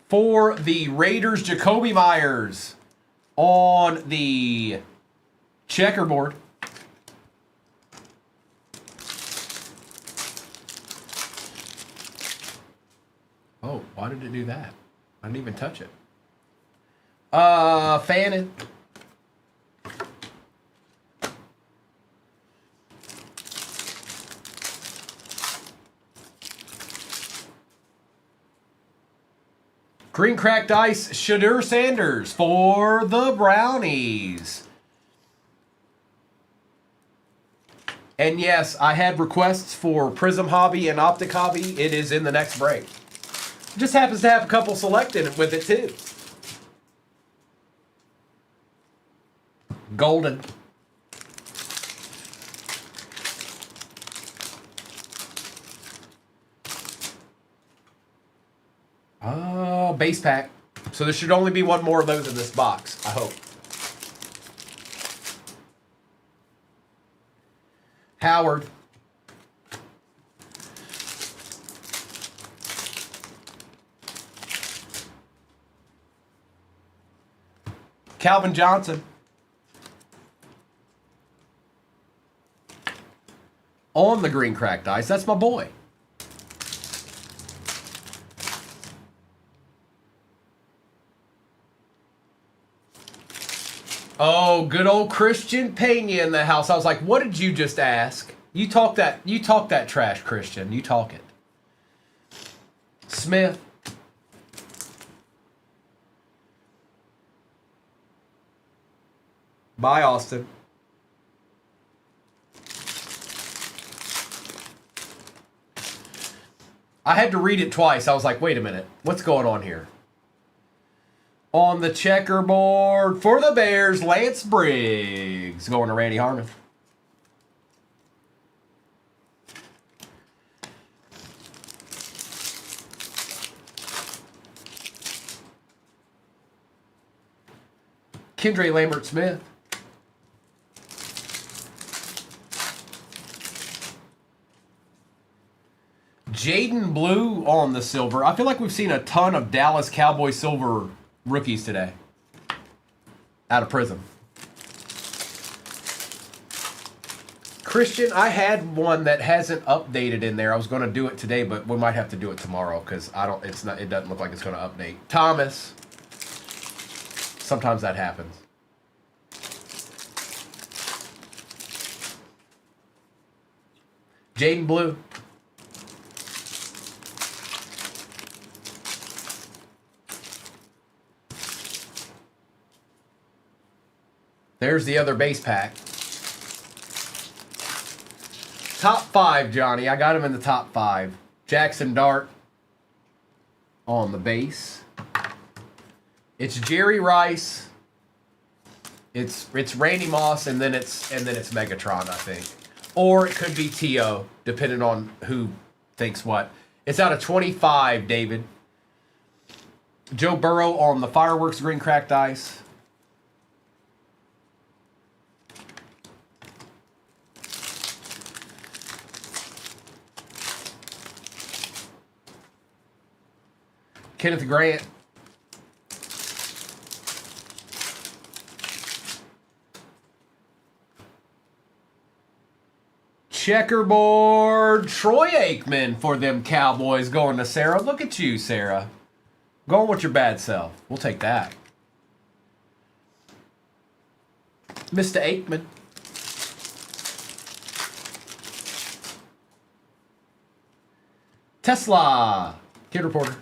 For the Raiders, Jacoby Myers on the checkerboard. Oh, why did it do that? I didn't even touch it. Fannin. Green Cracked Ice, Shadur Sanders for the Brownies. And yes, I had requests for Prism Hobby and Optic Hobby. It is in the next break. Just happens to have a couple selected with it too. Golden. base pack. So there should only be one more of those in this box, I hope. Howard. Calvin Johnson. On the green cracked ice. That's my boy. Oh, good old Christian Pena in the house. I was like, what did you just ask? You talk that trash, Christian. You talk it. Smith. Bye, Austin. I had to read it twice. I was like, wait a minute. What's going on here? On the checkerboard for the Bears, Lance Briggs. Going to Randy Harmon. Kendra Lambert-Smith. Jaden Blue on the silver. I feel like we've seen a ton of Dallas Cowboy silver rookies today. Out of Prism. Christian, I had one that hasn't updated in there. I was going to do it today, but we might have to do it tomorrow because it doesn't look like it's going to update. Thomas. Sometimes that happens. Jaden Blue. There's the other base pack. Top 5, Johnny. I got him in the top 5. Jackson Dart on the base. It's Jerry Rice. It's Randy Moss, and then it's Megatron, I think. Or it could be T.O., depending on who thinks what. It's out of 25, David. Joe Burrow on the Fireworks green cracked ice. Kenneth Grant. Checkerboard Troy Aikman for them Cowboys going to Sarah. Look at you, Sarah. Going with your bad self. We'll take that. Mr. Aikman. Tesla. Kid Reporter.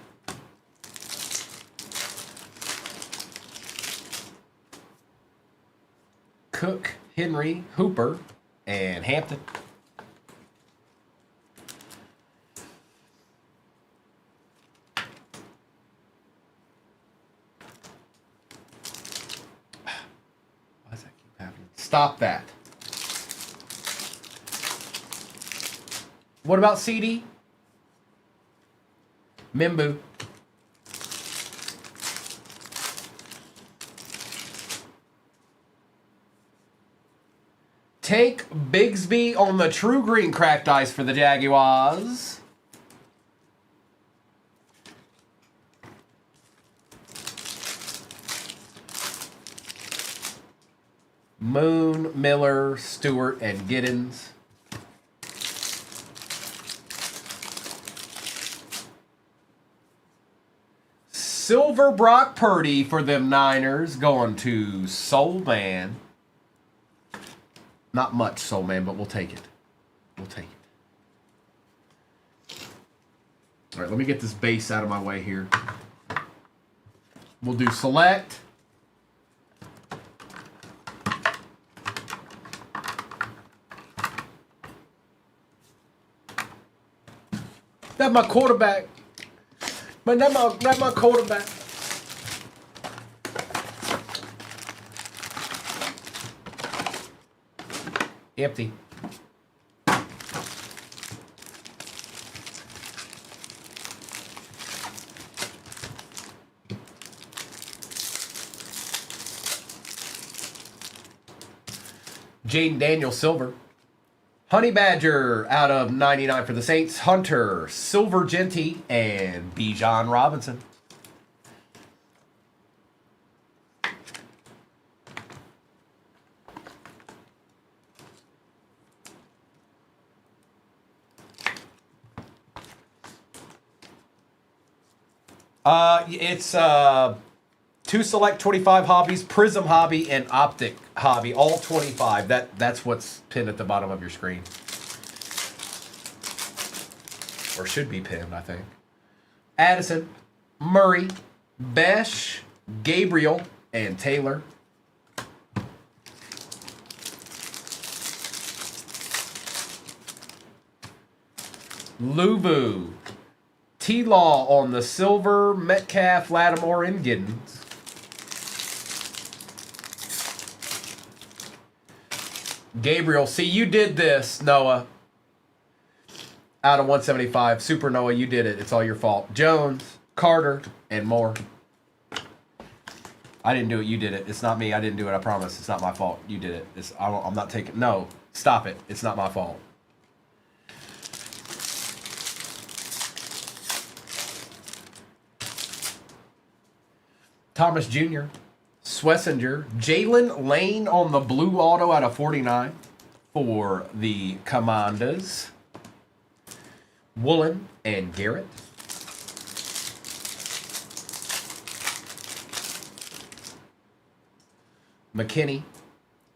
Cook, Henry, Hooper, and Hampton. Why does that keep happening? Stop that. What about CD? Mimbu. Take Bigsby on the true green cracked ice for the Jaguars. Moon, Miller, Stewart, and Giddens. Silver Brock Purdy for them Niners going to Soul Man. Not much, Soul Man, but we'll take it. We'll take it. All right, let me get this base out of my way here. We'll do select. That's my quarterback. Man, that's my quarterback. Empty. Jaden Daniel Silver. Honey Badger out of 99 for the Saints. Hunter, Silver Genty, and Bijan Robinson. It's 2 Select 25 hobbies, Prism hobby, and Optic hobby, all 25. That's what's pinned at the bottom of your screen. Or should be pinned, I think. Addison, Murray, Besh, Gabriel, and Taylor. Luvu. T-Law on the silver, Metcalf, Lattimore, and Giddens. Gabriel, see, you did this, Noah. Out of 175. Super Noah, you did it. It's all your fault. Jones, Carter, and more. I didn't do it. You did it. It's not me. I didn't do it. I promise. It's not my fault. You did it. I'm not taking... No. Stop it. It's not my fault. Thomas Jr., Swessinger, Jalen Lane on the blue auto out of 49 for the Commanders. Woolen and Garrett. McKinney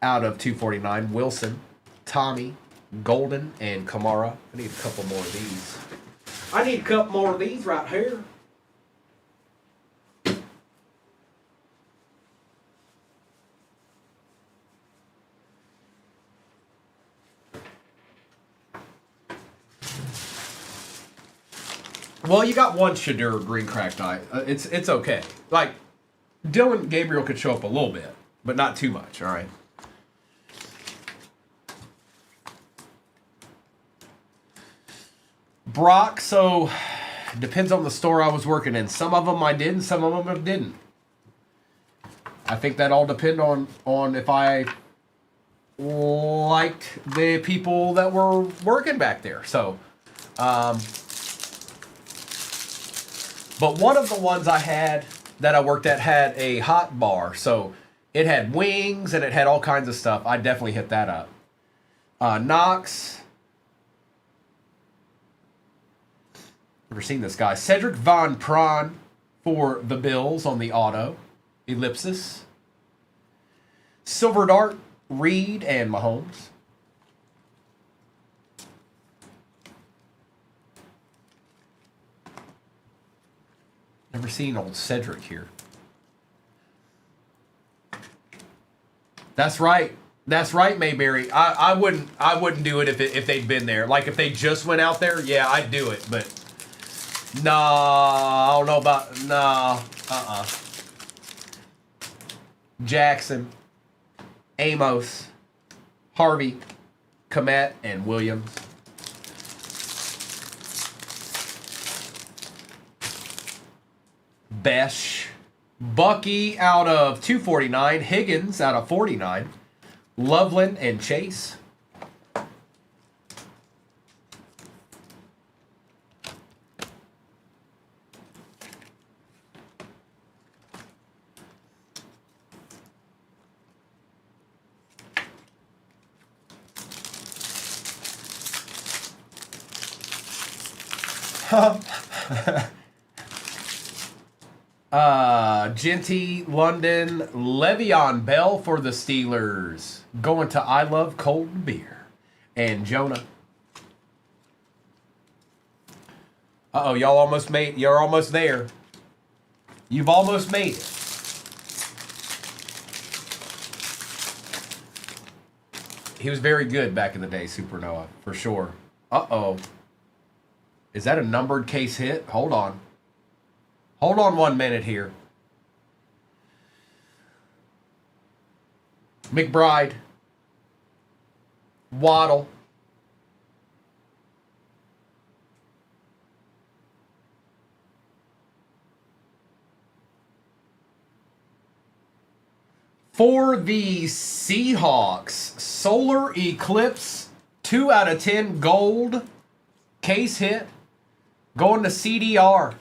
out of 249. Wilson, Tommy, Golden, and Kamara. I need a couple more of these. I need a couple more of these right here. Well, you got one Shadur green cracked eye. It's okay. Like, Dylan Gabriel could show up a little bit, but not too much, all right? Brock, so depends on the store I was working in. Some of them I did and some of them I didn't. I think that all depend on if I liked the people that were working back there. So, but one of the ones I had that I worked at had a hot bar. So it had wings and it had all kinds of stuff. I definitely hit that up. Knox. Never seen this guy. Cedric Von Prawn for the Bills on the auto. Ellipsis. Silver Dart, Reed, and Mahomes. Never seen old Cedric here. That's right. That's right, Mayberry. I wouldn't do it if they'd been there. Like if they just went out there, yeah, I'd do it. But no, I don't know about no. Jackson, Amos, Harvey, Komet, and Williams. Besh, Bucky out of 249, Higgins out of 49, Loveland and Chase. Genty, London, Le'Veon Bell for the Steelers. Going to I Love Cold Beer. And Jonah. Uh-oh, you're almost there. You've almost made it. He was very good back in the day, Supernova, for sure. Uh-oh. Is that a numbered case hit? Hold on. Hold on 1 minute here. McBride. Waddle. For the Seahawks, Solar Eclipse, 2 out of 10 gold, case hit, going to CDR.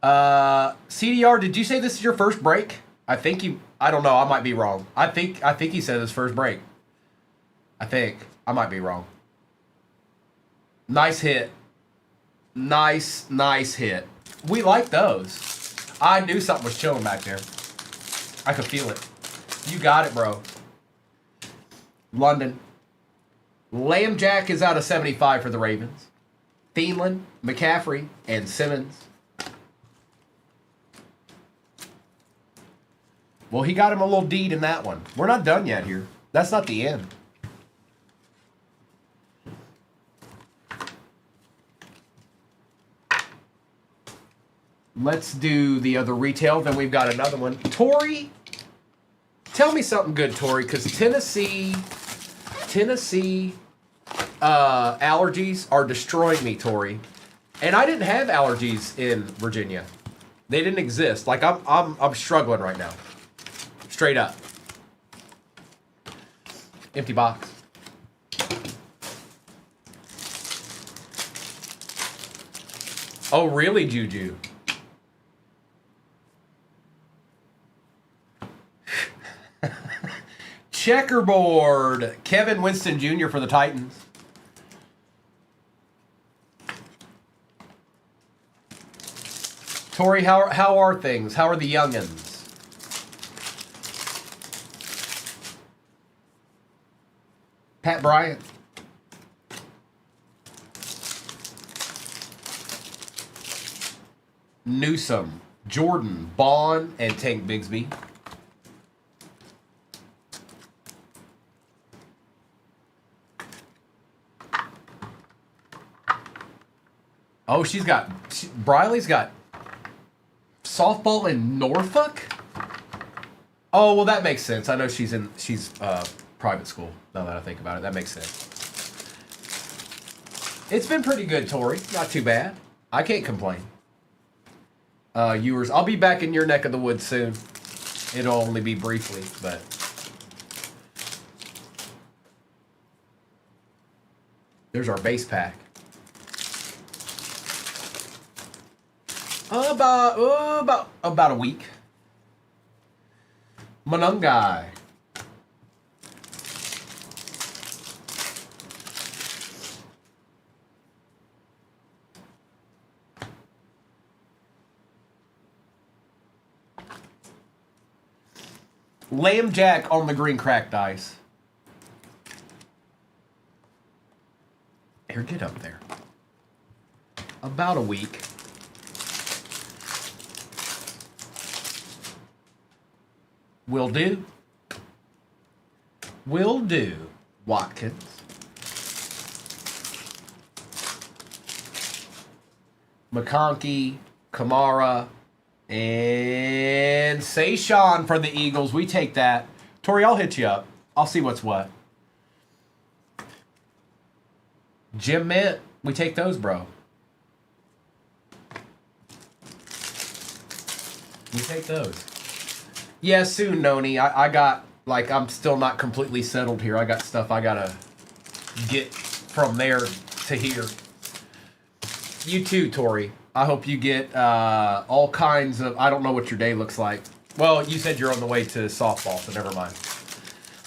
CDR, did you say this is your first break? I don't know, I might be wrong. I think he said his first break. I might be wrong. Nice hit. Nice hit. We like those. I knew something was chilling back there. I could feel it. You got it, bro. London. Lambjack is out of 75 for the Ravens. Thielen, McCaffrey, and Simmons. Well, he got him a little deed in that one. We're not done yet here. That's not the end. Let's do the other retail. Then we've got another one. Tori, tell me something good, Tori, because Tennessee allergies are destroying me, Tori. And I didn't have allergies in Virginia. They didn't exist. Like I'm struggling right now. Straight up. Empty box. Oh, really, Juju? Checkerboard. Kevin Winston Jr. for the Titans. Tori, how are things? How are the youngins? Pat Bryant. Newsom, Jordan, Bond, and Tank Bigsby. Oh, Briley's got softball in Norfolk? Oh, well, that makes sense. I know she's private school, now that I think about it. That makes sense. It's been pretty good, Tori. Not too bad. I can't complain. Viewers, I'll be back in your neck of the woods soon. It'll only be briefly, but... There's our base pack. About a week. Manungai. Lambjack on the green cracked ice. Here, get up there. About a week. Will do. Will do, Watkins. McConkey, Kamara, and Sayshawn for the Eagles. We take that. Tori, I'll hit you up. I'll see what's what. Jim Mint, we take those, bro. We take those. Yeah, soon, Noni. I got, like, I'm still not completely settled here. I got stuff I gotta get from there to here. You too, Tori. I hope you get all kinds of, I don't know what your day looks like. Well, you said you're on the way to softball, so never mind.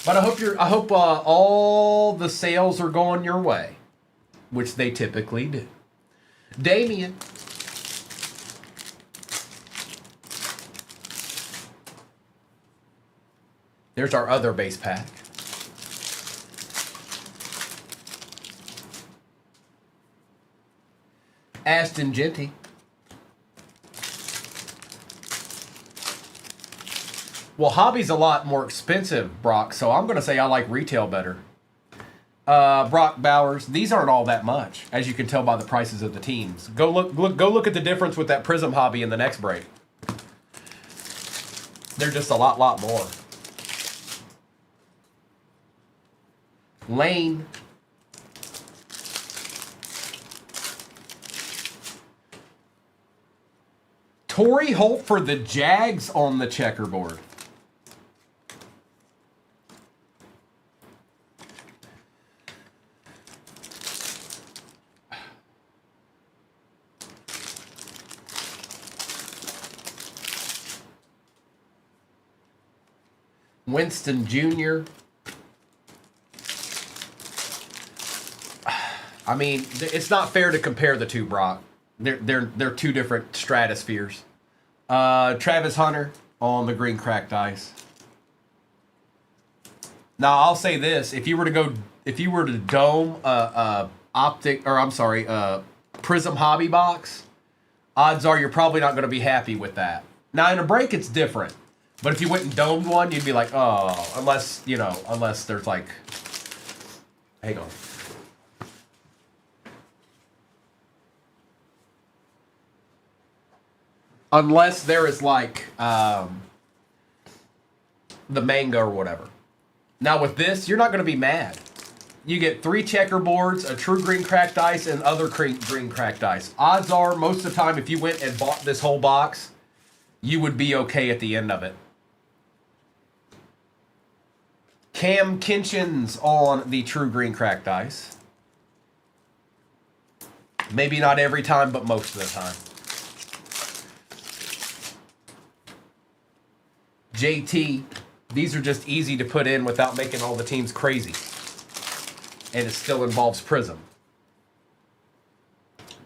But I hope all the sales are going your way, which they typically do. Damien. There's our other base pack. Aston Genty. Well, hobby's a lot more expensive, Brock, so I'm going to say I like retail better. Brock Bowers, these aren't all that much, as you can tell by the prices of the teams. Go look at the difference with that Prism hobby in the next break. They're just a lot more. Lane. Torrey Holt for the Jags on the checkerboard. Winston Jr. I mean, it's not fair to compare the two, Brock. They're two different stratospheres. Travis Hunter on the green cracked ice. Now I'll say this: if you were to dome Prism hobby box, odds are you're probably not going to be happy with that. Now in a break it's different, but if you went and domed one, you'd be like, oh, unless there's like, hang on. Unless there is like the manga or whatever. Now with this, you're not going to be mad. You get 3 checkerboards, a true green cracked ice, and other green cracked ice. Odds are, most of the time, if you went and bought this whole box, you would be okay at the end of it. Cam Kinchin's on the true green cracked ice. Maybe not every time, but most of the time. JT, these are just easy to put in without making all the teams crazy. And it still involves Prism.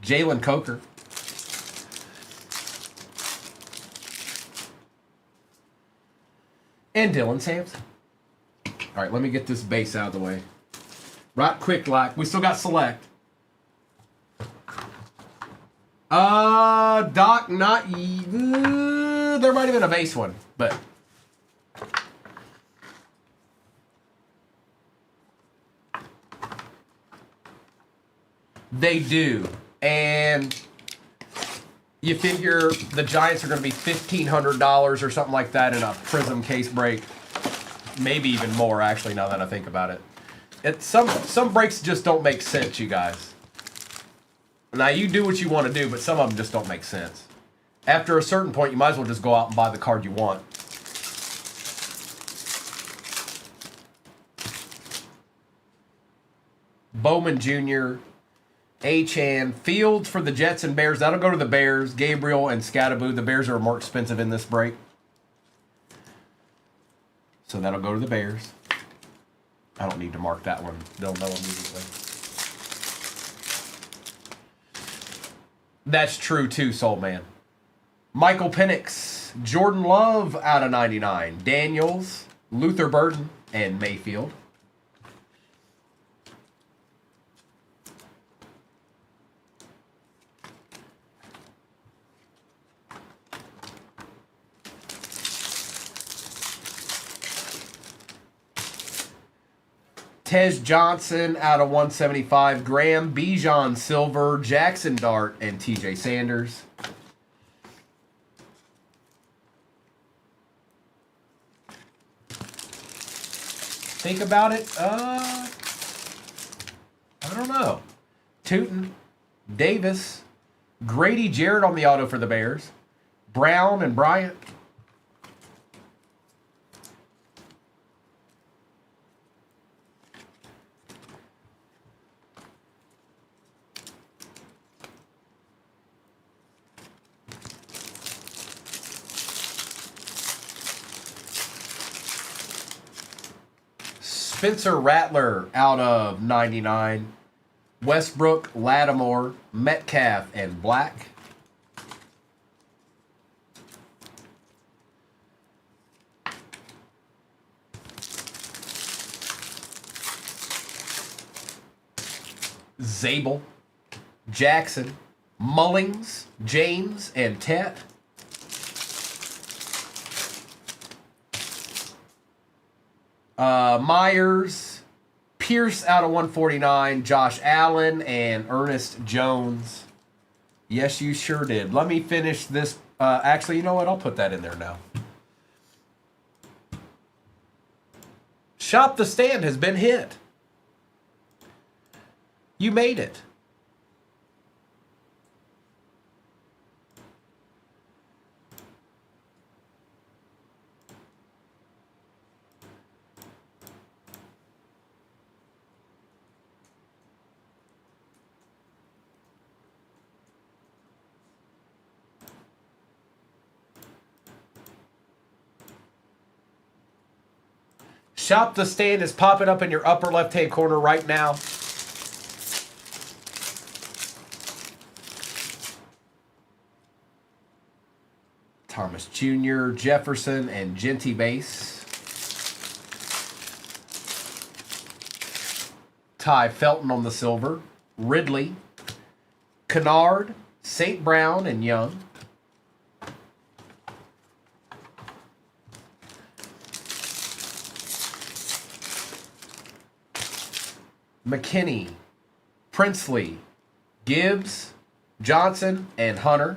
Jalen Coker. And Dylan Sampson. All right, let me get this base out of the way. Right quick, like, we still got select. Doc, not... there might have been a base one, but... They do. And you figure the Giants are going to be $1,500 or something like that in a Prism case break. Maybe even more, actually, now that I think about it. Some breaks just don't make sense, you guys. Now, you do what you want to do, but some of them just don't make sense. After a certain point, you might as well just go out and buy the card you want. Bowman Jr., Achan, Fields for the Jets and Bears. That'll go to the Bears. Gabriel and Scattaboo. The Bears are more expensive in this break. So that'll go to the Bears. I don't need to mark that one. They'll know immediately. That's true too, Soul Man. Michael Penix, Jordan Love out of 99. Daniels, Luther Burton, and Mayfield. Tej Johnson out of 175. Graham, Bijan Silver, Jackson Dart, and TJ Sanders. Think about it. I don't know. Tootin, Davis, Grady Jarrett on the auto for the Bears. Brown and Bryant. Spencer Rattler out of 99. Westbrook, Lattimore, Metcalf, and Black. Zabel, Jackson, Mullings, James, and Tet. Myers, Pierce out of 149, Josh Allen, and Ernest Jones. Yes, you sure did. Let me finish this. Actually, you know what? I'll put that in there now. Shop the Stand has been hit. You made it. Shop the Stand is popping up in your upper left-hand corner right now. Thomas Jr., Jefferson, and Genty base. Ty Felton on the silver. Ridley, Kennard, St. Brown, and Young. McKinney, Princely, Gibbs, Johnson, and Hunter.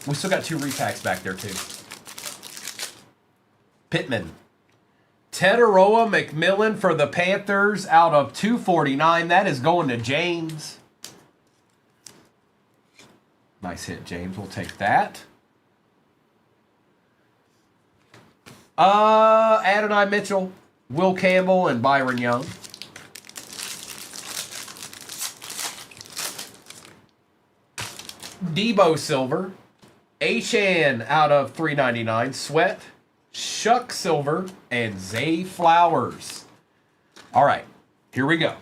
We still got 2 repacks back there, too. Pittman. Tetaroa McMillan for the Panthers out of 249. That is going to James. Nice hit, James. We'll take that. Adonai Mitchell, Will Campbell, and Byron Young. Debo Silver. Achan out of 399. Sweat, Shuck Silver, and Zay Flowers. All right, here we go.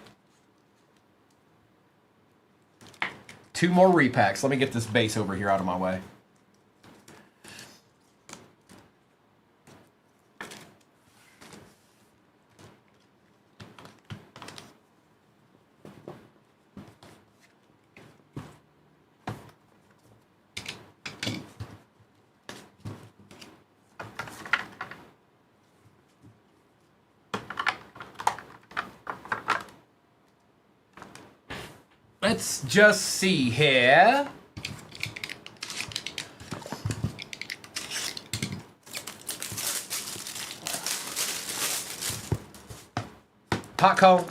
2 more repacks. Let me get this base over here out of my way. Let's just see here. Hot cone.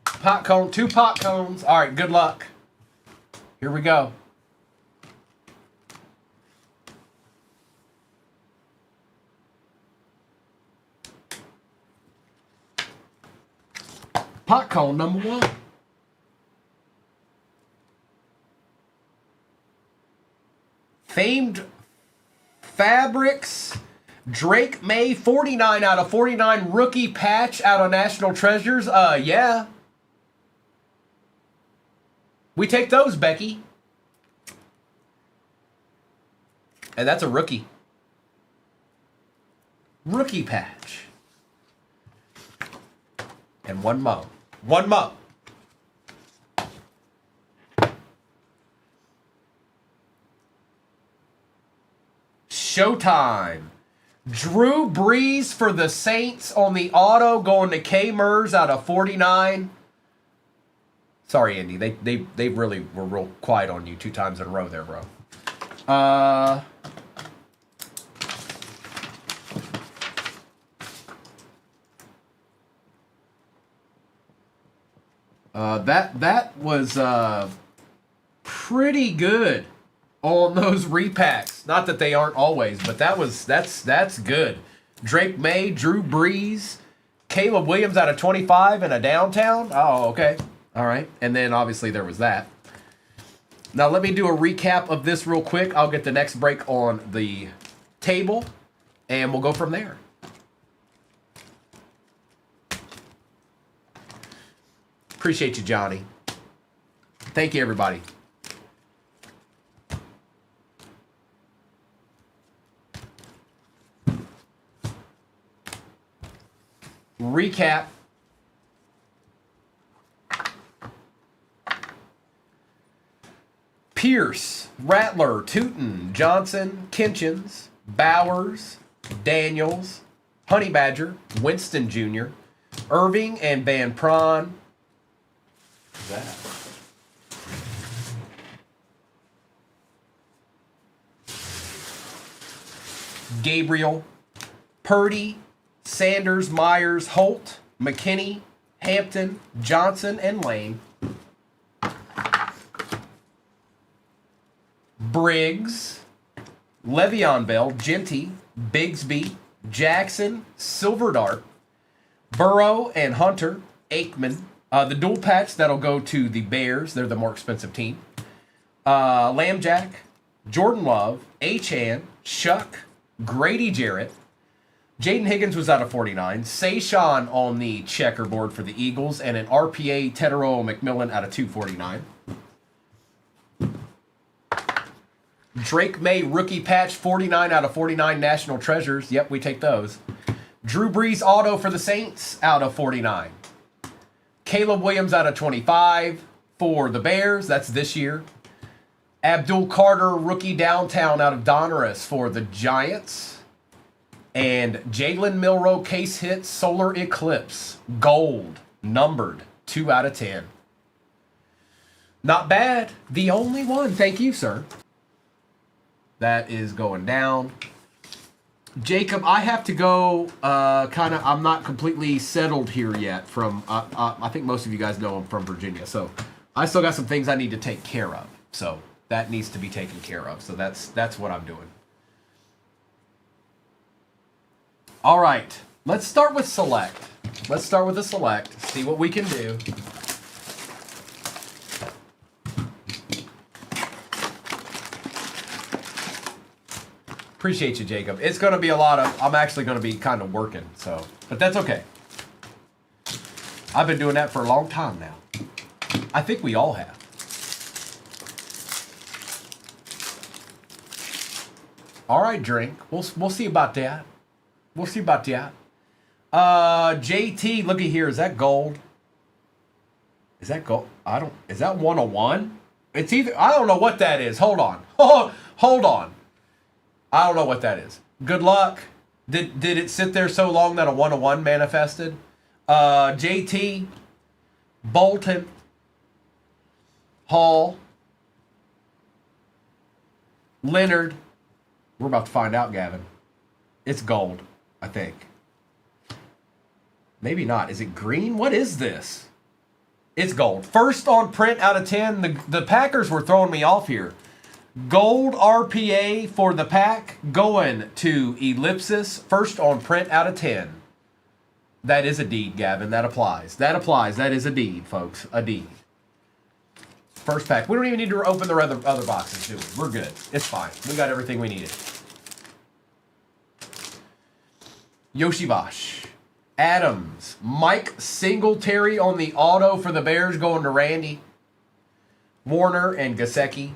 Pot cone, 2 pot cones. All right, good luck. Here we go. Pot cone number 1. Famed Fabrics, Drake May, 49 out of 49 rookie patch out of National Treasures. Yeah. We take those, Becky. And that's a rookie. Rookie patch. And 1 mo. 1 mo. Showtime. Drew Brees for the Saints on the auto, going to K. Mers out of 49. Sorry, Andy. They really were real quiet on you 2 times in a row there, bro. That was pretty good on those repacks. Not that they aren't always, but that's good. Drake May, Drew Brees, Caleb Williams out of 25 and a downtown. Oh, okay. All right. And then obviously there was that. Now let me do a recap of this real quick. I'll get the next break on the table and we'll go from there. Appreciate you, Johnny. Thank you, everybody. Recap. Pierce, Rattler, Tootin, Johnson, Kinchins, Bowers, Daniels, Honey Badger, Winston Jr., Irving, and Van Pran. That. Gabriel, Purdy, Sanders, Myers, Holt, McKinney, Hampton, Johnson, and Lane. Briggs, Le'Veon Bell, Genty, Bigsby, Jackson, Silverdart, Burrow and Hunter, Aikman, The dual patch, that'll go to the Bears. They're the more expensive team. Lambjack, Jordan Love, Achan, Shuck, Grady Jarrett. Jaden Higgins was out of 49. Sayshawn on the checkerboard for the Eagles. And an RPA Tetero McMillan out of 249. Drake May rookie patch, 49 out of 49 National Treasures. Yep, we take those. Drew Brees auto for the Saints out of 49. Caleb Williams out of 25 for the Bears. That's this year. Abdul Carter rookie downtown out of Donruss for the Giants. And Jalen Milroe case hit Solar Eclipse. Gold. Numbered. 2 out of 10. Not bad. The only one. Thank you, sir. That is going down. Jacob, I have to go I'm not completely settled here yet from, I think most of you guys know I'm from Virginia. So I still got some things I need to take care of. So that needs to be taken care of. So that's what I'm doing. All right. Let's start with select. Let's start with the select. See what we can do. Appreciate you, Jacob. It's going to be a lot of, I'm actually going to be kind of working, so, but that's okay. I've been doing that for a long time now. I think we all have. All right, drink. We'll see about that. We'll see about that. JT, looky here. Is that gold? Is that gold? Is that 101? It's either, I don't know what that is. Hold on. Hold on. I don't know what that is. Good luck. Did it sit there so long that a 101 manifested? JT, Bolton, Hall, Leonard. We're about to find out, Gavin. It's gold, I think. Maybe not. Is it green? What is this? It's gold. First on print out of 10. The Packers were throwing me off here. Gold RPA for the pack going to Ellipsis. First on print out of 10. That is a deed, Gavin. That applies. That applies. That is a deed, folks. A deed. First pack. We don't even need to open the other boxes, do we? We're good. It's fine. We got everything we needed. Yoshivash. Adams. Mike Singletary on the auto for the Bears going to Randy. Warner and Gasecki.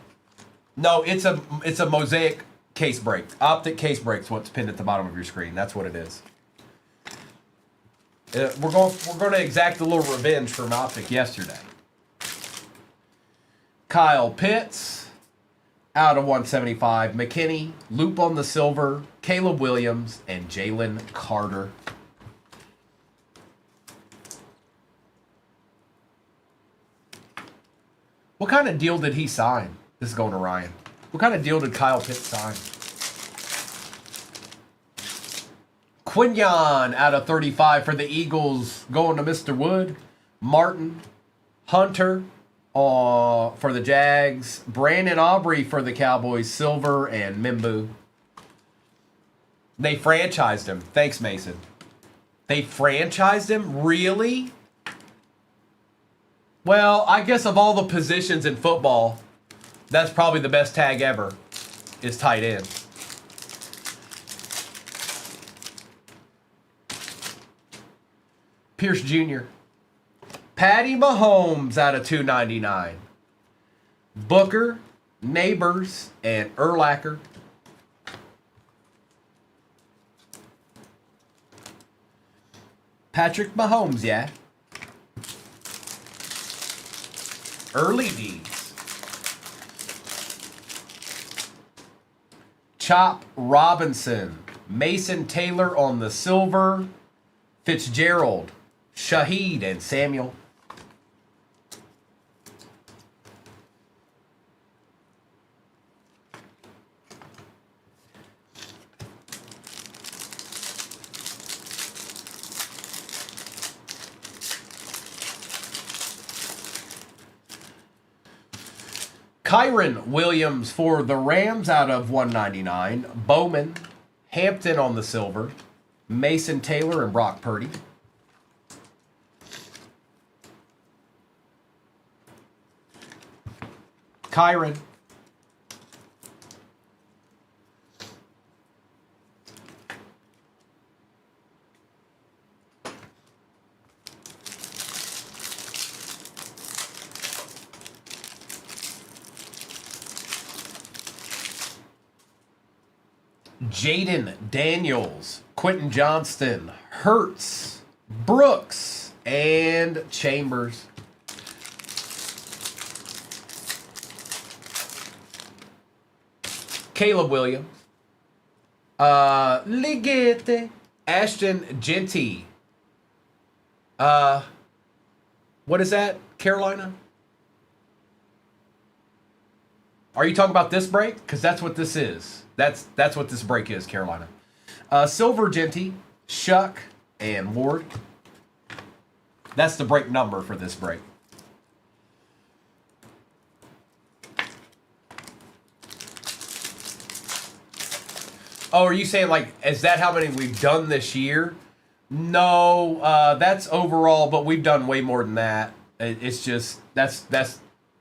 No, it's a mosaic case break. Optic case break's what's pinned at the bottom of your screen. That's what it is. We're going to exact a little revenge from Optic yesterday. Kyle Pitts out of 175. McKinney, Loop on the silver. Caleb Williams and Jalen Carter. What kind of deal did he sign? This is going to Ryan. What kind of deal did Kyle Pitts sign? Quinyon out of 35 for the Eagles going to Mr. Wood. Martin. Hunter for the Jags. Brandon Aubrey for the Cowboys. Silver and Mimbu. They franchised him. Thanks, Mason. They franchised him? Really? Well, I guess of all the positions in football, that's probably the best tag ever, is tight end. Pierce Jr. Patty Mahomes out of 299. Booker, Neighbors, and Urlacher. Patrick Mahomes, yeah. Early D's. Chop Robinson. Mason Taylor on the silver. Fitzgerald. Shaheed and Samuel. Kyron Williams for the Rams out of 199. Bowman, Hampton on the silver. Mason Taylor and Brock Purdy. Kyron. Jaden Daniels, Quentin Johnston, Hurts, Brooks, and Chambers. Caleb Williams. Ligete. Ashton Genty. What is that? Carolina? Are you talking about this break? Because that's what this is. That's what this break is, Carolina. Silver Genty, Shuck, and Ward. That's the break number for this break. Oh, are you saying, like, is that how many we've done this year? No, that's overall, but we've done way more than that. It's just, that's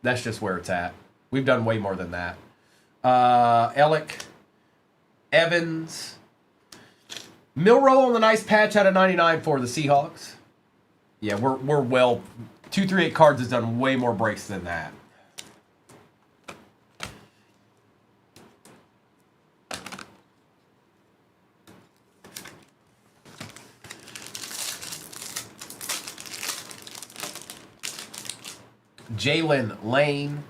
just where it's at. We've done way more than that. Ellick, Evans, Milrow on the nice patch out of 99 for the Seahawks. Yeah, we're well, 238 cards has done way more breaks than that. Jalen Lane.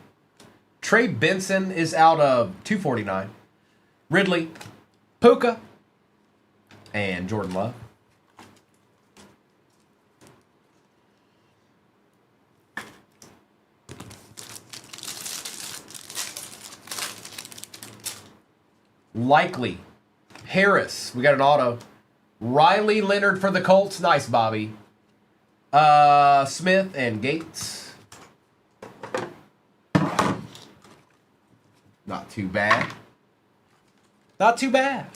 Trey Benson is out of 249. Ridley, Puka, and Jordan Love. Likely, Harris. We got an auto. Riley Leonard for the Colts. Nice, Bobby. Smith and Gates. Not too bad. Not too bad.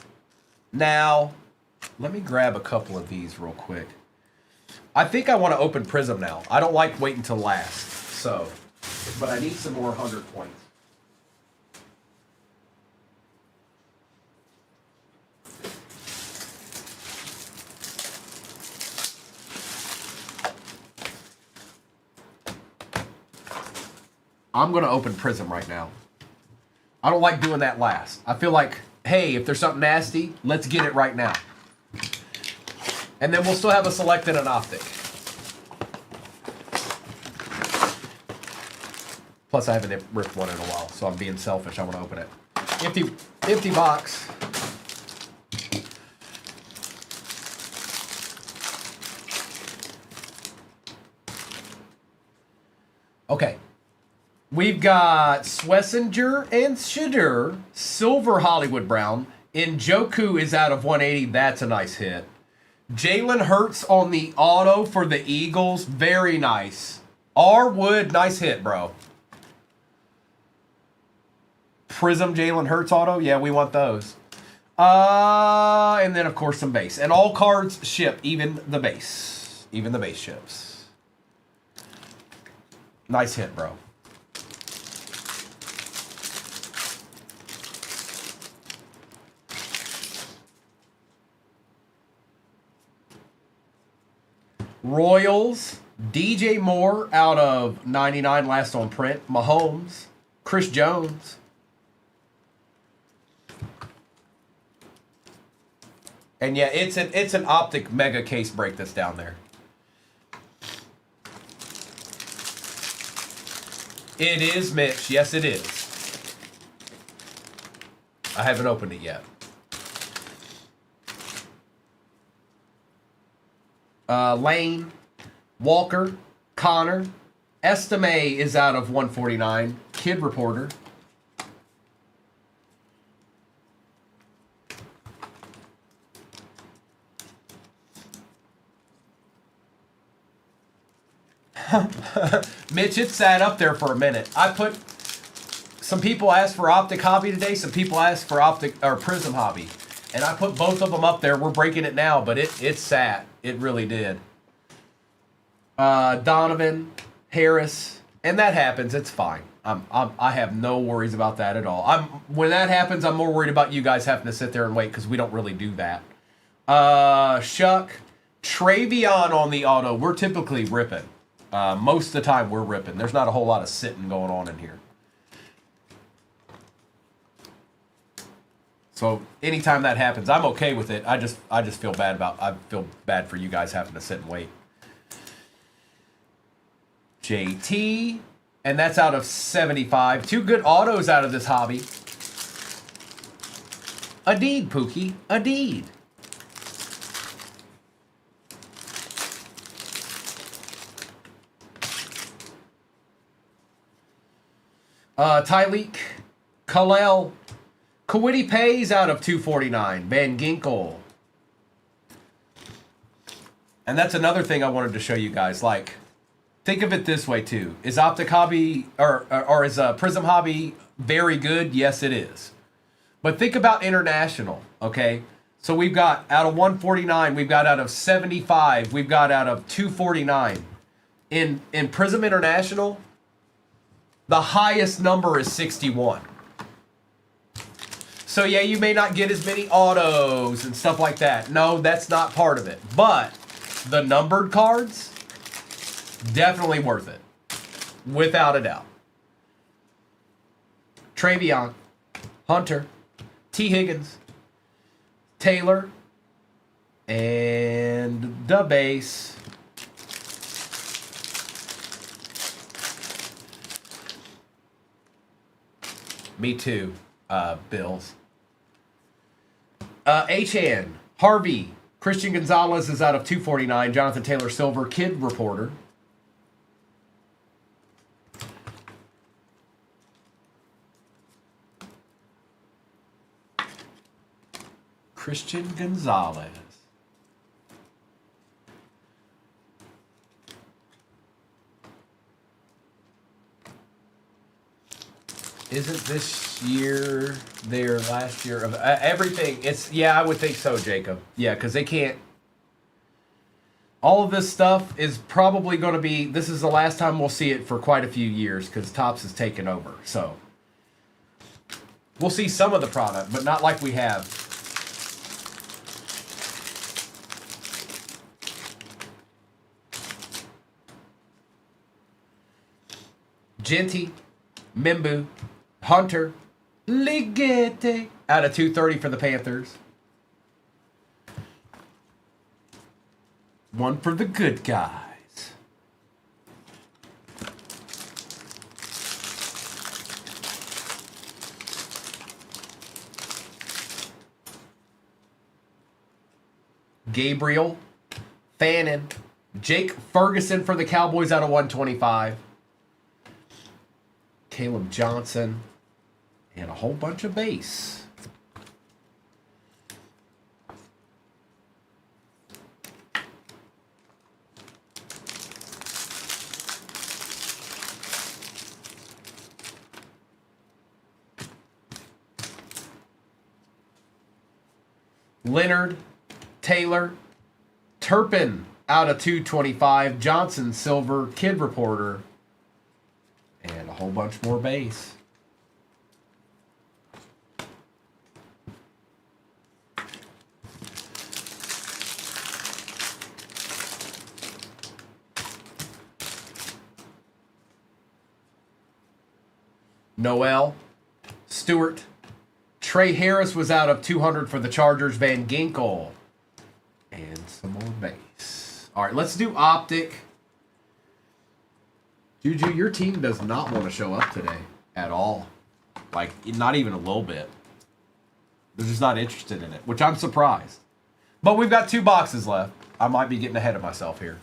Now, let me grab a couple of these real quick. I think I want to open Prism now. I don't like waiting till last. So, but I need some more 100 points. I'm going to open Prism right now. I don't like doing that last. I feel like, hey, if there's something nasty, let's get it right now. And then we'll still have a select and an optic. Plus, I haven't ripped one in a while, so I'm being selfish. I want to open it. Empty box. Okay. We've got Swessinger and Shadur, Silver Hollywood Brown. Njoku is out of 180. That's a nice hit. Jalen Hurts on the auto for the Eagles. Very nice. R. Wood, nice hit, bro. Prism Jalen Hurts auto. Yeah, we want those. And then, of course, some base. And all cards ship, even the base. Even the base ships. Nice hit, bro. Royals, DJ Moore out of 99, last on print. Mahomes, Chris Jones. And yeah, it's an optic mega case break that's down there. It is, Mitch. Yes, it is. I haven't opened it yet. Lane, Walker, Connor. Estime is out of 149. Kid Reporter. Mitch, it sat up there for a minute. I put, some people asked for Optic Hobby today. Some people asked for Optic or Prism Hobby. And I put both of them up there. We're breaking it now, but it sat. It really did. Donovan, Harris, and that happens. It's fine. I have no worries about that at all. When that happens, I'm more worried about you guys having to sit there and wait because we don't really do that. Shuck, Travion on the auto. We're typically ripping. Most of the time we're ripping. There's not a whole lot of sitting going on in here. So anytime that happens, I'm okay with it. I just feel bad for you guys having to sit and wait. JT, and that's out of 75. 2 good autos out of this hobby. Adeed, Pookie. Adeed. Tyleek, Kalel, Kwity Pays out of 249. Van Ginkel. And that's another thing I wanted to show you guys. Like, think of it this way too. Is Optic Hobby or is Prism Hobby very good? Yes, it is. But think about international, okay? So we've got out of 149, we've got out of 75, we've got out of 249. In Prism International, the highest number is 61. So yeah, you may not get as many autos and stuff like that. No, that's not part of it. But the numbered cards, definitely worth it. Without a doubt. Travion, Hunter, T. Higgins, Taylor, and the base. Me too, Bills. HN, Harvey, Christian Gonzalez is out of 249. Jonathan Taylor Silver, Kid Reporter. Christian Gonzalez. Isn't this year their last year of everything? It's, yeah, I would think so, Jacob. Yeah, because they can't. All of this stuff is probably going to be, this is the last time we'll see it for quite a few years because Topps has taken over. So we'll see some of the product, but not like we have. Genty, Mimbu, Hunter, Ligete out of 230 for the Panthers. One for the good guys. Gabriel, Fannin, Jake Ferguson for the Cowboys out of 125. Caleb Johnson, and a whole bunch of base. Leonard, Taylor, Turpin out of 225. Johnson, Silver, Kid Reporter, and a whole bunch more base. Noel, Stewart, Trey Harris was out of 200 for the Chargers. Van Ginkel, and some more base. All right, let's do Optic. Juju, your team does not want to show up today at all. Like, not even a little bit. They're just not interested in it, which I'm surprised. But we've got 2 boxes left. I might be getting ahead of myself here.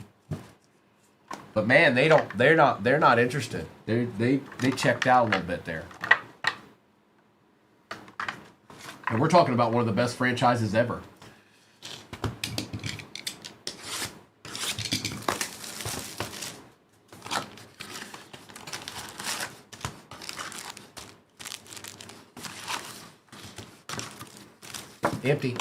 But man, they're not interested. They checked out a little bit there. And we're talking about one of the best franchises ever. Empty.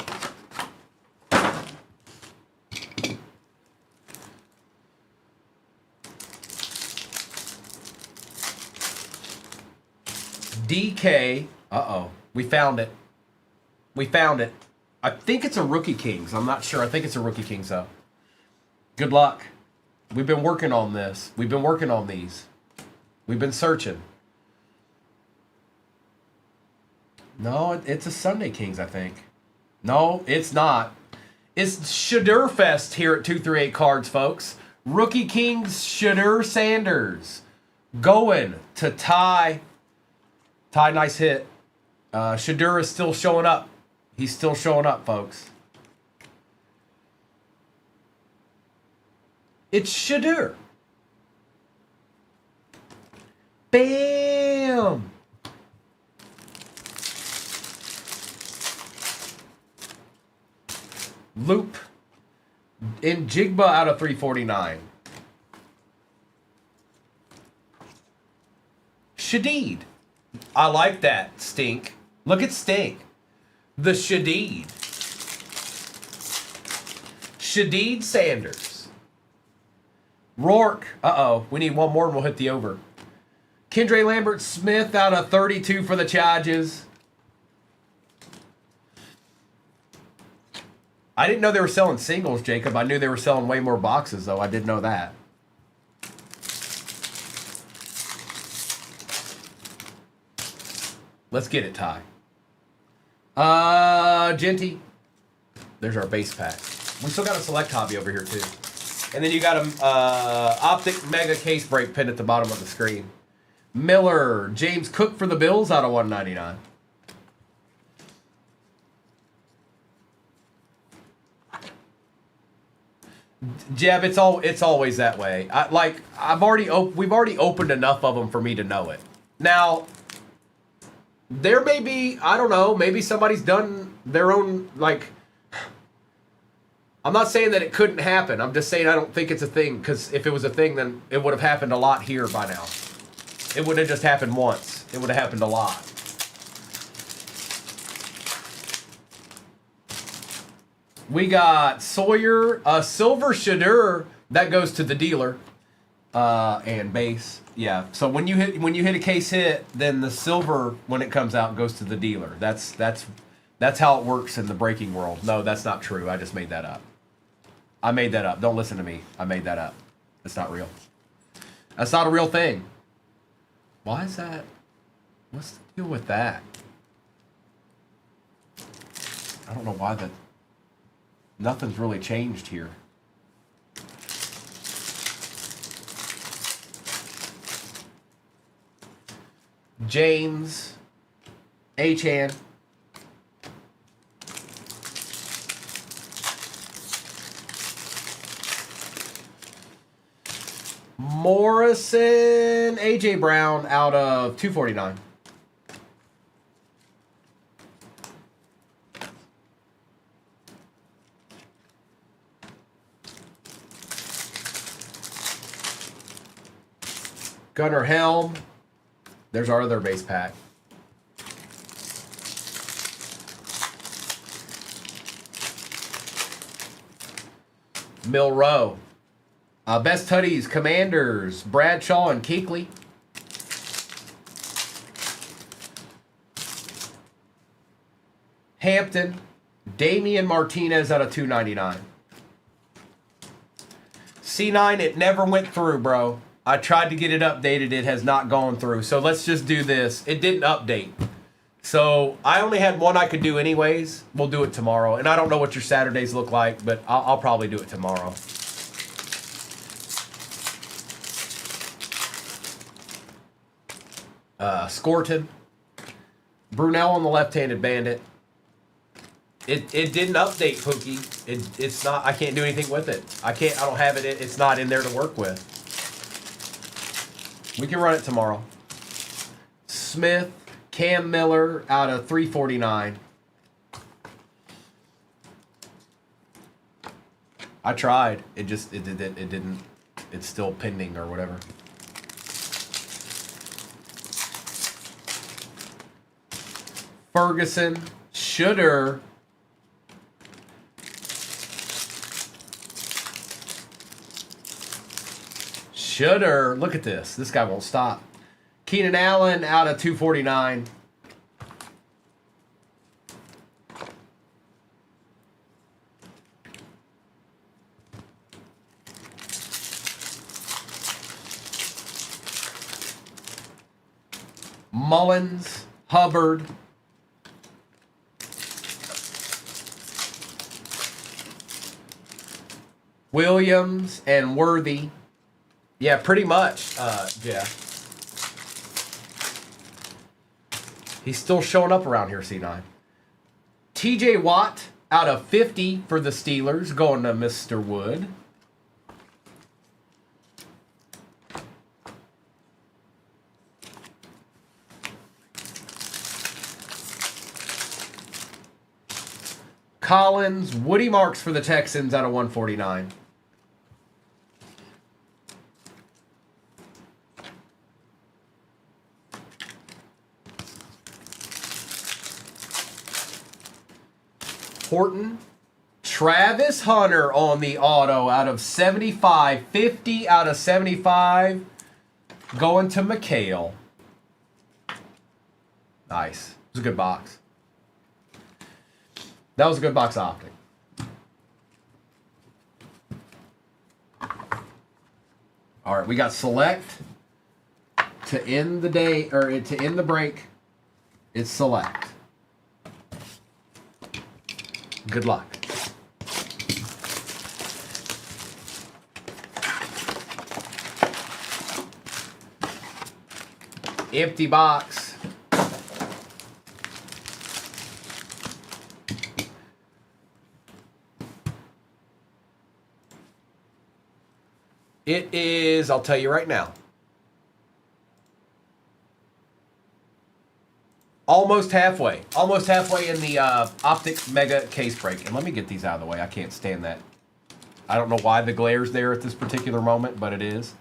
DK. Uh-oh. We found it. We found it. I think it's a Rookie Kings. I'm not sure. I think it's a Rookie Kings, though. Good luck. We've been working on this. We've been working on these. We've been searching. No, it's a Sunday Kings, I think. No, it's not. It's Shadur Fest here at 238 Cards, folks. Rookie Kings Shadur Sanders going to Ty. Ty, nice hit. Shadur is still showing up. He's still showing up, folks. It's Shadur. Bam! Loop in Jigba out of 349. Shadid. I like that, Stink. Look at Stink. The Shadid. Shadid Sanders. Rourke. Uh-oh. We need one more and we'll hit the over. Kendra Lambert Smith out of 32 for the Chargers. I didn't know they were selling singles, Jacob. I knew they were selling way more boxes, though. I did know that. Let's get it, Ty. Genty. There's our base pack. We still got a select hobby over here, too. And then you got a Optic Mega Case Break pinned at the bottom of the screen. Miller. James Cook for the Bills out of 199. Jeb, it's always that way. We've already opened enough of them for me to know it. Now, there may be, I don't know, maybe somebody's done their own, like, I'm not saying that it couldn't happen. I'm just saying I don't think it's a thing, because if it was a thing, then it would have happened a lot here by now. It wouldn't have just happened once. It would have happened a lot. We got Sawyer, Silver Shadur, that goes to the dealer, and base. Yeah. So when you hit a case hit, then the silver, when it comes out, goes to the dealer. That's how it works in the breaking world. No, that's not true. I just made that up. I made that up. Don't listen to me. I made that up. It's not real. That's not a real thing. Why is that? What's the deal with that? I don't know why that. Nothing's really changed here. James Achan. Morrison AJ Brown out of 249. Gunnar Helm. There's our other base pack. Milrow. Best Tutties, Commanders, Bradshaw and Keekley. Hampton. Damian Martinez out of 299. C9, it never went through, bro. I tried to get it updated. It has not gone through. So let's just do this. It didn't update. So I only had one I could do anyways. We'll do it tomorrow. And I don't know what your Saturdays look like, but I'll probably do it tomorrow. Scorton. Brunel on the left-handed bandit. It didn't update, Pookie. It's not. I can't do anything with it. I don't have it. It's not in there to work with. We can run it tomorrow. Smith, Cam Miller out of 349. I tried. It didn't. It's still pending or whatever. Ferguson, Shooter. Shooter. Look at this. This guy won't stop. Keenan Allen out of 249. Mullins, Hubbard. Williams and Worthy. Yeah, pretty much, Jeff. He's still showing up around here, C9. TJ Watt out of 50 for the Steelers, going to Mr. Wood. Collins, Woody Marks for the Texans out of 149. Horton, Travis Hunter on the auto out of 75. 50 out of 75 going to McHale. Nice. It was a good box. That was a good box optic. All right, we got select to end the day, or to end the break. It's select. Good luck. Empty box. It is, I'll tell you right now, almost halfway. Almost halfway in the Optic Mega case break. And let me get these out of the way. I can't stand that. I don't know why the glare's there at this particular moment, but it is.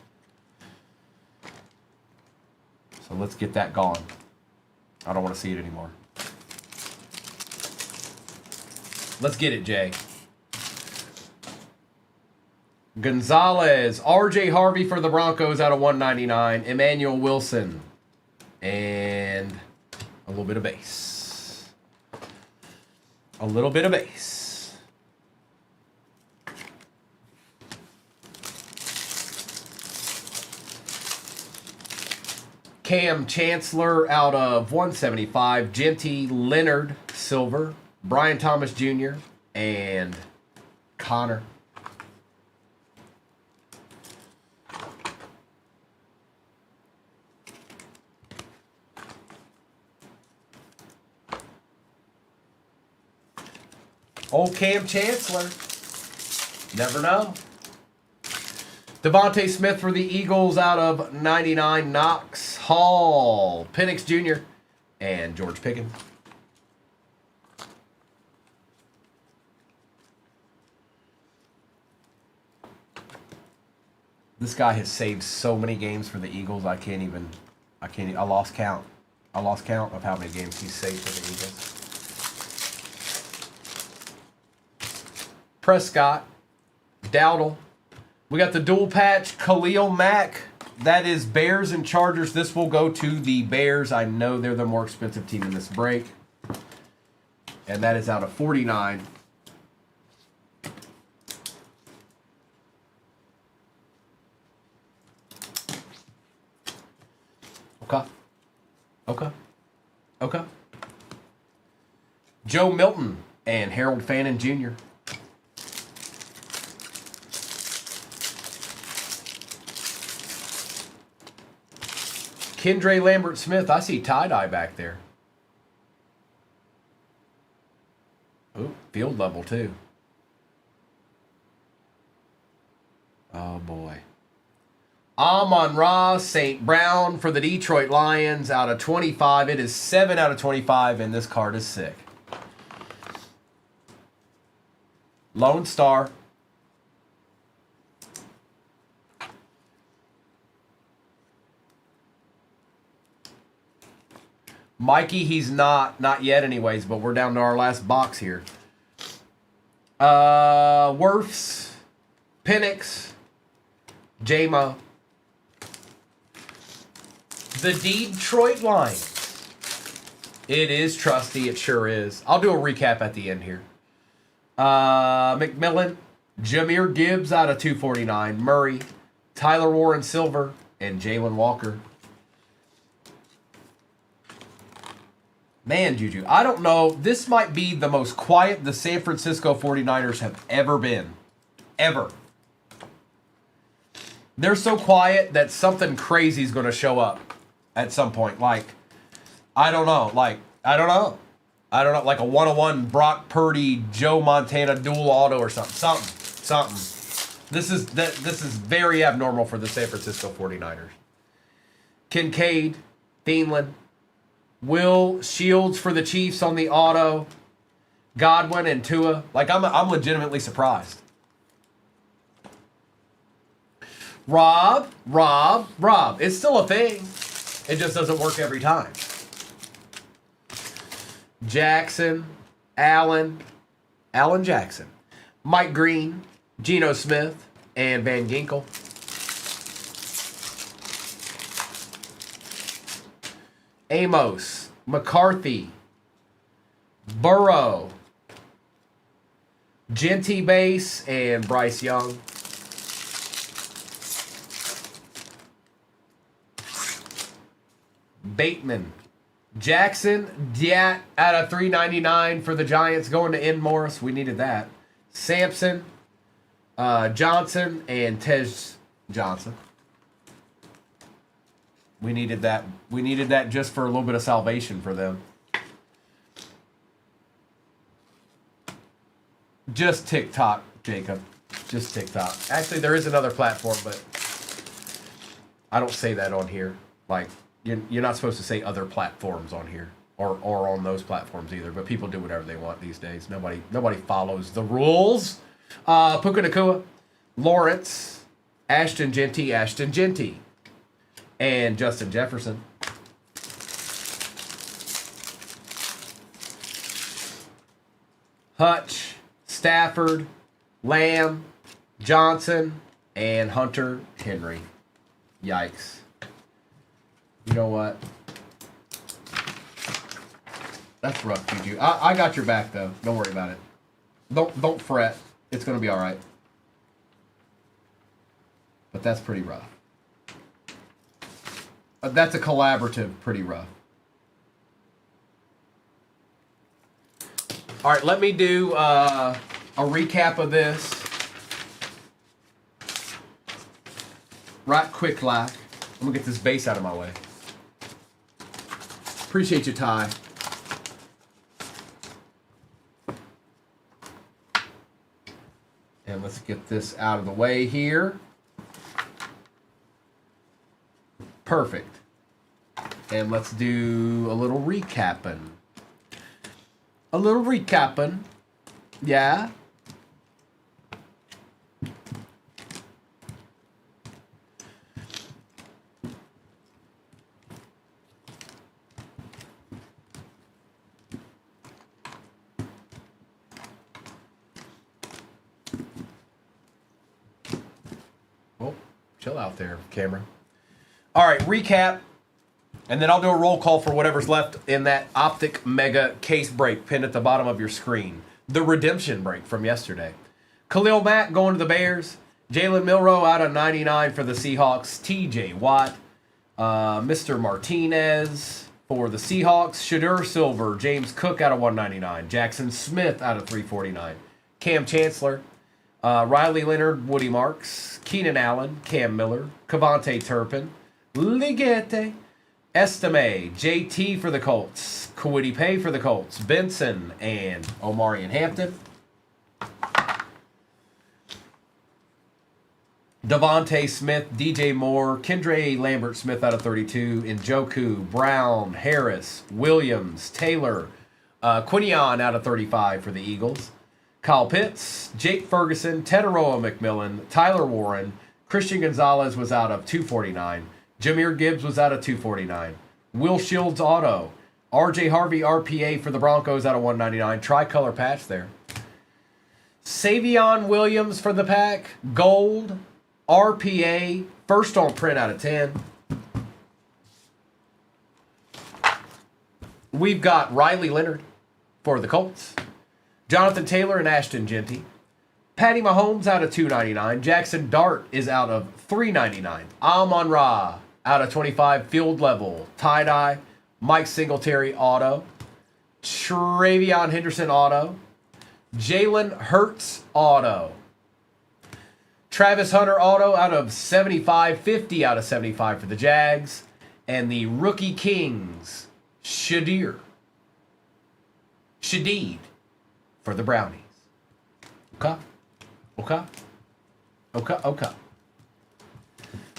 So let's get that gone. I don't want to see it anymore. Let's get it, Jay. Gonzalez, R.J. Harvey for the Broncos out of 199. Emmanuel Wilson. And a little bit of base. A little bit of base. Cam Chancellor out of 175. Genty, Leonard, silver. Brian Thomas Jr. and Connor. Old Cam Chancellor. Never know. Devontae Smith for the Eagles out of 99. Knox, Hall, Penix Jr., and George Pickens. This guy has saved so many games for the Eagles. I lost count. I lost count of how many games he's saved for the Eagles. Prescott, Dowdle. We got the dual patch, Khalil Mack. That is Bears and Chargers. This will go to the Bears. I know they're the more expensive team in this break. And that is out of 49. Okay. Joe Milton and Harold Fannin Jr. Kendre Lambert-Smith. I see tie-dye back there. Ooh, field level too. Oh boy. Amon-Ra St. Brown for the Detroit Lions out of 25. It is 7 out of 25, and this card is sick. Lone Star. Mikey, he's not yet anyways, but we're down to our last box here. Wirfs, Penix, J-Mo, The Detroit Lions. It is trusty. It sure is. I'll do a recap at the end here. McMillan, Jahmyr Gibbs out of 249. Murray, Tyler Warren Silver, and Jalen Walker. Man, Juju, I don't know. This might be the most quiet the San Francisco 49ers have ever been. Ever. They're so quiet that something crazy is going to show up at some point. Like, I don't know. Like a 101 Brock Purdy, Joe Montana dual auto or something. Something. This is very abnormal for the San Francisco 49ers. Kincaid, Thielen, Will Shields for the Chiefs on the auto, Godwin and Tua. Like, I'm legitimately surprised. Rob. It's still a thing. It just doesn't work every time. Jackson, Allen Jackson, Mike Green, Geno Smith, and Van Ginkel. Amos, McCarthy, Burrow, Genty Base, and Bryce Young. Bateman, Jackson, out of 399 for the Giants, going to N. Morris. We needed that. Sampson, Johnson, and Tej Johnson. We needed that. We needed that just for a little bit of salvation for them. Just TikTok, Jacob. Just TikTok. Actually, there is another platform, but I don't say that on here. Like, you're not supposed to say other platforms on here or on those platforms either. But people do whatever they want these days. Nobody follows the rules. Puka Nacua, Lawrence, Ashton Genty, and Justin Jefferson. Hutch, Stafford, Lamb, Johnson, and Hunter Henry. Yikes. You know what? That's rough, Juju. I got your back, though. Don't worry about it. Don't fret. It's going to be all right. But that's pretty rough. That's a collaborative pretty rough. All right, let me do a recap of this. Right quick like. I'm going to get this base out of my way. Appreciate you, Ty. And let's get this out of the way here. Perfect. And let's do a little recapping. Yeah. Oh, chill out there, camera. All right, recap. And then I'll do a roll call for whatever's left in that Optic Mega case break pinned at the bottom of your screen. The redemption break from yesterday. Khalil Mack going to the Bears. Jalen Milroe out of 99 for the Seahawks. TJ Watt. Mr. Martinez for the Seahawks. Shadur Silver. James Cook out of 199. Jackson Smith out of 349. Cam Chancellor. Riley Leonard. Woody Marks. Keenan Allen. Cam Miller. Cavante Turpin. Ligette. Estime, JT for the Colts, Kwity Paye for the Colts, Benson, and Omarion Hampton. Devontae Smith, DJ Moore, Kendre Lambert Smith out of 32, Njoku, Brown, Harris, Williams, Taylor, Quinion out of 35 for the Eagles, Kyle Pitts, Jake Ferguson, Teteroa McMillan, Tyler Warren, Christian Gonzalez was out of 249. Jahmyr Gibbs was out of 249. Will Shields auto. RJ Harvey RPA for the Broncos out of 199. Tricolor patch there. Savion Williams for the Pack. Gold. RPA. First on print out of 10. We've got Riley Leonard for the Colts. Jonathan Taylor and Ashton Genty. Patty Mahomes out of $2.99. Jackson Dart is out of $3.99. Amon-Ra out of 25. Field level. Tie-dye. Mike Singletary auto. Travion Henderson auto. Jalen Hurts auto. Travis Hunter auto out of 75. 50 out of 75 for the Jags. And the Rookie Kings, Shadeed for the Brownies. Okay.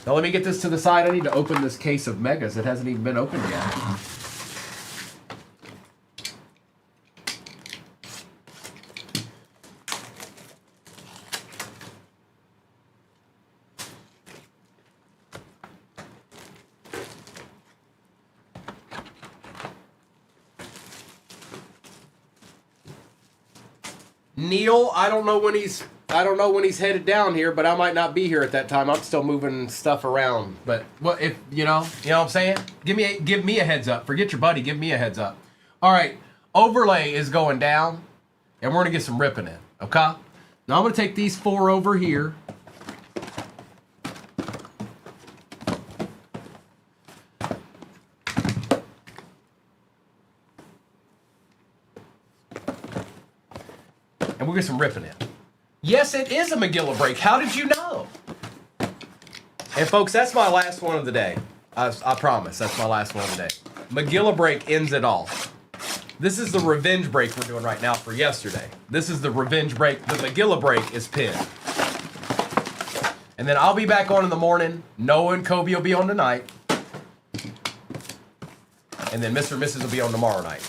Now let me get this to the side. I need to open this case of Megas. It hasn't even been opened yet. Neil, I don't know when he's headed down here, but I might not be here at that time. I'm still moving stuff around. But what if you know what I'm saying? Give me a heads up. Forget your buddy. Give me a heads up. All right, overlay is going down, and we're gonna get some ripping in. Okay. Now I'm gonna take these 4 over here. And we'll get some ripping in. Yes, it is a McGilla break. How did you know? And folks, that's my last one of the day. I promise, that's my last one of the day. McGilla break ends it all. This is the revenge break we're doing right now for yesterday. This is the revenge break. The McGilla break is pinned. And then I'll be back on in the morning. Noah and Kobe will be on tonight. And then Mr. and Mrs. will be on tomorrow night.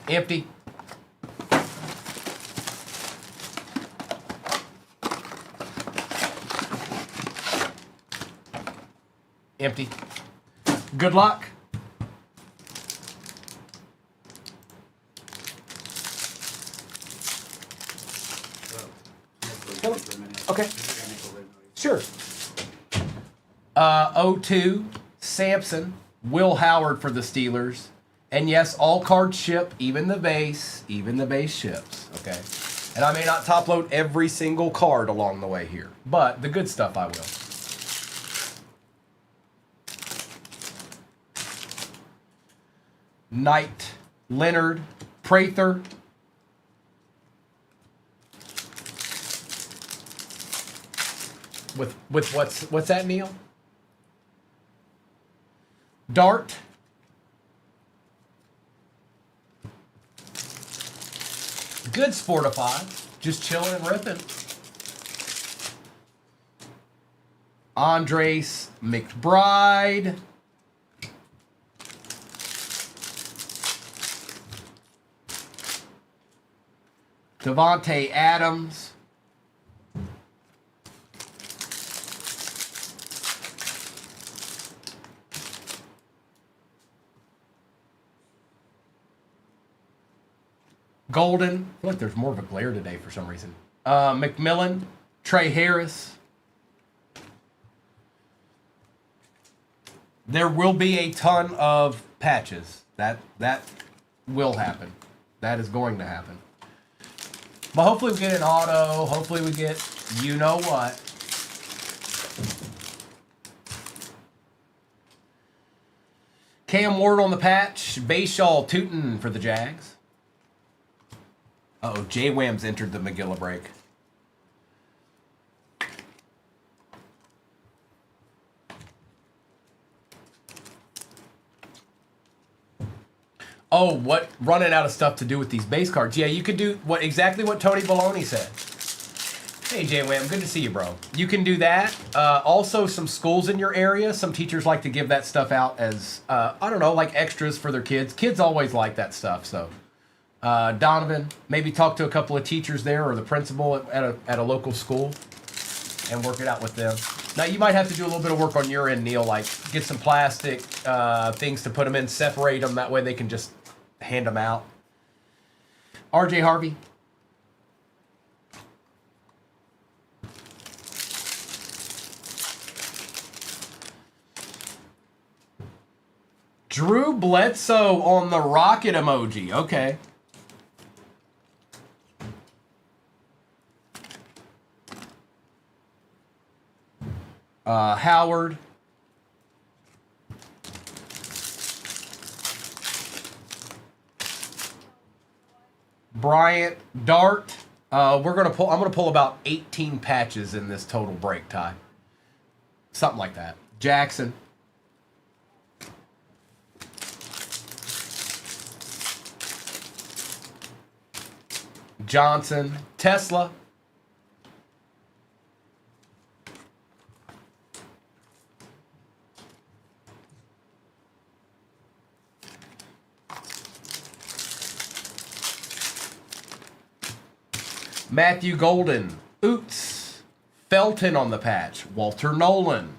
Empty. Empty. Good luck. Okay. Sure. 0-2, Sampson, Will Howard for the Steelers. And yes, all cards ship, even the base ships, okay? And I may not top load every single card along the way here, but the good stuff I will. Knight, Leonard, Prather. With what's that, Neil? Dart. Good Sportify. Just chilling and ripping. Andres McBride. Devontae Adams. Golden. I feel like there's more of a glare today for some reason. McMillan. Trey Harris. There will be a ton of patches. That will happen. That is going to happen. But hopefully we get an auto. Hopefully we get you know what. Cam Ward on the patch. Bayshaw Tootin for the Jags. Uh-oh, J Wham's entered the McGilla break. Oh, what? Running out of stuff to do with these base cards. Yeah, you could do exactly what Tony Baloney said. Hey, J Wham, good to see you, bro. You can do that. Also, some schools in your area, some teachers like to give that stuff out as, I don't know, like extras for their kids. Kids always like that stuff, so... Donovan, maybe talk to a couple of teachers there or the principal at a local school and work it out with them. Now, you might have to do a little bit of work on your end, Neil, like get some plastic things to put them in, separate them. That way they can just hand them out. RJ Harvey. Drew Bledsoe on the rocket emoji. Okay. Howard. Bryant. Dart. I'm gonna pull about 18 patches in this total break, Ty. Something like that. Jackson. Johnson. Tesla. Matthew Golden. Oots. Felton on the patch. Walter Nolan.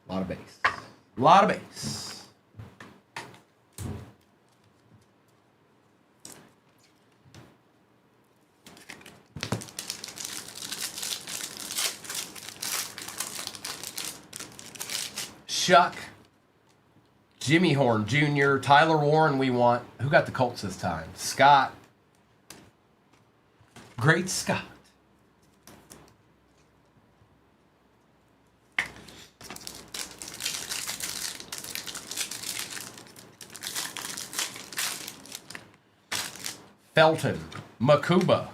A lot of base. A lot of base. Shuck. Jimmy Horn Jr., Tyler Warren we want. Who got the Colts this time? Scott. Great Scott. Felton. Makuba.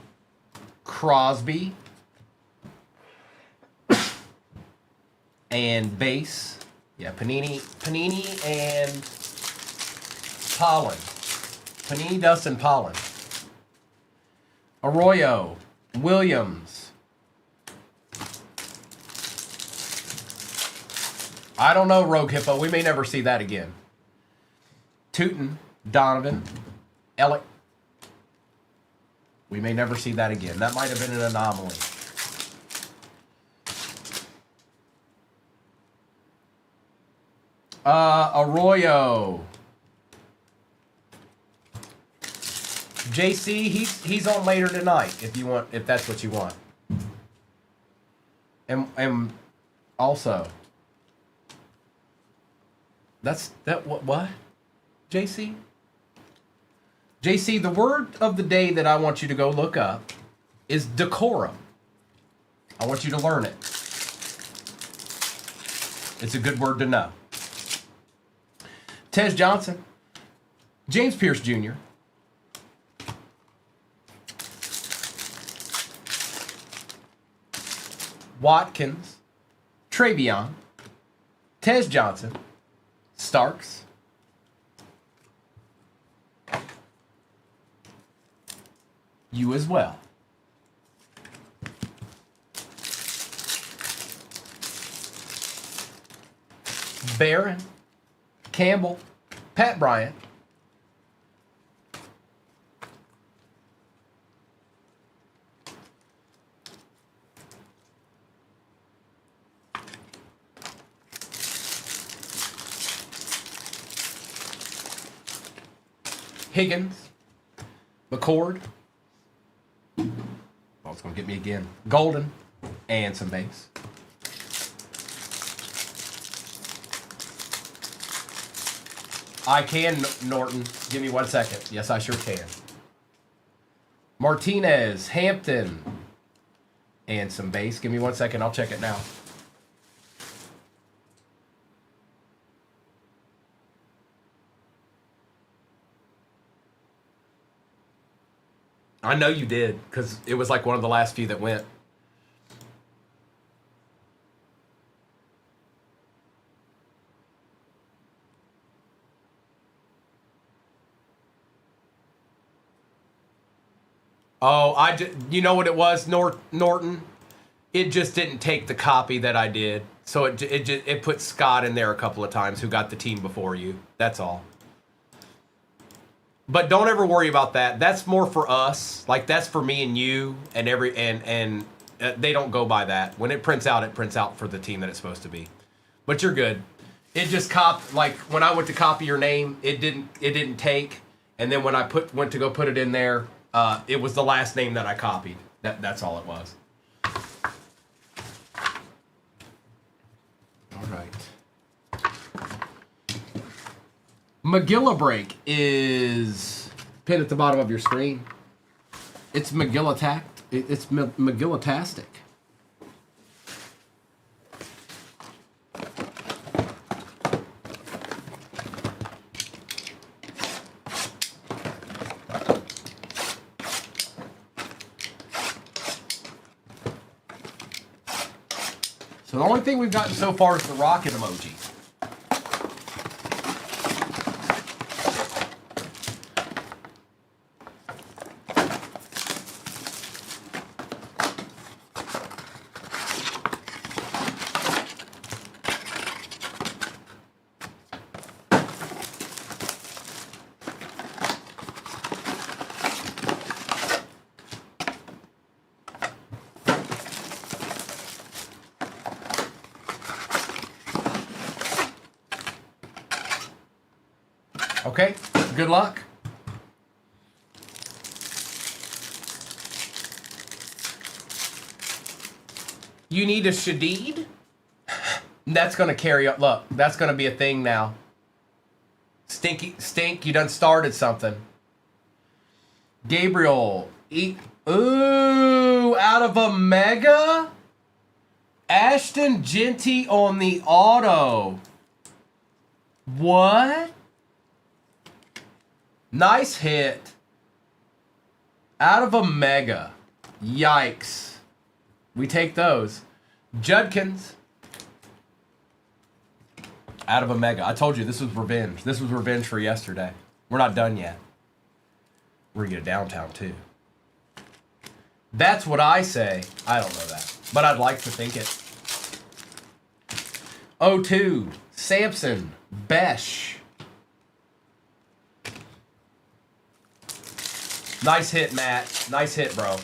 Crosby. And base. Yeah, Panini and Pollen. Panini, Dustin, Pollen. Arroyo, Williams. I don't know, Rogue Hippo. We may never see that again. Tootin, Donovan, Ellick. We may never see that again. That might have been an anomaly. Arroyo. JC, he's on later tonight if that's what you want. And also what? JC? JC, the word of the day that I want you to go look up is decorum. I want you to learn it. It's a good word to know. Tez Johnson, James Pierce Jr., Watkins, Travion, Tez Johnson, Starks, you as well. Barron, Campbell, Pat Bryant, Higgins, McCord. Oh, it's going to get me again. Golden, and some base. I can, Norton. Give me 1 second. Yes, I sure can. Martinez, Hampton, and some base. Give me 1 second. I'll check it now. I know you did, because it was like one of the last few that went. Oh, you know what it was, Norton? It just didn't take the copy that I did. So it put Scott in there a couple of times who got the team before you. That's all. But don't ever worry about that. That's more for us. Like, that's for me and you and they don't go by that. When it prints out for the team that it's supposed to be. But you're good. It just like when I went to copy your name, it didn't take. And then when I went to go put it in there, it was the last name that I copied. That's all it was. All right. McGillibreak is pinned at the bottom of your screen. It's It's McGillitastic. So the only thing we've gotten so far is the rocket emoji. Okay, good luck. You need a Shadid? That's going to carry up. Look, that's going to be a thing now. Stink, you done started something. Gabriel, ooh, out of a mega? Ashton Genty on the auto. What? Nice hit. Out of a mega. Yikes. We take those. Judkins. Out of a mega. I told you this was revenge. This was revenge for yesterday. We're not done yet. We're going to get downtown too. That's what I say. I don't know that. But I'd like to think it. 0-2. Samson. Besh. Nice hit, Matt. Nice hit, bro.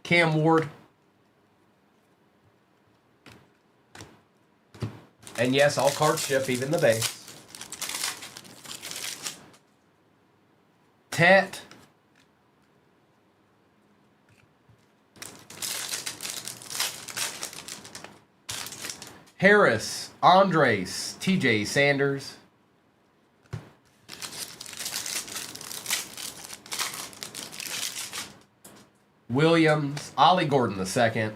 Cam Ward. And yes, all cards ship, even the base. Tet. Harris. Andres. TJ Sanders. Williams, Ollie Gordon II.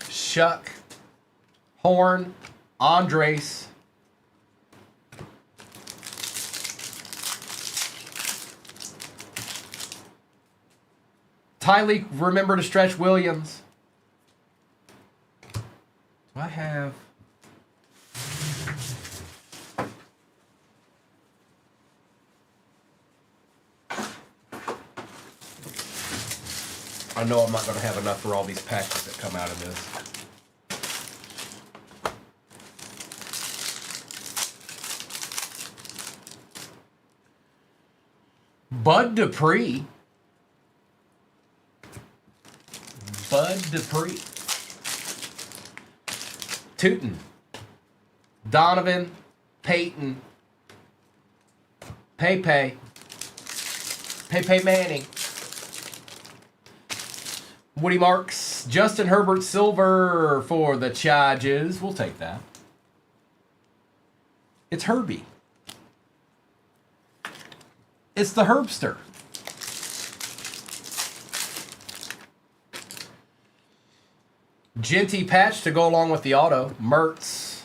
Shuck, Horn, Andres. Tylee, remember to stretch Williams. Do I have... I know I'm not going to have enough for all these packs that come out of this. Bud Dupree. Tootin. Donovan. Peyton. Pepe Manning. Woody Marks. Justin Herbert Silver for the Chargers. We'll take that. It's Herbie. It's the Herbster. Genty patch to go along with the auto. Mertz.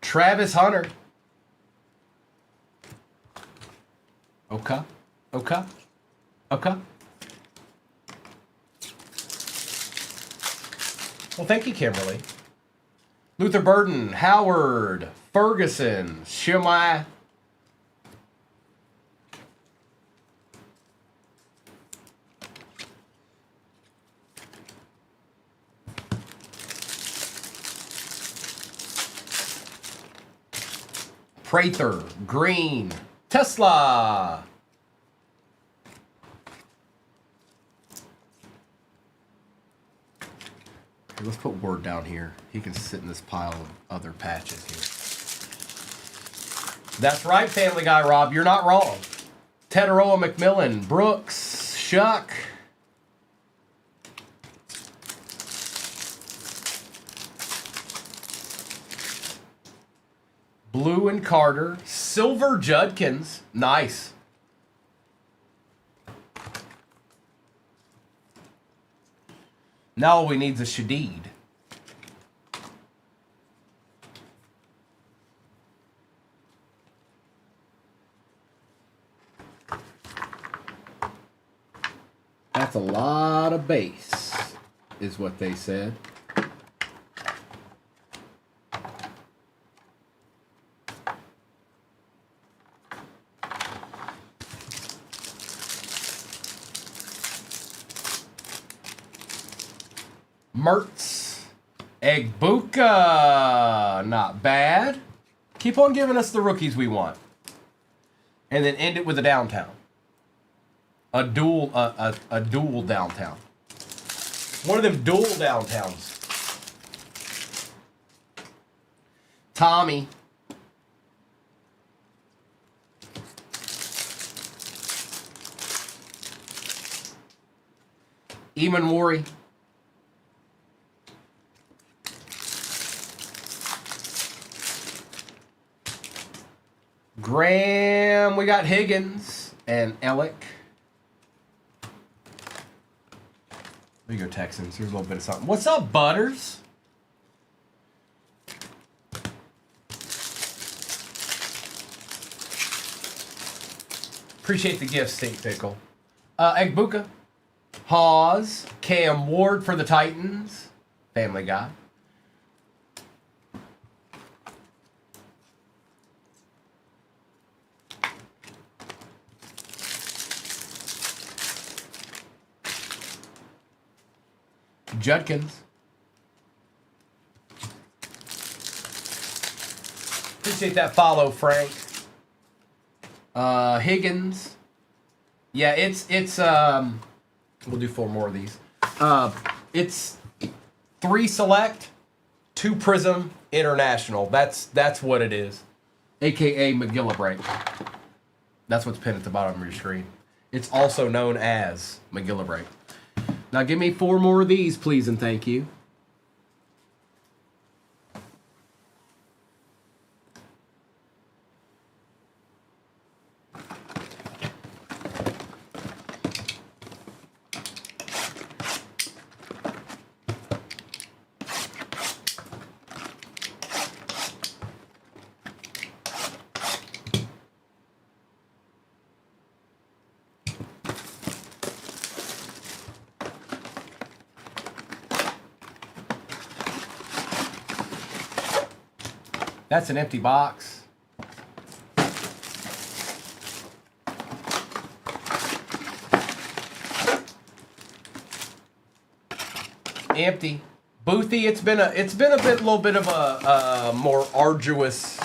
Travis Hunter. Okay. Okay. Okay. Well, thank you, Kimberly. Luther Burden, Howard, Ferguson, Shemai. Prather, Green, Tesla. Let's put Word down here. He can sit in this pile of other patches here. That's right, Family Guy Rob. You're not wrong. Tetaroa McMillan, Brooks, Shuck. Blue and Carter. Silver Judkins. Nice. Now all we need is a Shadid. That's a lot of base, is what they said. Mertz, Egbuka, not bad. Keep on giving us the rookies we want. And then end it with a downtown. A dual downtown. One of them dual downtowns. Tommy. Eamon Worry. Graham, we got Higgins and Ellick. There you go, Texans. Here's a little bit of something. What's up, Butters? Appreciate the gift, Stink Pickle. Egbuka. Hawes. Cam Ward for the Titans. Family Guy. Judkins. Appreciate that follow, Frank. Higgins. Yeah, it's we'll do 4 more of these. It's 3 select, 2 Prism International. That's what it is. AKA McGillivray. That's what's pinned at the bottom of your screen. It's also known as McGillivray. Now give me 4 more of these, please and thank you. That's an empty box. Empty. Boothy, it's been a little bit of a more arduous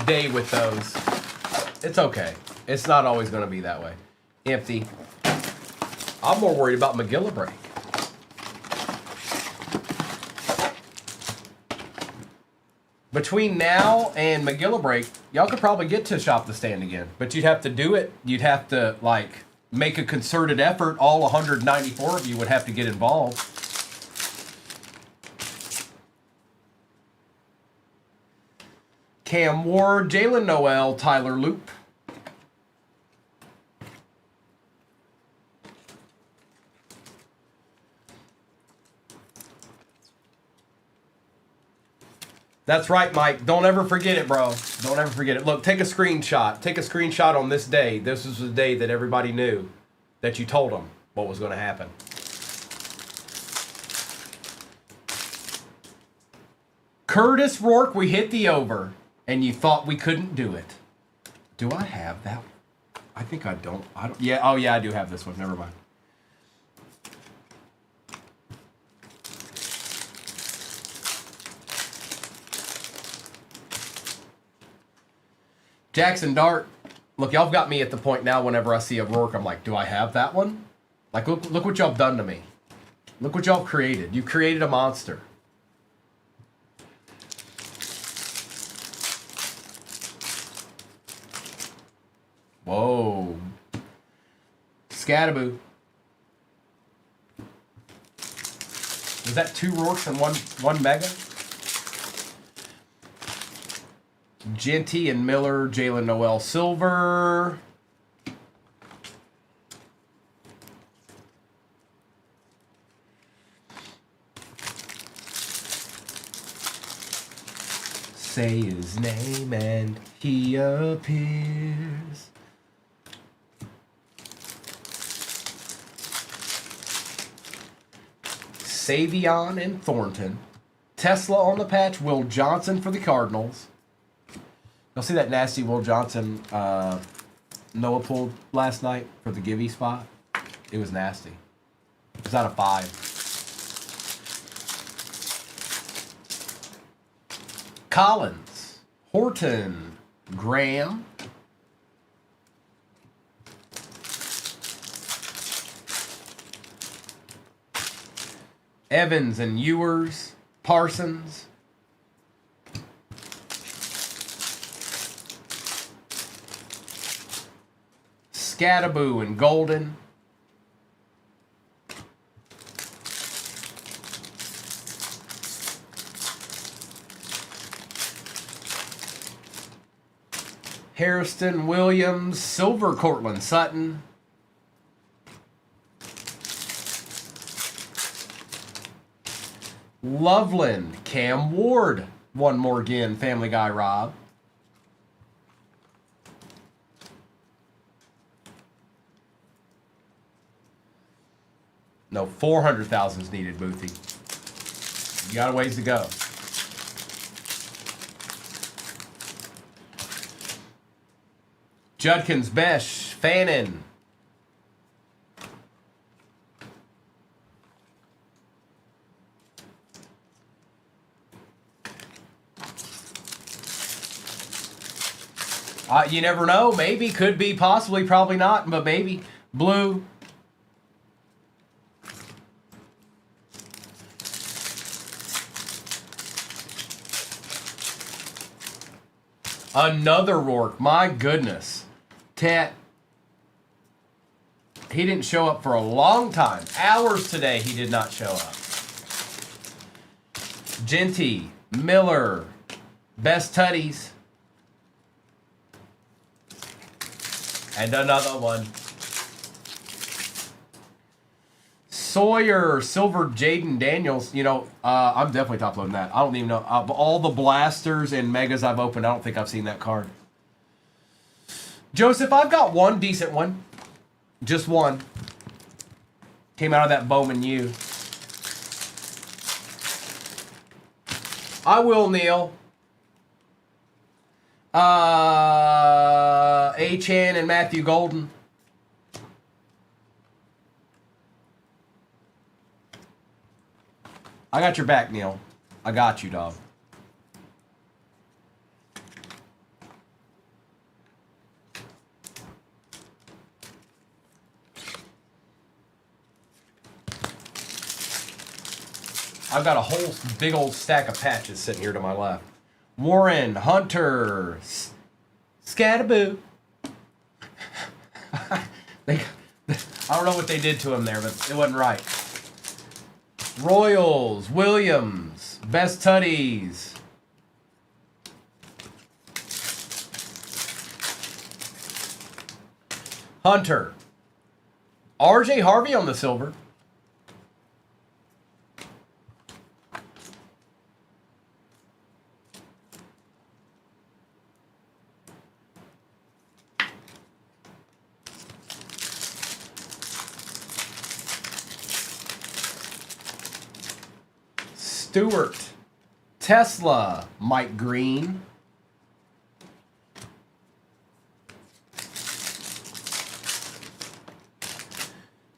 day with those. It's okay. It's not always going to be that way. Empty. I'm more worried about McGillivray. Between now and McGillivray, y'all could probably get to Shop the Stand again. But you'd have to do it. You'd have to, like, make a concerted effort. All 194 of you would have to get involved. Cam Ward, Jalen Noel, Tyler Loop. That's right, Mike. Don't ever forget it, bro. Don't ever forget it. Look, take a screenshot. Take a screenshot on this day. This is the day that everybody knew that you told them what was going to happen. Curtis Rourke, we hit the over, and you thought we couldn't do it. Do I have that? I think I don't. Yeah. Oh, yeah, I do have this one. Never mind. Jackson Dart. Look, y'all have got me at the point now whenever I see a Rourke, I'm like, do I have that one? Like, look what y'all have done to me. Look what y'all created. You created a monster. Whoa. Scataboo. Is that 2 Rourkes and one Mega? Genty and Miller, Jalen Noel Silver. Say his name and he appears. Savion and Thornton. Tesla on the patch. Will Johnson for the Cardinals. You'll see that nasty Will Johnson Noah pulled last night for the Gibby spot. It was nasty. It was out of 5. Collins, Horton, Graham. Evans and Ewers, Parsons. Scataboo and Golden. Harrison Williams, Silver Cortland Sutton. Loveland, Cam Ward. One more again, Family Guy Rob. No, 400,000 is needed, Boothie. You got a ways to go. Judkins, Besh, Fannin. You never know. Maybe, could be, possibly, probably not, but maybe. Blue. Another Rourke. My goodness. Tat. He didn't show up for a long time. Hours today he did not show up. Genty. Miller. Best Tutties. And another one. Sawyer, Silver, Jaden Daniels. You know, I'm definitely top loading that. I don't even know. Of all the blasters and megas I've opened, I don't think I've seen that card. Joseph, I've got one decent one. Just one. Came out of that Bowman U. I will, Neil. A-Chan and Matthew Golden. I got your back, Neil. I got you, dog. I've got a whole big old stack of patches sitting here to my left. Warren, Hunter, Scataboo. I don't know what they did to him there, but it wasn't right. Royals, Williams, Best Tutties. Hunter. RJ Harvey on the silver. Stewart. Tesla, Mike Green.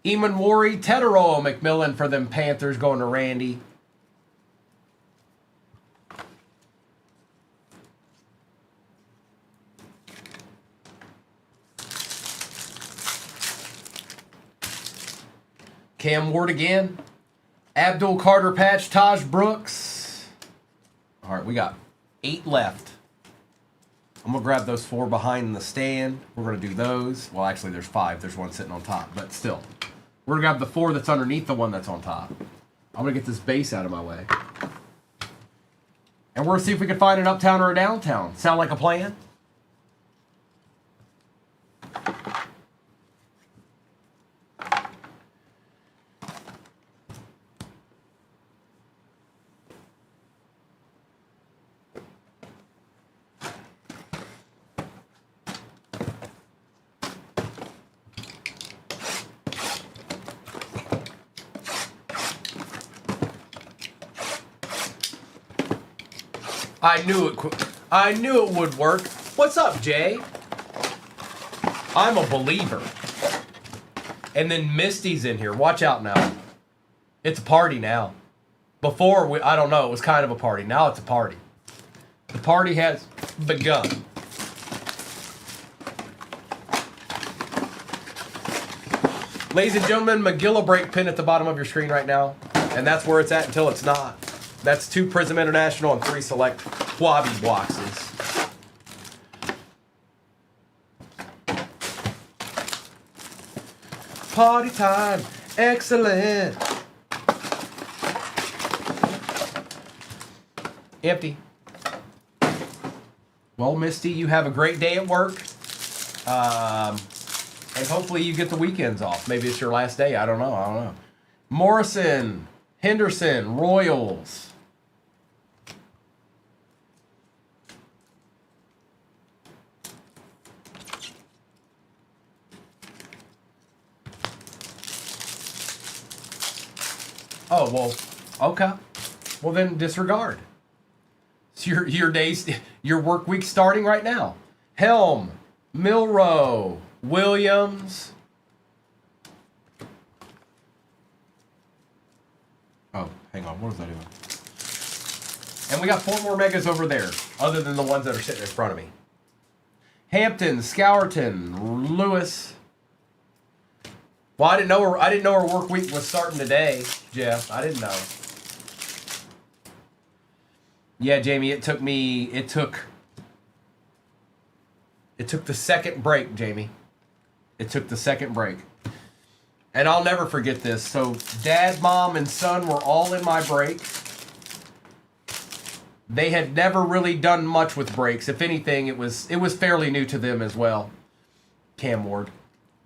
Eamon Worry, Tedero McMillan for them Panthers going to Randy. Cam Ward again. Abdul Carter patch, Taj Brooks. All right, we got 8 left. I'm going to grab those 4 behind the stand. We're going to do those. Well, actually, there's 5. There's one sitting on top, but still. We're going to grab the 4 that's underneath the one that's on top. I'm going to get this base out of my way. And we're going to see if we can find an uptown or a downtown. Sound like a plan? I knew it would work. What's up, Jay? I'm a believer. And then Misty's in here. Watch out now. It's a party now. Before, I don't know, it was kind of a party. Now it's a party. The party has begun. Ladies and gentlemen, McGilla break pin at the bottom of your screen right now. And that's where it's at until it's not. That's 2 Prism International and 3 select Wabi boxes. Party time. Excellent. Empty. Well, Misty, you have a great day at work. And hopefully you get the weekends off. Maybe it's your last day. I don't know. Morrison, Henderson, Royals. Oh, well, okay. Well, then disregard. So your work week's starting right now. Helm, Milrow, Williams. Oh, hang on. What was I doing? And we got 4 more megas over there, other than the ones that are sitting in front of me. Hampton, Scourton, Lewis. Well, I didn't know her work week was starting today, Jeff. I didn't know. Yeah, Jamie, it took the second break, Jamie. It took the second break. And I'll never forget this. So Dad, Mom, and son were all in my break. They had never really done much with breaks. If anything, it was fairly new to them as well. Cam Ward.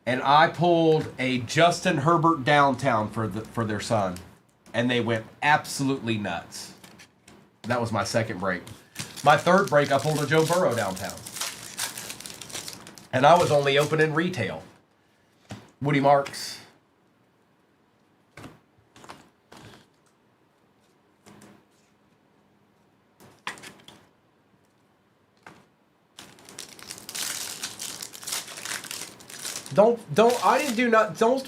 And I pulled a Justin Herbert downtown for their son. And they went absolutely nuts. That was my second break. My third break, I pulled a Joe Burrow downtown. And I was only opening retail. Woody Marks. Don't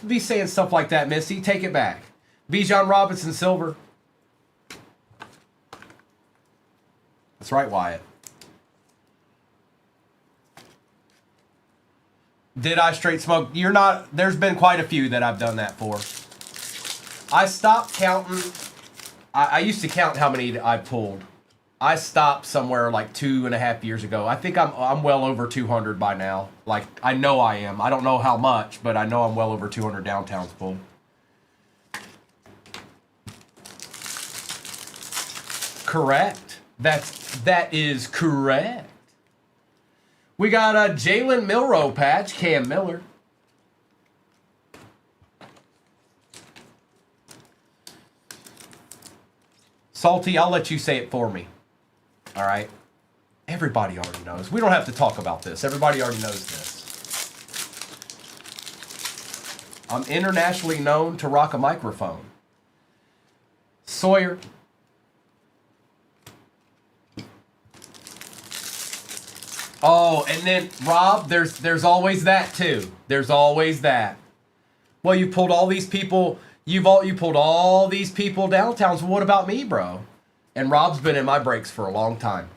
be saying stuff like that, Missy. Take it back. Bijan Robinson Silver. That's right, Wyatt. Did I straight smoke? There's been quite a few that I've done that for. I stopped counting. I used to count how many I pulled. I stopped somewhere like 2.5 years ago. I think I'm well over 200 by now. Like, I know I am. I don't know how much, but I know I'm well over 200 downtowns pulled. Correct. That is correct. We got a Jalen Milrow patch, Cam Miller. Salty, I'll let you say it for me. All right? Everybody already knows. We don't have to talk about this. Everybody already knows this. I'm internationally known to rock a microphone. Sawyer, Oh, and then Rob, there's always that too. There's always that. Well, you pulled all these people. You pulled all these people downtown. So what about me, bro? And Rob's been in my breaks for a long time.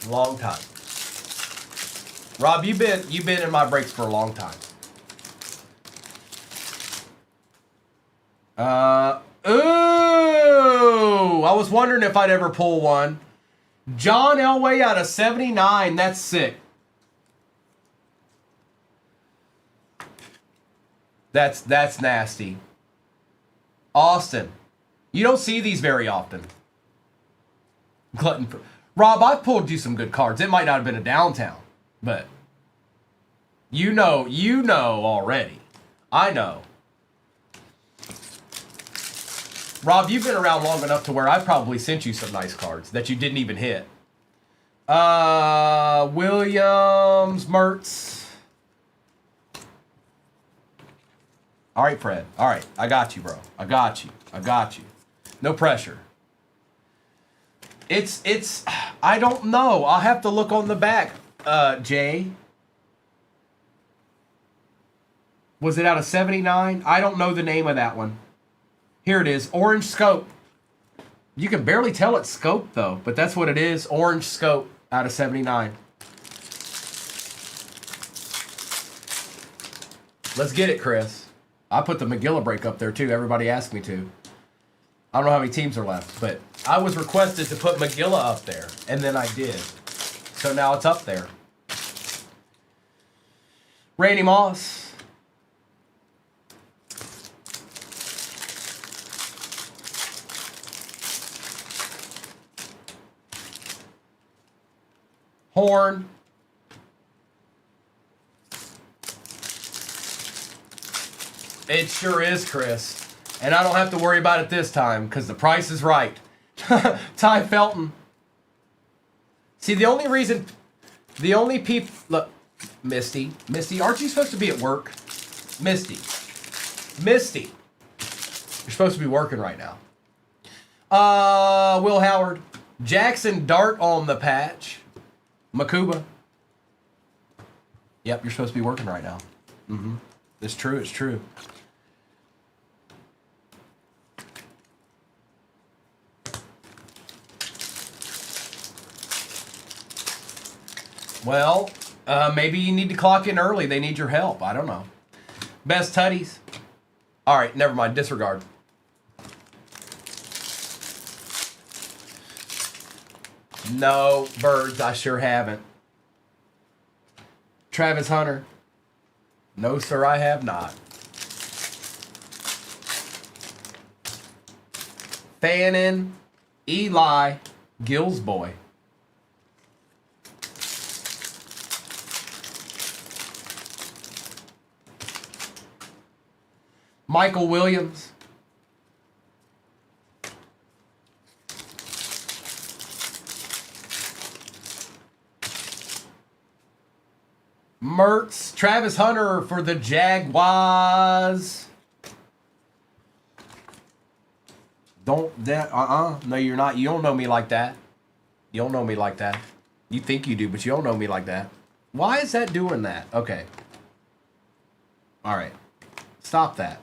Long time. Rob, you've been in my breaks for a long time. Ooh, I was wondering if I'd ever pull one. John Elway out of 79. That's sick. That's nasty. Austin. You don't see these very often. Glutton. Rob, I pulled you some good cards. It might not have been a downtown, but you know already. I know. Rob, you've been around long enough to where I probably sent you some nice cards that you didn't even hit. Williams, Mertz. All right, Fred. All right, I got you, bro. I got you. No pressure. It's. I don't know. I'll have to look on the back. Jay. Was it out of 79? I don't know the name of that one. Here it is, orange scope. You can barely tell it's scope though, but that's what it is, orange scope out of 79. Let's get it, Chris. I put the McGilla break up there too. Everybody asked me to. I don't know how many teams are left, but I was requested to put McGilla up there, and then I did. So now it's up there. Randy Moss. Horn. It sure is, Chris. And I don't have to worry about it this time because the price is right. Ty Felton. See, the only people... Look, Misty, aren't you supposed to be at work? Misty. You're supposed to be working right now. Will Howard. Jackson Dart on the patch. Makuba. Yep, you're supposed to be working right now. Mm-hmm. It's true. Well, maybe you need to clock in early. They need your help. I don't know. Best tutties. All right, never mind. Disregard. No, birds, I sure haven't. Travis Hunter. No, sir, I have not. Fannin, Eli, Gillsboy. Michael Williams. Mertz, Travis Hunter for the Jaguars. No, you're not. You don't know me like that. You don't know me like that. You think you do, but you don't know me like that. Why is that doing that? Okay. All right. Stop that.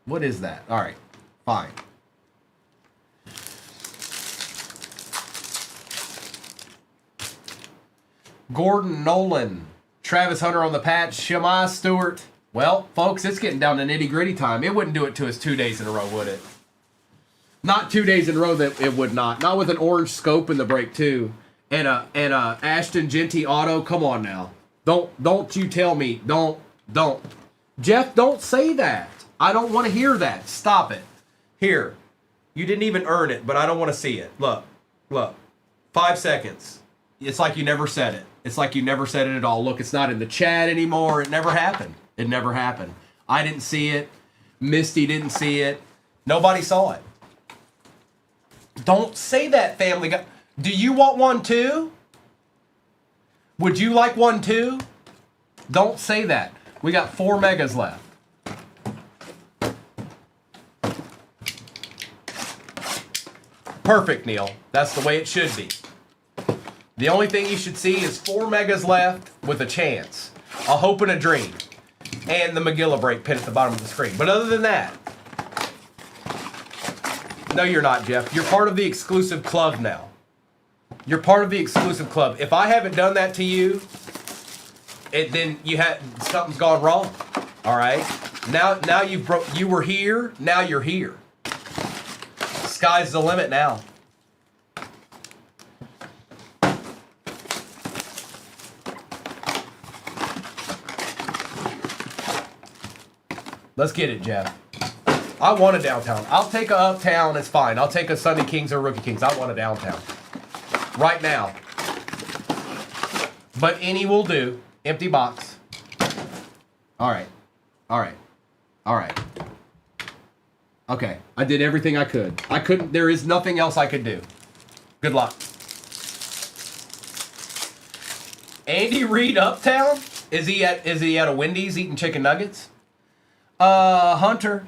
What is that? All right. Fine. Gordon Nolan. Travis Hunter on the patch. Shemai Stewart. Well, folks, it's getting down to nitty-gritty time. It wouldn't do it to us 2 days in a row, would it? Not 2 days in a row that it would not. Not with an orange scope in the break, too. And a Ashton Genty auto. Come on now. Don't you tell me. Don't. Jeff, don't say that. I don't want to hear that. Stop it. Here. You didn't even earn it, but I don't want to see it. Look. 5 seconds. It's like you never said it. It's like you never said it at all. Look, it's not in the chat anymore. It never happened. I didn't see it. Misty didn't see it. Nobody saw it. Don't say that, Family Guy. Do you want one too? Would you like one too? Don't say that. We got 4 megas left. Perfect, Neil. That's the way it should be. The only thing you should see is 4 megas left with a chance. A hope and a dream. And the Magilla break pin at the bottom of the screen. But other than that, no, you're not, Jeff. You're part of the exclusive club now. You're part of the exclusive club. If I haven't done that to you, then something's gone wrong. All right. Now you were here. Now you're here. Sky's the limit now. Let's get it, Jeff. I want a downtown. I'll take a uptown. It's fine. I'll take a Sunday Kings or Rookie Kings. I want a downtown. Right now. But any will do. Empty box. All right. All right. All right. Okay. I did everything I could. There is nothing else I could do. Good luck. Andy Reid Uptown? Is he at a Wendy's eating chicken nuggets? Hunter.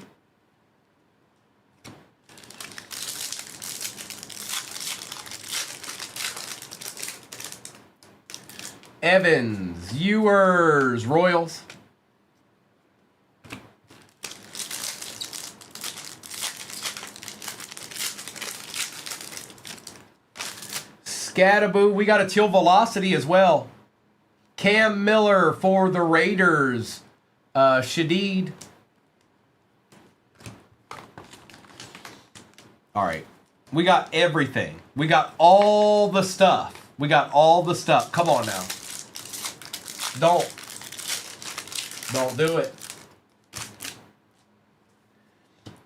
Evans, Ewers, Royals. Scattaboo, we got a Teal Velocity as well. Cam Miller for the Raiders. Shadid. All right. We got everything. We got all the stuff. We got all the stuff. Come on now. Don't do it.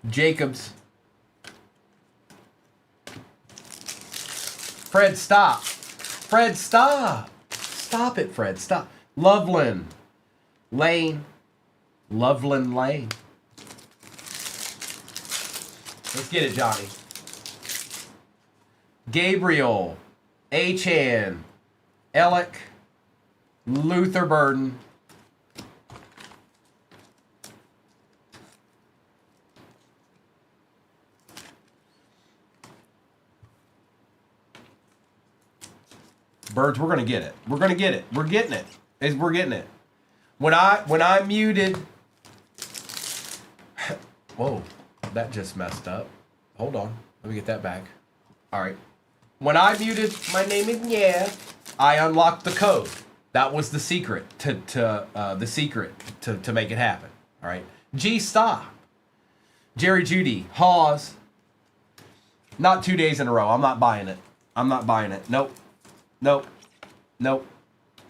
Jacobs. Fred, stop. Fred, stop. Stop it, Fred. Stop. Loveland. Lane. Loveland Lane. Let's get it, Johnny. Gabriel. Achan. Ellick. Luther Burden. Birds, we're gonna get it. We're gonna get it. We're getting it. We're getting it. When I muted. Whoa, that just messed up. Hold on. Let me get that back. All right. When I muted, my name is yeah. I unlocked the code. That was the secret to make it happen. All right. G stop. Jerry Judy. Hawes. Not 2 days in a row. I'm not buying it. I'm not buying it. Nope. Nope. Nope.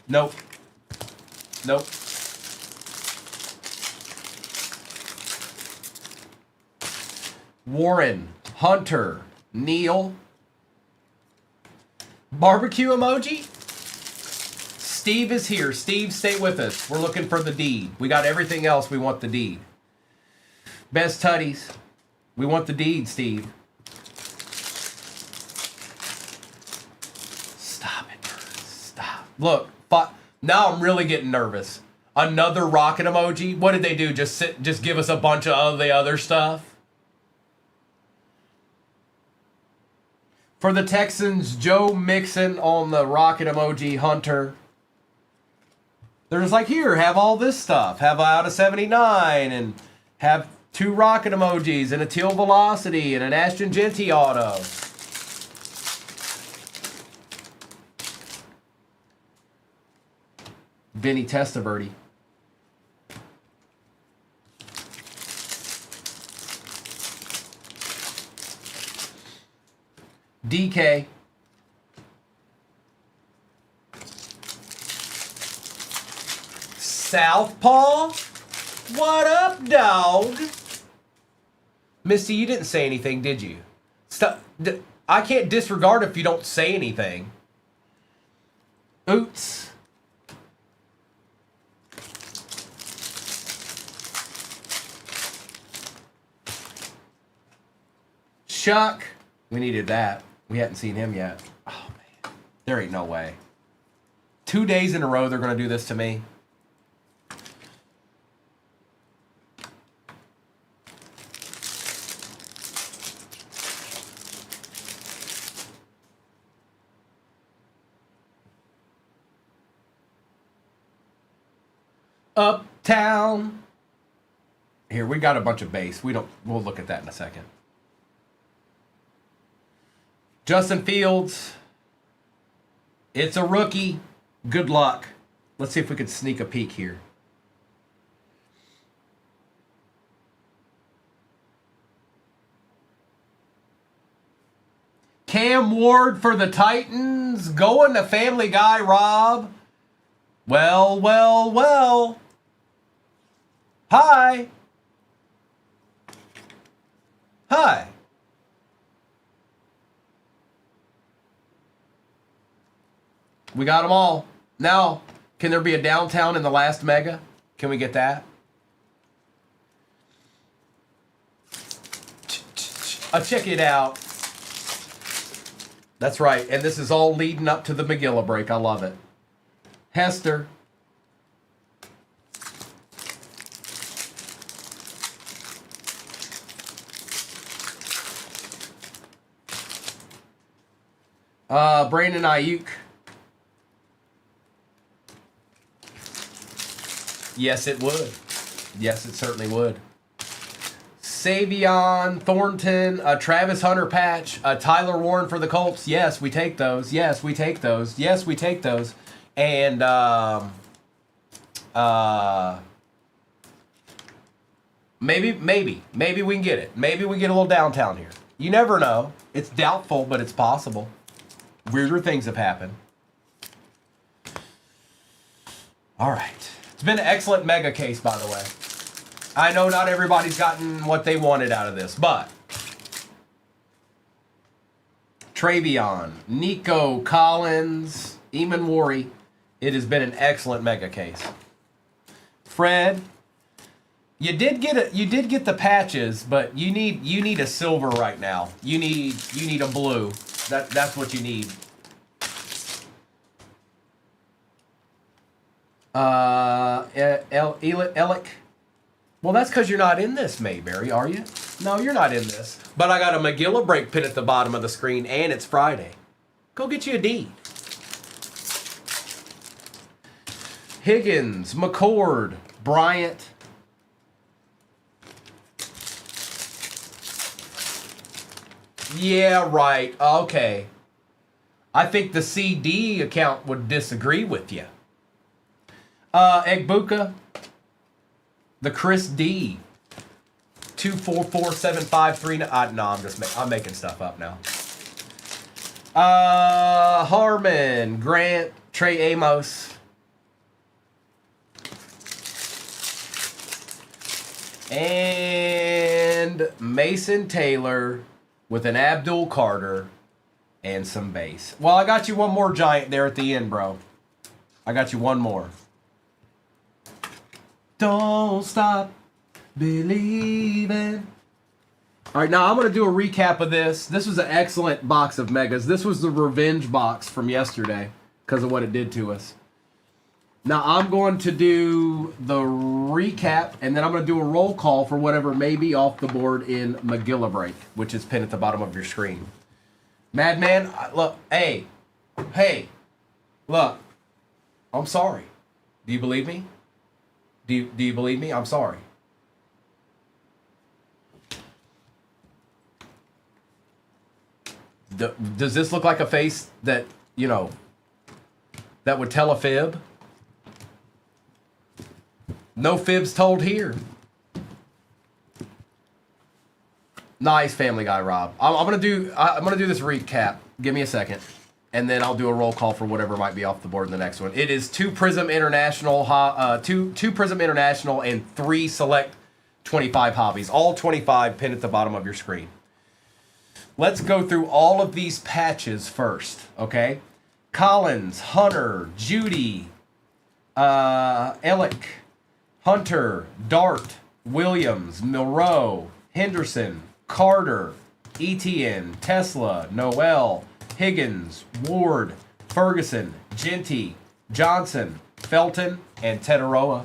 Nope. Nope. Warren. Hunter. Neil. Barbecue emoji. Steve is here. Steve, stay with us. We're looking for the deed. We got everything else. We want the deed. Best Tutties. We want the deed, Steve. Stop it. Stop. Look. Now I'm really getting nervous. Another rocket emoji. What did they do? Just give us a bunch of the other stuff? For the Texans, Joe Mixon on the rocket emoji. Hunter. They're just like, here, have all this stuff. Have out of 79 and have 2 rocket emojis and a Teal Velocity and an Ashton Genty auto. Vinny Testaverde. DK. Southpaw? What up, dog? Misty, you didn't say anything, did you? Stop. I can't disregard if you don't say anything. Oots. Chuck. We needed that. We hadn't seen him yet. Oh, man. There ain't no way. 2 days in a row they're going to do this to me. Uptown. Here, we got a bunch of base. We'll look at that in a second. Justin Fields. It's a rookie. Good luck. Let's see if we could sneak a peek here. Cam Ward for the Titans. Going to Family Guy, Rob. Well, well, well. Hi. Hi. We got them all. Now, can there be a downtown in the last mega? Can we get that? Check it out. That's right. And this is all leading up to the McGilla break. I love it. Hester. Brandon Ayuk. Yes, it would. Yes, it certainly would. Savion Thornton, Travis Hunter patch, Tyler Warren for the Colts. Yes, we take those. Yes, we take those. Yes, we take those. And maybe we can get it. Maybe we get a little downtown here. You never know. It's doubtful, but it's possible. Weirder things have happened. All right. It's been an excellent mega case, by the way. I know not everybody's gotten what they wanted out of this, but Travion, Nico Collins, Eamon Worry. It has been an excellent mega case. Fred, you did get the patches, but you need a silver right now. You need a blue. That's what you need. Elick. Well, that's because you're not in this, Mayberry, are you? No, you're not in this. But I got a McGilla break pin at the bottom of the screen, and it's Friday. Go get you a D. Higgins, McCord, Bryant. Yeah, right. Okay. I think the CD account would disagree with you. Egbuka. The Chris D. 2447539. No, I'm making stuff up now. Harmon, Grant, Trey Amos. And Mason Taylor with an Abdul Carter and some base. Well, I got you one more giant there at the end, bro. I got you one more. Don't stop believing. All right, now I'm going to do a recap of this. This was an excellent box of megas. This was the revenge box from yesterday because of what it did to us. Now I'm going to do the recap, and then I'm going to do a roll call for whatever may be off the board in McGilla break, which is pinned at the bottom of your screen. Madman, look, hey, look, I'm sorry. Do you believe me? Do you believe me? I'm sorry. Does this look like a face that, that would tell a fib? No fibs told here. Nice, Family Guy, Rob. I'm gonna do this recap. Give me a second, and then I'll do a roll call for whatever might be off the board in the next one. It is 2 Prism International, two Prism International, and 3 Select 25 hobbies. All 25 pinned at the bottom of your screen. Let's go through all of these patches first, okay? Collins, Hunter, Judy, Elick, Hunter, Dart, Williams, Milroe, Henderson, Carter, Etienne, Tesla, Noel, Higgins, Ward, Ferguson, Genty, Johnson, Felton, and Tetaroa.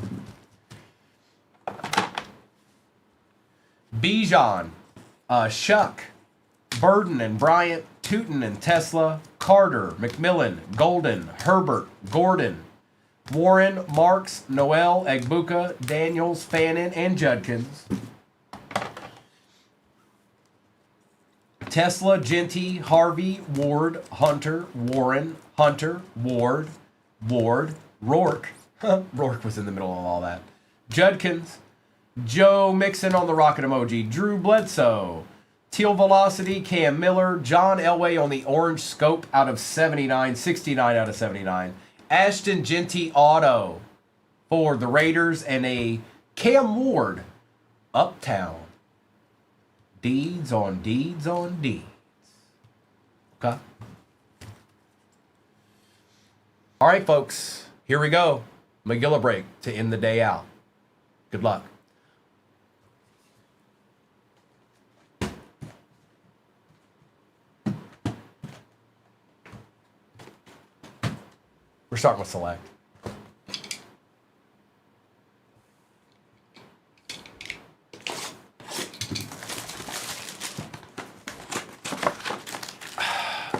Bijan, Shuck, Burden and Bryant, Tootin and Tesla, Carter, McMillan, Golden, Herbert, Gordon, Warren, Marks, Noel, Egbuka, Daniels, Fannin, and Judkins. Tesla, Genty, Harvey, Ward, Hunter, Warren, Hunter, Ward, Rourke. Rourke was in the middle of all that. Judkins, Joe Mixon on the rocket emoji, Drew Bledsoe, Teal Velocity, Cam Miller, John Elway on the orange scope out of 79, 69 out of 79. Ashton Genty auto for the Raiders, and a Cam Ward Uptown. Deeds on deeds on deeds. Okay. All right, folks. Here we go. McGilla break to end the day out. Good luck. We're starting with select.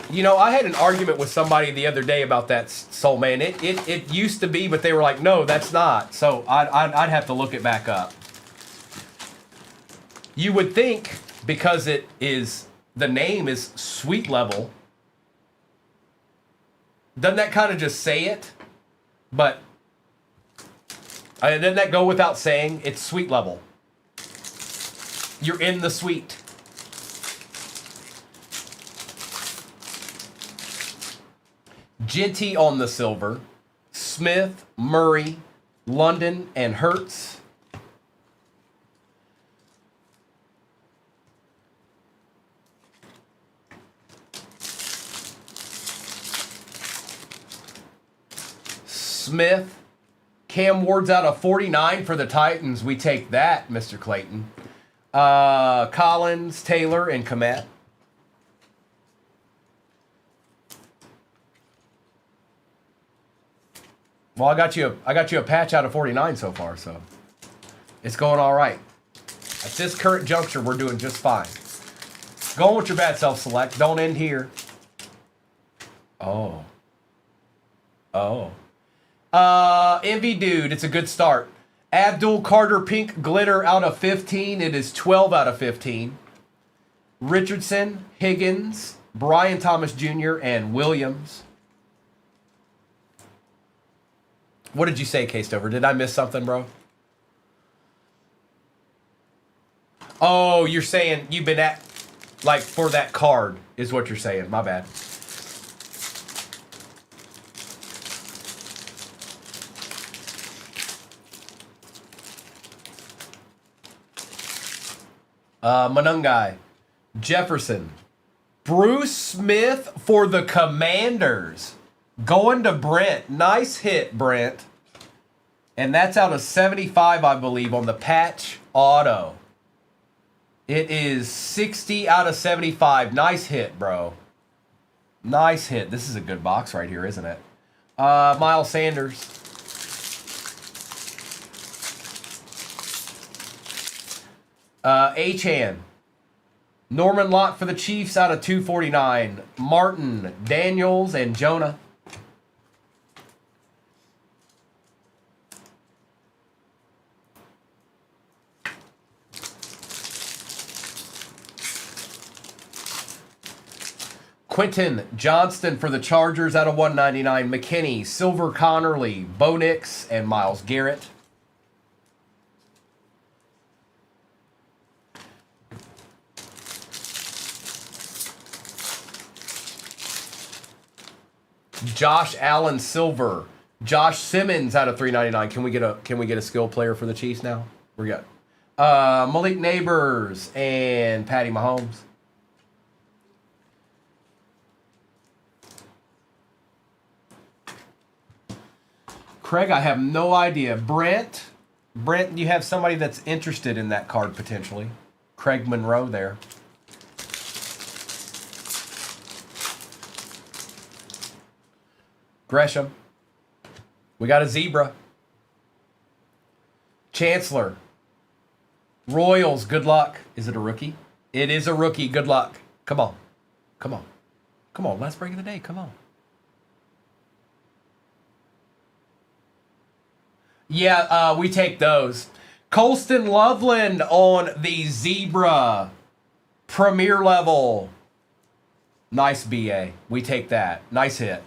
You know, I had an argument with somebody the other day about that, Soul Man. It used to be, but they were like, no, that's not. So I'd have to look it back up. You would think, because it is, the name is Sweet Level, doesn't that kind of just say it? But doesn't that go without saying? It's Sweet Level. You're in the suite. Genty on the silver. Smith, Murray, London, and Hurts. Smith. Cam Ward's out of 49 for the Titans. We take that, Mr. Clayton. Collins, Taylor, and Komet. Well, I got you a patch out of 49 so far, so it's going all right. At this current juncture, we're doing just fine. Going with your bad self select. Don't end here. Oh. Envy Dude, it's a good start. Abdul Carter Pink Glitter out of 15. It is 12 out of 15. Richardson, Higgins, Brian Thomas Jr., and Williams. What did you say, K-Stover? Did I miss something, bro? Oh, you're saying you've been at, like, for that card is what you're saying. My bad. Manungai, Jefferson, Bruce Smith for the Commanders. Going to Brent. Nice hit, Brent. And that's out of 75, I believe, on the patch auto. It is 60 out of 75. Nice hit, bro. Nice hit. This is a good box right here, isn't it? Miles Sanders. Achan. Norman Lott for the Chiefs out of 249. Martin, Daniels, and Jonah. Quentin Johnston for the Chargers out of 199. McKinney, Silver Connerly, Bo Nix, and Myles Garrett. Josh Allen Silver. Josh Simmons out of 399. Can we get a skill player for the Chiefs now? We got Malik Neighbors and Patty Mahomes. Craig, I have no idea. Brent, you have somebody that's interested in that card potentially. Craig Monroe there. Gresham. We got a zebra. Chancellor. Royals, good luck. Is it a rookie? It is a rookie. Good luck. Come on. Come on. Come on. Last break of the day. Come on. Yeah, we take those. Colston Loveland on the Zebra. Premier level. Nice BA. We take that. Nice hit.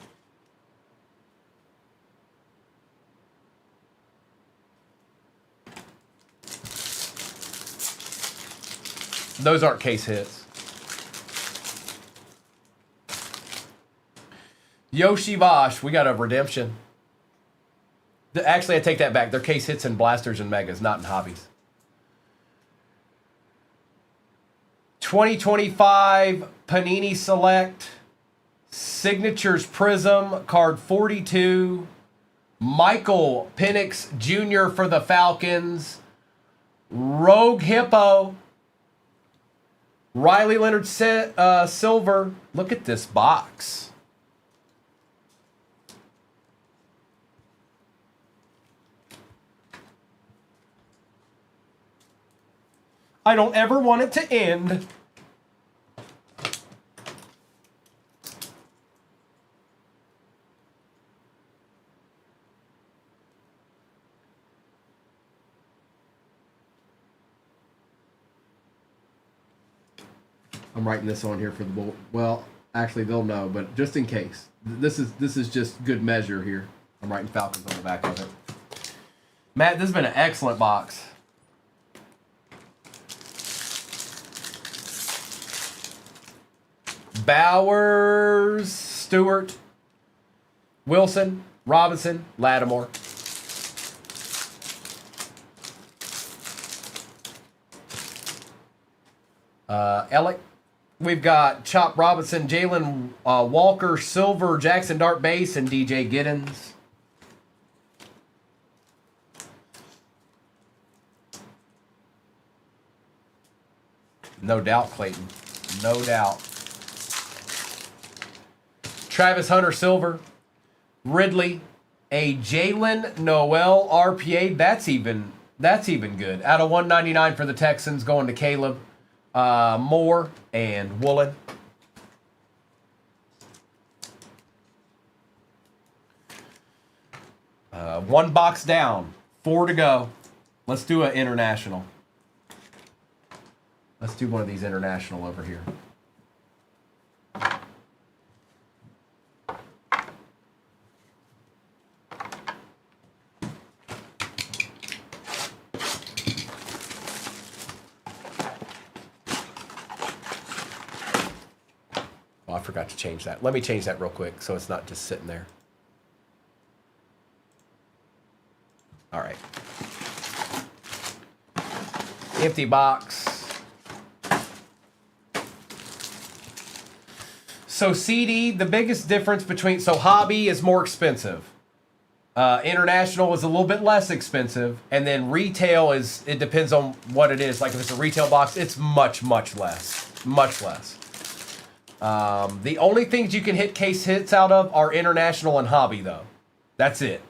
Those aren't case hits. Yoshi Vosh, we got a redemption. Actually, I take that back. They're case hits in blasters and megas, not in hobbies. 2025 Panini Select. Signatures Prism, card 42. Michael Penix Jr. for the Falcons. Rogue Hippo. Riley Leonard Silver. Look at this box. I don't ever want it to end. I'm writing this on here for the bull. Well, actually, they'll know, but just in case, this is just good measure here. I'm writing Falcons on the back of it. Matt, this has been an excellent box. Bowers, Stewart, Wilson, Robinson, Lattimore. Ellick. We've got Chop Robinson, Jalen Walker, Silver, Jackson Dart Base, and DJ Giddens. No doubt, Clayton. No doubt. Travis Hunter, Silver. Ridley. A Jalen Noel RPA. That's even good. Out of 199 for the Texans, going to Caleb. Moore and Woolen. One box down. 4 to go. Let's do an international. Let's do one of these international over here. I forgot to change that. Let me change that real quick so it's not just sitting there. All right. Empty box. So CD, the biggest difference between, so hobby is more expensive. International is a little bit less expensive. And then retail is, it depends on what it is. Like if it's a retail box, it's much, much less. Much less. The only things you can hit case hits out of are international and hobby, though. That's it.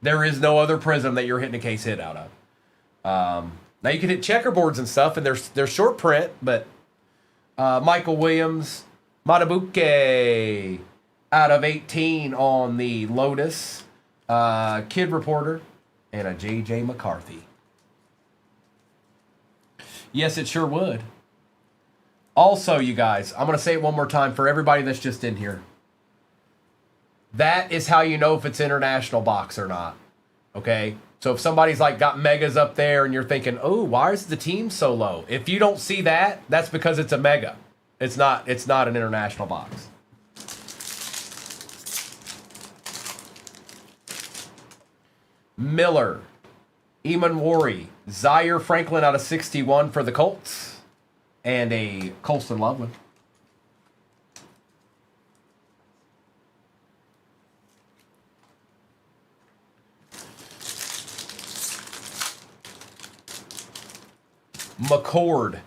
There is no other prism that you're hitting a case hit out of. Now you can hit checkerboards and stuff, and they're short print, but Michael Williams, Matabuke out of 18 on the Lotus, Kid Reporter, and a JJ McCarthy. Yes, it sure would. Also, you guys, I'm going to say it one more time for everybody that's just in here. That is how you know if it's international box or not. Okay? So if somebody's like got megas up there and you're thinking, oh, why is the team so low? If you don't see that, that's because it's a mega. It's not an international box. Miller, Eamon Worry, Zaire Franklin out of 61 for the Colts. And a Colston Loveland. McCord,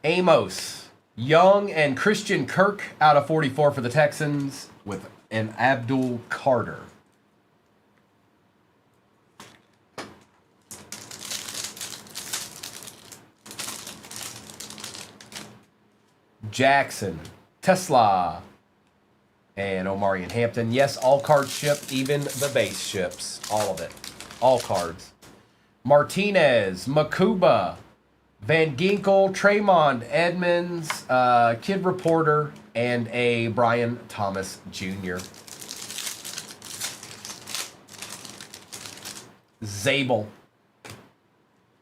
Amos, Young, and Christian Kirk out of 44 for the Texans with an Abdul Carter. Jackson, Tesla, and Omari and Hampton. Yes, all cards ship, even the base ships. All of it. All cards. Martinez, Makuba, Van Ginkel, Tremond Edmonds, Kid Reporter, and a Brian Thomas Jr. Zabel.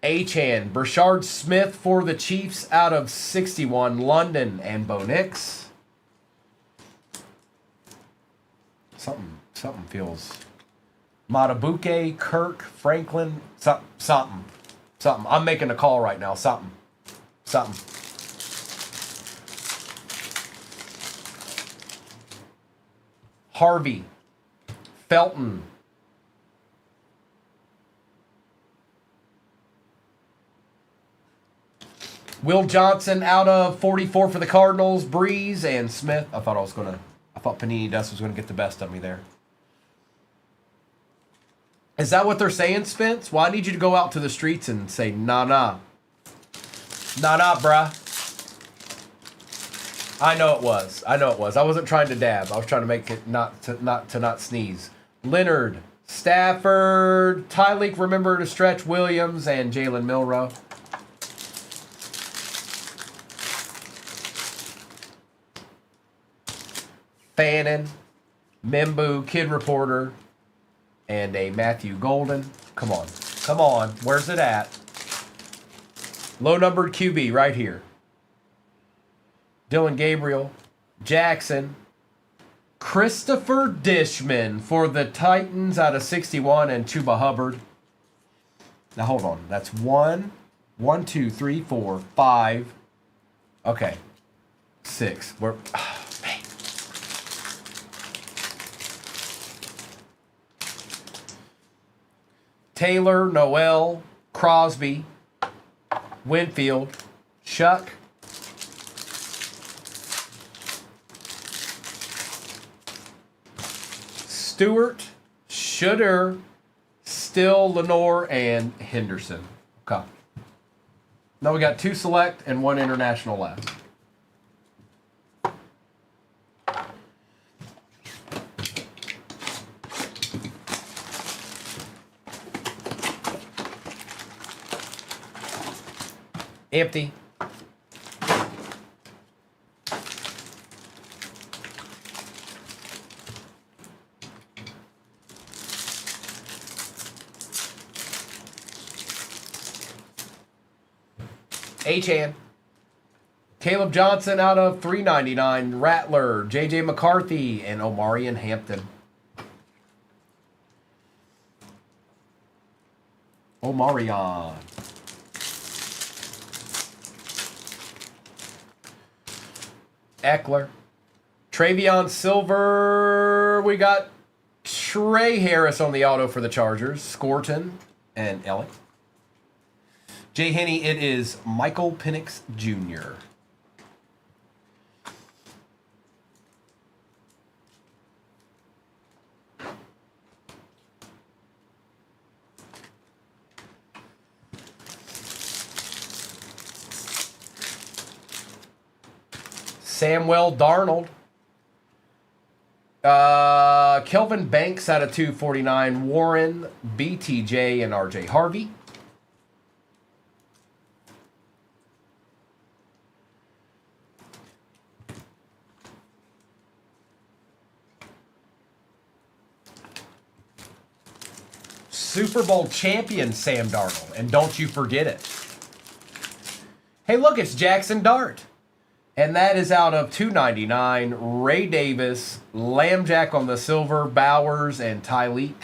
Achan, Brashard Smith for the Chiefs out of 61, London, and Bo Nix. Something feels... Matabuke, Kirk, Franklin, something. I'm making a call right now. Something. Harvey, Felton, Will Johnson out of 44 for the Cardinals, Breeze, and Smith. I thought Panini Dust was gonna get the best of me there. Is that what they're saying, Spence? Well, I need you to go out to the streets and say, nah. Nah, bruh. I know it was. I wasn't trying to dab. I was trying to make it not sneeze. Leonard, Stafford, Tyleek, remember to stretch, Williams, and Jalen Milroe. Fannin, Membu, Kid Reporter, and a Matthew Golden. Come on. Where's it at? Low numbered QB right here. Dylan Gabriel, Jackson, Christopher Dishman for the Titans out of 61, and Chuba Hubbard. Now hold on. That's 1, 2, 3, 4, 5. Okay. 6. We're... man. Taylor, Noel, Crosby, Winfield, Shuck, Stewart, Shooter, Still, Lenore, and Henderson. Okay. Now we got 2 select and 1 international left. Empty. Achan. Caleb Johnson out of 399. Rattler, J.J. McCarthy, and Omarion Hampton. Omarion. Eckler. Travion Silver. We got Trey Harris on the auto for the Chargers. Scorton and Elliott. Jay Henney, it is Michael Penix Jr. Samuel Darnold. Kelvin Banks out of 249. Warren, BTJ, and RJ Harvey. Super Bowl champion Sam Darnold. And don't you forget it. Hey, look, it's Jackson Dart. And that is out of 299. Ray Davis, Lambjack on the silver, Bowers, and Tyleek.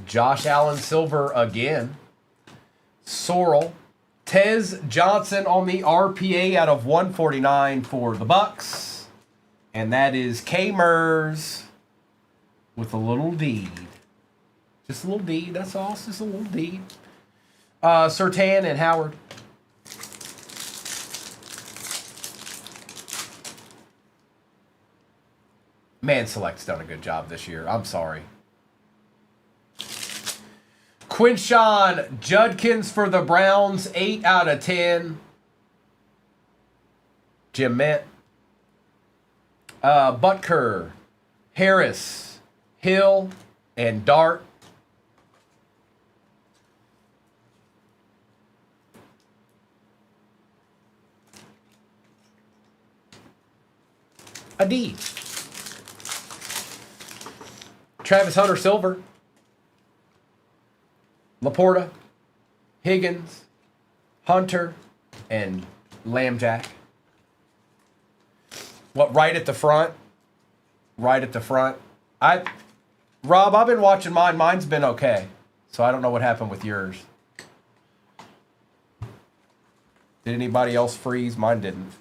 Josh Allen silver again. Sorrell. Tez Johnson on the RPA out of 149 for the Bucks. And that is K-Mers with a little deed. Just a little deed, that's all. It's just a little deed. Surtain and Howard. Man Select's done a good job this year. I'm sorry. Quinshawn Judkins for the Browns, 8 out of 10. Jim Mint. Butker, Harris, Hill, and Dart. Adib. Travis Hunter Silver. Laporta, Higgins, Hunter, and Lambjack. What, right at the front? Right at the front. Rob, I've been watching mine. Mine's been okay. So I don't know what happened with yours. Did anybody else freeze? Mine didn't.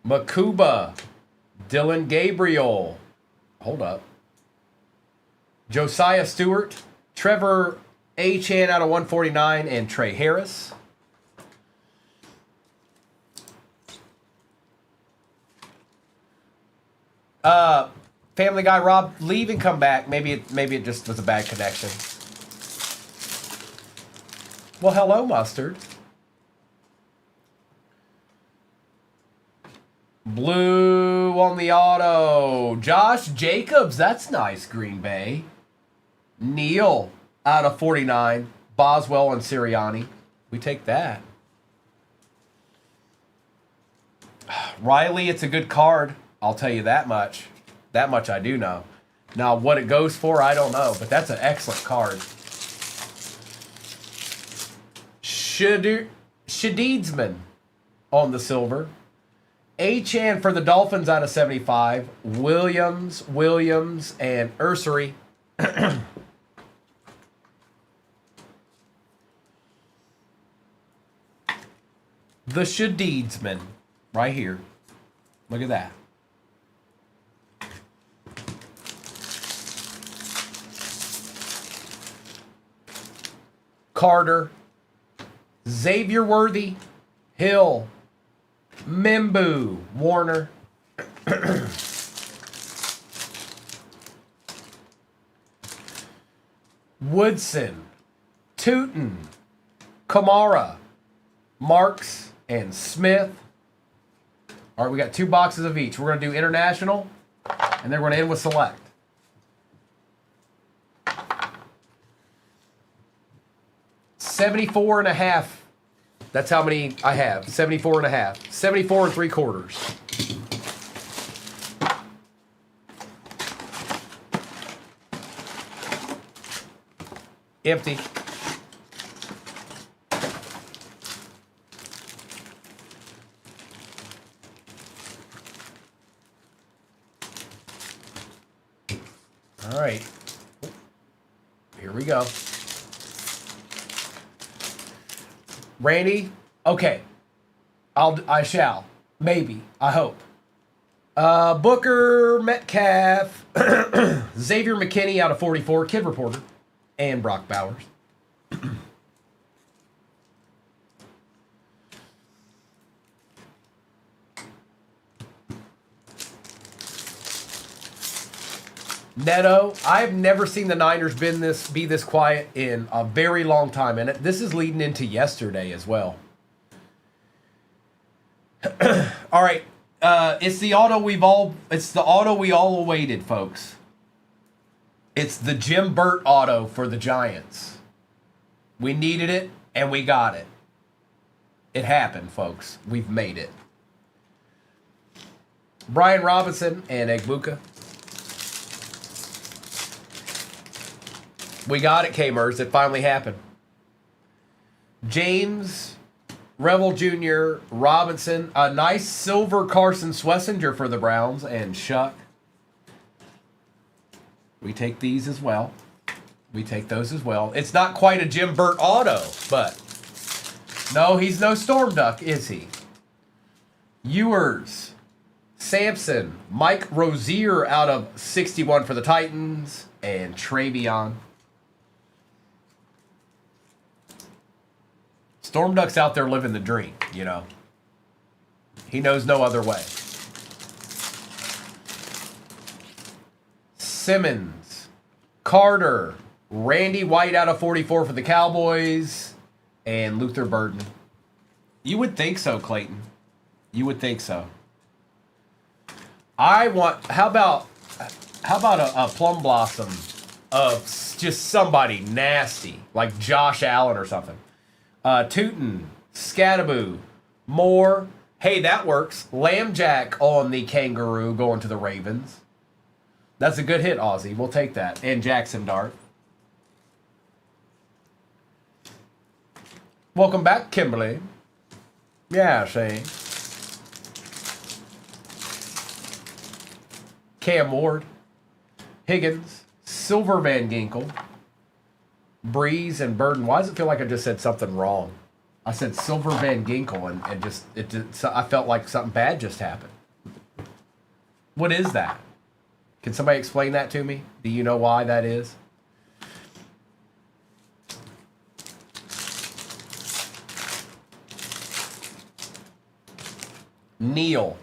Makuba, Dylan Gabriel. Hold up. Josiah Stewart, Trevor Achan out of 149, and Trey Harris. Family Guy Rob, leave and come back. Maybe it just was a bad connection. Well, hello, Mustard. Blue on the auto. Josh Jacobs, that's nice, Green Bay. Neal out of 49. Boswell and Sirianni. We take that. Riley, it's a good card. I'll tell you that much. That much I do know. Now, what it goes for, I don't know. But that's an excellent card. Shadeedsman on the silver. Achan for the Dolphins out of 75. Williams, and Ursery. The Shadeedsman. Right here. Look at that. Carter. Xavier Worthy. Hill. Mimbu, Warner. Woodson, Tootin, Kamara, Marks, and Smith. All right, we got 2 boxes of each. We're going to do international, and then we're going to end with select. $74.5. That's how many I have. 74.5. 74 3/4. Empty. All right. Here we go. Randy, okay. I shall. Maybe. I hope. Booker, Metcalf, Xavier McKinney out of 44, Kid Reporter, and Brock Bowers. Neto, I've never seen the Niners be this quiet in a very long time, and this is leading into yesterday as well. All right, it's the auto we all awaited, folks. It's the Jim Burt auto for the Giants. We needed it, and we got it. It happened, folks. We've made it. Brian Robinson and Egbuka. We got it, K-Mers. It finally happened. James, Revel Jr., Robinson. A nice silver Carson Swessinger for the Browns. And Shuck. We take these as well. We take those as well. It's not quite a Jim Burt auto, but... No, he's no Storm Duck, is he? Ewers. Sampson. Mike Rozier out of 61 for the Titans. And Travion. Storm Duck's out there living the dream, you know. He knows no other way. Simmons. Carter. Randy White out of 44 for the Cowboys. And Luther Burden. You would think so, Clayton. You would think so. How about a plum blossom of just somebody nasty, like Josh Allen or something. Tootin, Scattaboo, Moore. Hey, that works. Lambjack on the Kangaroo going to the Ravens. That's a good hit, Aussie. We'll take that. And Jackson Dart. Welcome back, Kimberly. Yeah, see. Cam Ward. Higgins. Silver Van Ginkel. Breeze and Burden. Why does it feel like I just said something wrong? I said Silver Van Ginkel and I felt like something bad just happened. What is that? Can somebody explain that to me? Do you know why that is? Neal,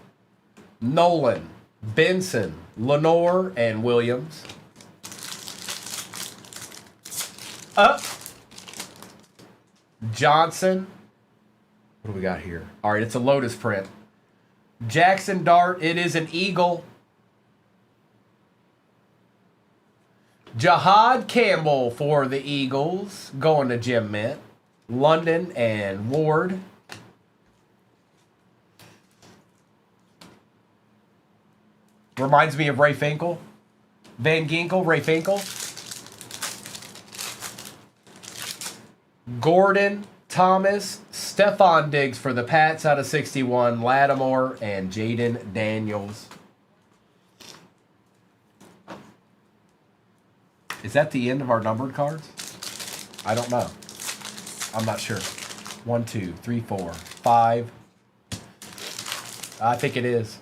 Nolan, Benson, Lenore, and Williams. Up. Johnson. What do we got here? All right, it's a Lotus print. Jackson Dart. It is an Eagle. Jahad Campbell for the Eagles. Going to Jim Mint. London and Ward. Reminds me of Ray Finkel. Van Ginkel, Ray Finkel. Gordon, Thomas, Stephon Diggs for the Pats out of 61, Lattimore, and Jaden Daniels. Is that the end of our numbered cards? I don't know. I'm not sure. 1, 2, 3, 4, 5. I think it is.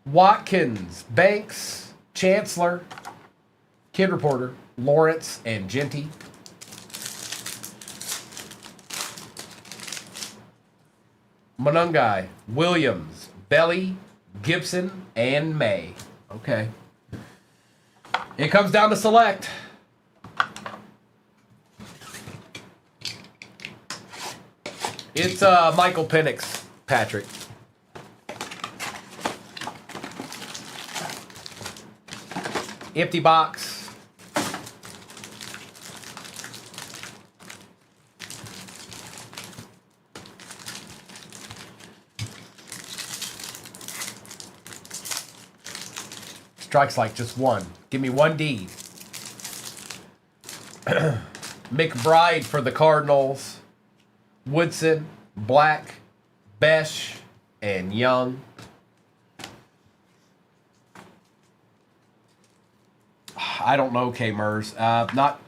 Watkins, Banks, Chancellor, Kid Reporter, Lawrence, and Genty. Monungai, Williams, Belly, Gibson, and May. Okay. It comes down to select. It's Michael Penix, Patrick. Empty box. Strikes like just one. Give me one D. McBride for the Cardinals. Woodson, Black, Besh, and Young. I don't know, K. Mers. Not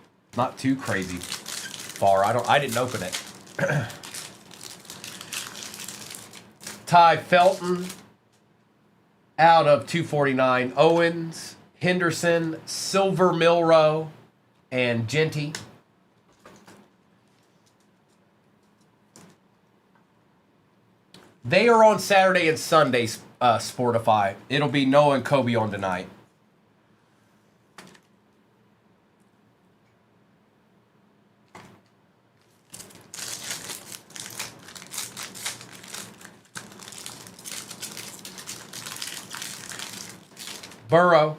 too crazy far. I didn't open it. Ty Felton out of 249. Owens, Henderson, Silver Milrow, and Genty. They are on Saturday and Sunday, Sportify. It'll be Noah and Kobe on tonight. Burrow,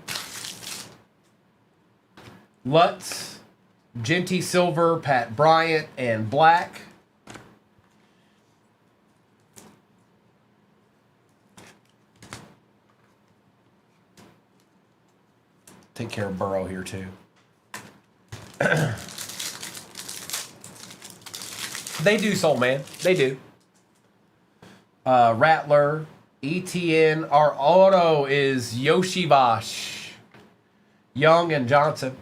Lutz, Genty Silver, Pat Bryant, and Black. Take care of Burrow here too. They do, Soul Man. They do. Rattler. ETN, our auto is Yoshivash, Young, and Johnson.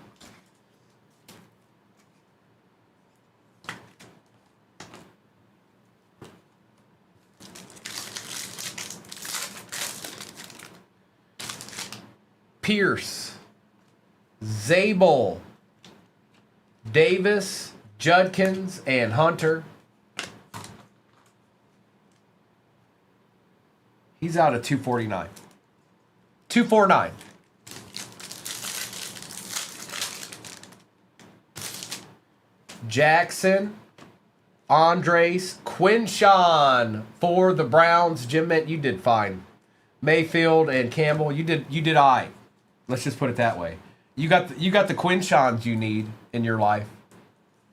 Pierce, Zabel, Davis, Judkins, and Hunter. He's out of 249. 249. Jackson, Andres, Quinshawn for the Browns. Jim, you did fine. Mayfield and Campbell, you did I. Let's just put it that way. You got the Quinshawns you need in your life.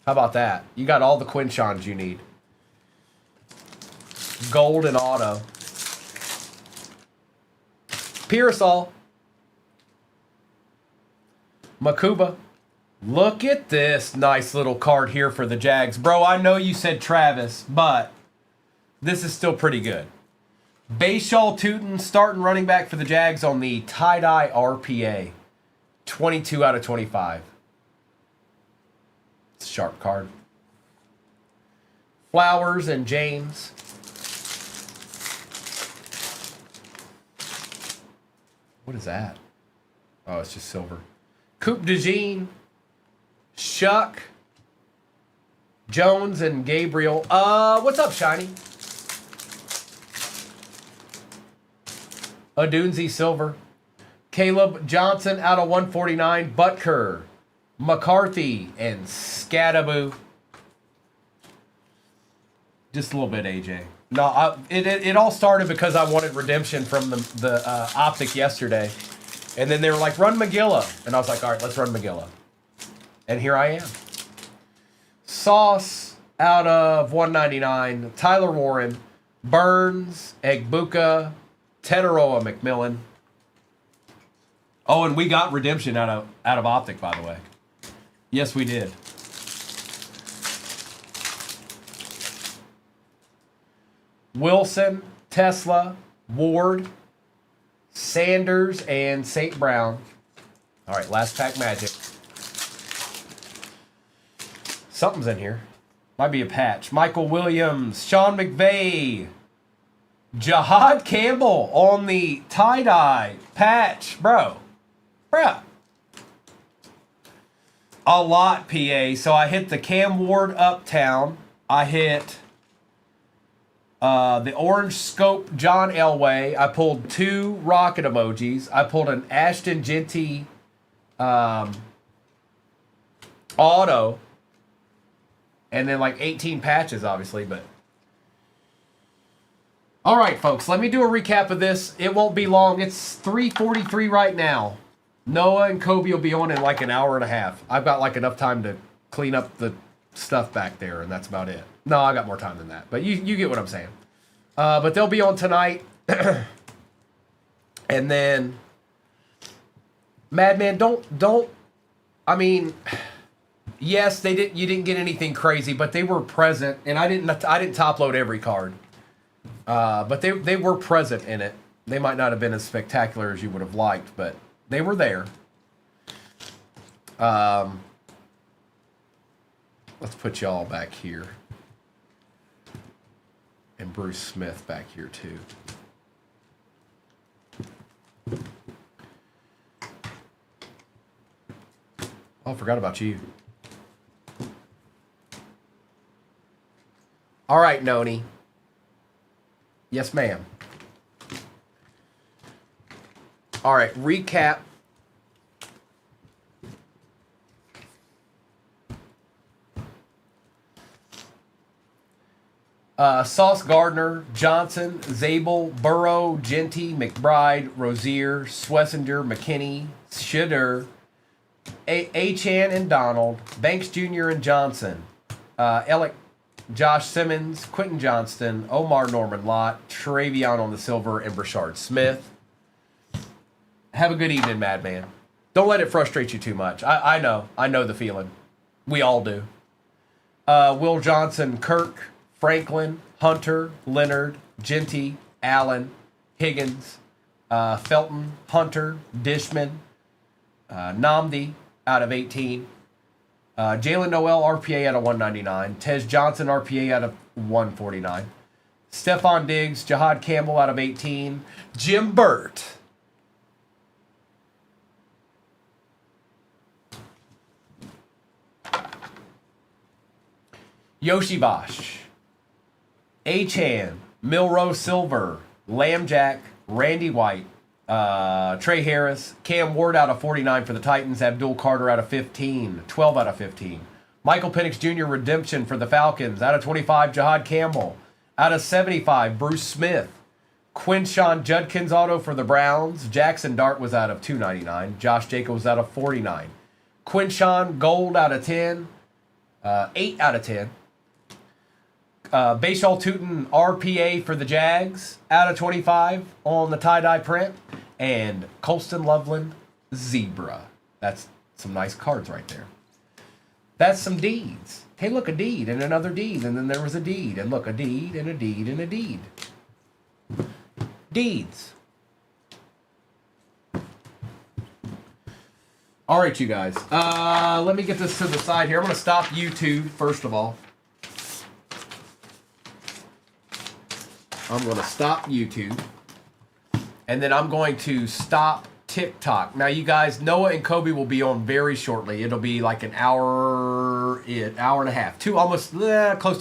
How about that? You got all the Quinshawns you need. Gold and auto. Pearsall. Makuba. Look at this nice little card here for the Jags. Bro, I know you said Travis, but this is still pretty good. Bayshaw Tootin, starting running back for the Jags on the tie-dye RPA. 22 out of 25. It's a sharp card. Flowers and James. What is that? Oh, it's just silver. Coupe de Jean. Shuck. Jones and Gabriel. What's up, Shiny? Adunzi silver. Caleb Johnson out of 149. Butker, McCarthy, and Scattaboo. Just a little bit, AJ. No, it all started because I wanted redemption from the Optic yesterday. And then they were like, run Magilla. And I was like, all right, let's run Magilla. And here I am. Sauce out of 199. Tyler Warren, Burns, Egbuka, Tetaroa McMillan. Oh, and we got redemption out of Optic, by the way. Yes, we did. Wilson, Tesla, Ward, Sanders, and St. Brown. All right, last pack magic. Something's in here. Might be a patch. Michael Williams, Sean McVay, Jahad Campbell on the tie-dye patch. Bro. A lot, PA. So I hit the Cam Ward Uptown. I hit the Orange Scope John Elway. I pulled 2 rocket emojis. I pulled an Ashton Genty auto. And then like 18 patches, obviously. But all right, folks. Let me do a recap of this. It won't be long. It's 3:43 right now. Noah and Kobe will be on in like an hour and a half. I've got like enough time to clean up the stuff back there, and that's about it. No, I got more time than that. But you get what I'm saying. But they'll be on tonight. And then Madman, don't I mean, yes, you didn't get anything crazy, but they were present, and I didn't top load every card. But they were present in it. They might not have been as spectacular as you would have liked, but they were there. Let's put y'all back here. And Bruce Smith back here too. Oh, I forgot about you. All right, Noni. Yes, ma'am. All right, recap. Sauce Gardner, Johnson, Zabel, Burrow, Genty, McBride, Rozier, Swessinger, McKinney, Schidder, Achan and Donald, Banks Jr. and Johnson, Alec, Josh Simmons, Quentin Johnston, Omar Norman Lott, Travion on the silver, and Brashard Smith. Have a good evening, Madman. Don't let it frustrate you too much. I know the feeling. We all do. Will Johnson, Kirk, Franklin, Hunter, Leonard, Genty, Allen, Higgins, Felton, Hunter, Dishman, Namdi out of 18, Jalen Noel RPA out of 199, Tej Johnson RPA out of 149, Stephon Diggs, Jahad Campbell out of 18, Jim Burt. Yoshi Bosch, Achan, Milrow Silver, Lambjack, Randy White, Trey Harris, Cam Ward out of 49 for the Titans, Abdul Carter out of 15, 12 out of 15, Michael Penix Jr. redemption for the Falcons. Out of 25, Jahad Campbell. Out of 75, Bruce Smith. Quinshawn Judkins auto for the Browns. Jackson Dart was out of 299. Josh Jacobs out of 49. Quinshawn gold out of 10. 8 out of 10. Bashal Tootin RPA for the Jags out of 25 on the tie-dye print. And Colston Loveland Zebra. That's some nice cards right there. That's some deeds. Hey, look, a deed and another deed. And then there was a deed. And look, a deed and a deed and a deed. Deeds. All right, you guys. Let me get this to the side here. I'm going to stop YouTube, first of all. I'm going to stop YouTube. And then I'm going to stop TikTok. Now, you guys, Noah and Kobe will be on very shortly. It'll be like an hour and a half. Almost close to